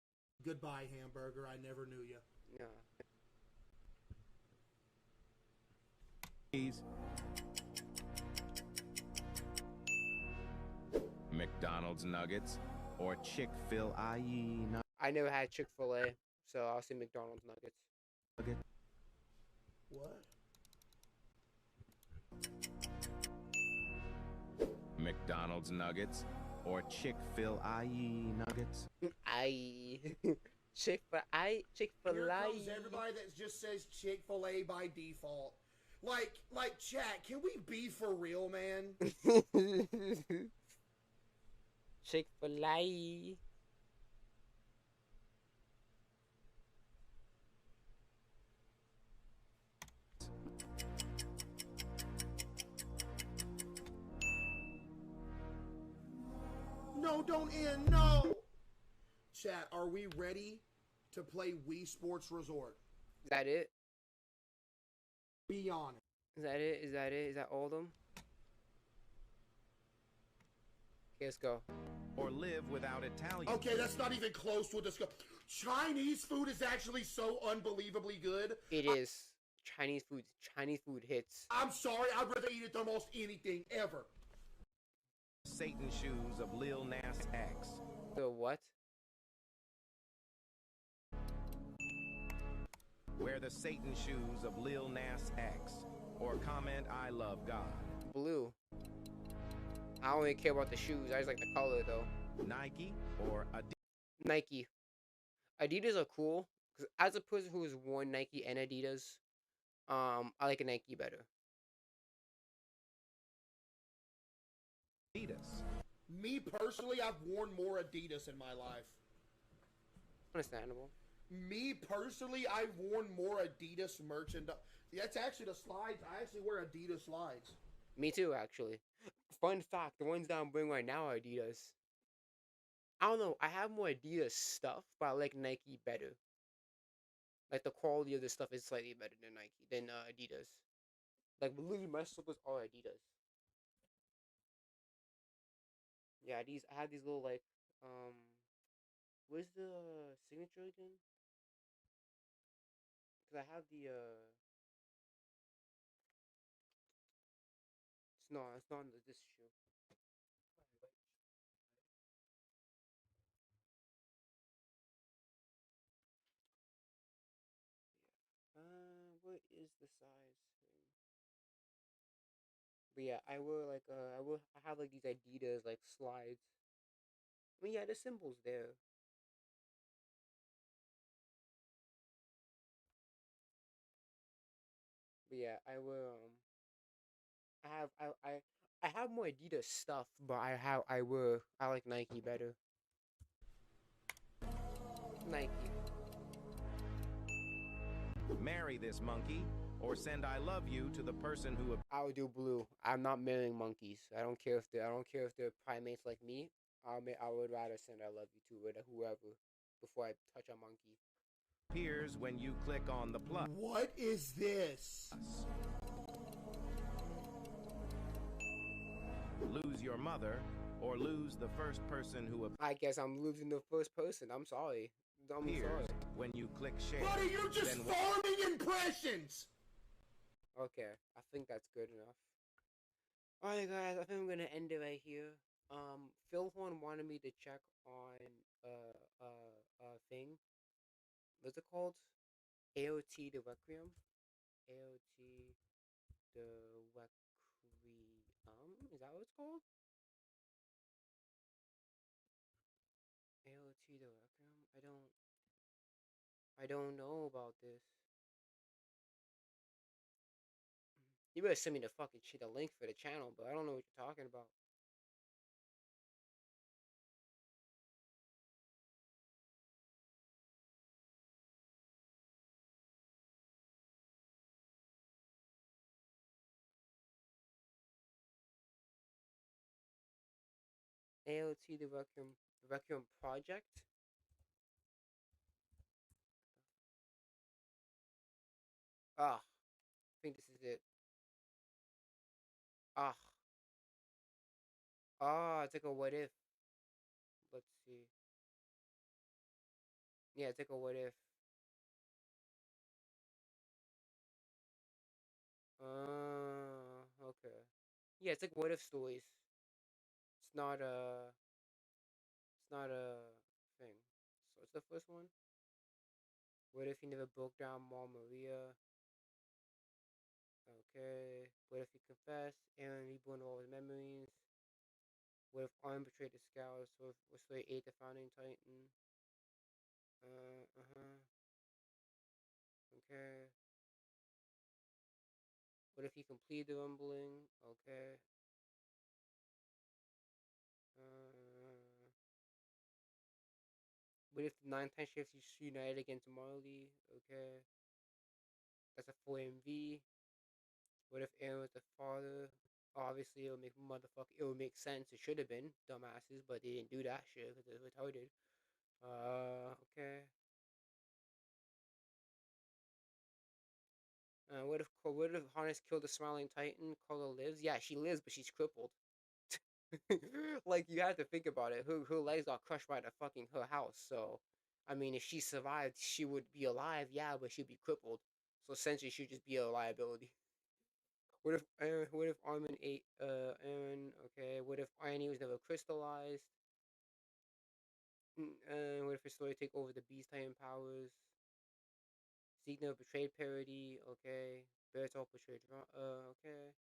Goodbye, hamburger. I never knew you. Yeah. Cheese. McDonald's nuggets or Chick-fil-A nuggets. I never had Chick-fil-A, so I'll say McDonald's nuggets. Okay. What? McDonald's nuggets or Chick-fil-A nuggets. Chick-fil-A. Here comes everybody that just says Chick-fil-A by default. Like, chat, can we be for real, man? Chick-fil-A. No, don't end, no! Chat, are we ready to play Wii Sports Resort? Is that it? Be honest. Is that it? Is that it? Is that all of them? Okay, let's go. Or live without Italian. Okay, that's not even close to a discussion. Chinese food is actually so unbelievably good. It is. Chinese food hits. I'm sorry, I'd rather eat it than almost anything ever. Satan shoes of Lil Nas X. The what? Wear the Satan shoes of Lil Nas X. or comment I love God. Blue. I don't really care about the shoes. I just like the color though. Nike or Adidas? Nike. Adidas are cool because as a person who has worn Nike and Adidas, I like a Nike better. Adidas. Me personally, I've worn more Adidas in my life. Understandable. Me personally, I've worn more Adidas merchandise. That's actually the slides. I actually wear Adidas slides. Me too, actually. Fun fact: the ones that I'm wearing right now are Adidas. I don't know. I have more Adidas stuff, but I like Nike better. Like the quality of the stuff is slightly better than Nike than Adidas. Like literally, my slippers are Adidas. Yeah, these I have these little like where's the signature again? Because I have the it's not in this shoe. What is the size thing? But yeah, I have like these Adidas like slides. I mean, yeah, the symbols there. But yeah, I have I have more Adidas stuff, but I like Nike better. Nike. Marry this monkey or send I love you to the person who... I would do blue. I'm not marrying monkeys. I don't care if they're primates like me. I would rather send I love you to whoever before I touch a monkey. Appears when you click on the plus. What is this? Lose your mother or lose the first person who... I guess I'm losing the first person. I'm sorry. Appears when you click share. Buddy, you're just farming impressions! Okay, I think that's good enough. Alright guys, I think I'm gonna end it right here. Phil Horn wanted me to check on thing. What's it called? AOT the Requiem? AOT the Requiem. Is that what it's called? AOT the Requiem? I don't know about this. You better send me the fucking shit, a link for the channel, but I don't know what you're talking about. AOT the Requiem Project. Ah, I think this is it. Ah. Ah, it's like a what if. Let's see. Yeah, it's like a what if. Okay. Yeah, it's like what if stories. It's not a. It's not a thing. So it's the first one. What if he never broke down Mom Maria? Okay. What if he confessed and reborn all his memories? What if Arn betrayed the Scouts? So he ate the founding Titan? Okay. What if he completed the rumbling? Okay. What if the 9 10 shifts is united against Marley? Okay. That's a 4MV. What if Aaron was the father? Obviously, it would make sense. It should have been dumbasses, but they didn't do that shit because they're retarded. Okay. What if Harness killed the Smiling Titan? Carla lives? Yeah, she lives, but she's crippled. Like you have to think about it. Her legs got crushed by her house. So, I mean, if she survived, she would be alive. Yeah, but she'd be crippled. So essentially, she'd just be a liability. What if Armin ate Aaron? Okay. What if Annie was never crystallized? What if her story take over the Beast Titan powers? Zeke never betrayed parody. Okay. Bears all portrayed wrong. Okay.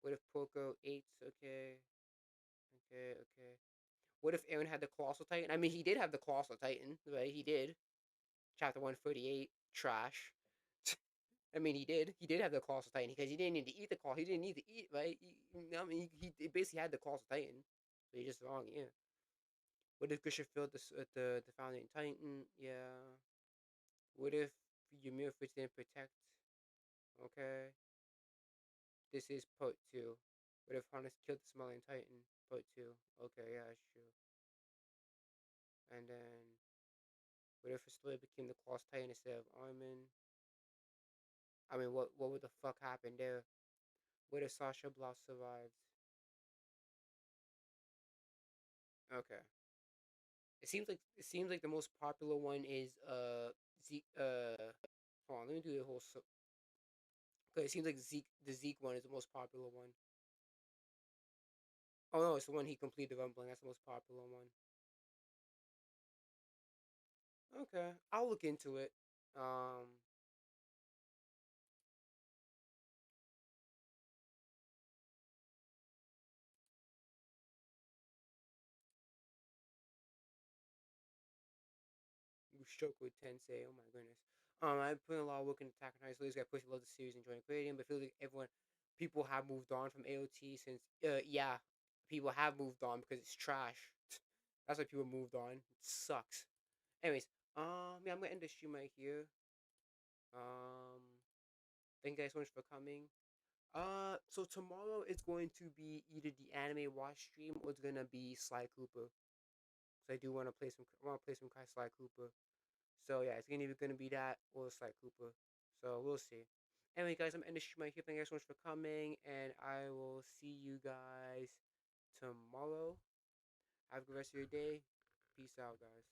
What if Poco 8's okay? Okay, okay. What if Aaron had the Colossal Titan? I mean, he did have the Colossal Titan, right? He did. Chapter 138, trash. I mean, he did. He did have the Colossal Titan because he didn't need to eat the call. He didn't need to eat, right? I mean, he basically had the Colossal Titan, but he's just wrong. Yeah. What if Grisha failed the Founding Titan? Yeah. What if Ymir Fitz didn't protect? Okay. This is part two. What if Harness killed the Smiling Titan? Part two. Okay, yeah, that's true. And then, what if Astoria became the Cross Titan instead of Armin? I mean, what would the fuck happen there? What if Sasha Bloss survived? Okay. It seems like the most popular one is Zeke. Hold on, let me do the whole. Okay, it seems like the Zeke one is the most popular one. Oh no, it's the one he completed rumbling. That's the most popular one. Okay, I'll look into it. Um, Mushoku Tensei. Oh my goodness. I put in a lot of work in Attack on Titan. So I personally love the series, enjoying creating, but I feel like people have moved on from AOT since. Yeah, people have moved on because it's trash. That's why people moved on. It sucks. Anyways, yeah, I'm gonna end the stream right here. Um, thank you guys so much for coming. So tomorrow it's going to be either the anime watch stream or it's gonna be Sly Cooper. So I do want to play some. I want to play some Sly Cooper. So yeah, it's either gonna be that or Sly Cooper. So we'll see. Anyway, guys, I'm ending the stream right here. Thank you guys so much for coming, and I will see you guys tomorrow. Have a good rest of your day. Peace out, guys.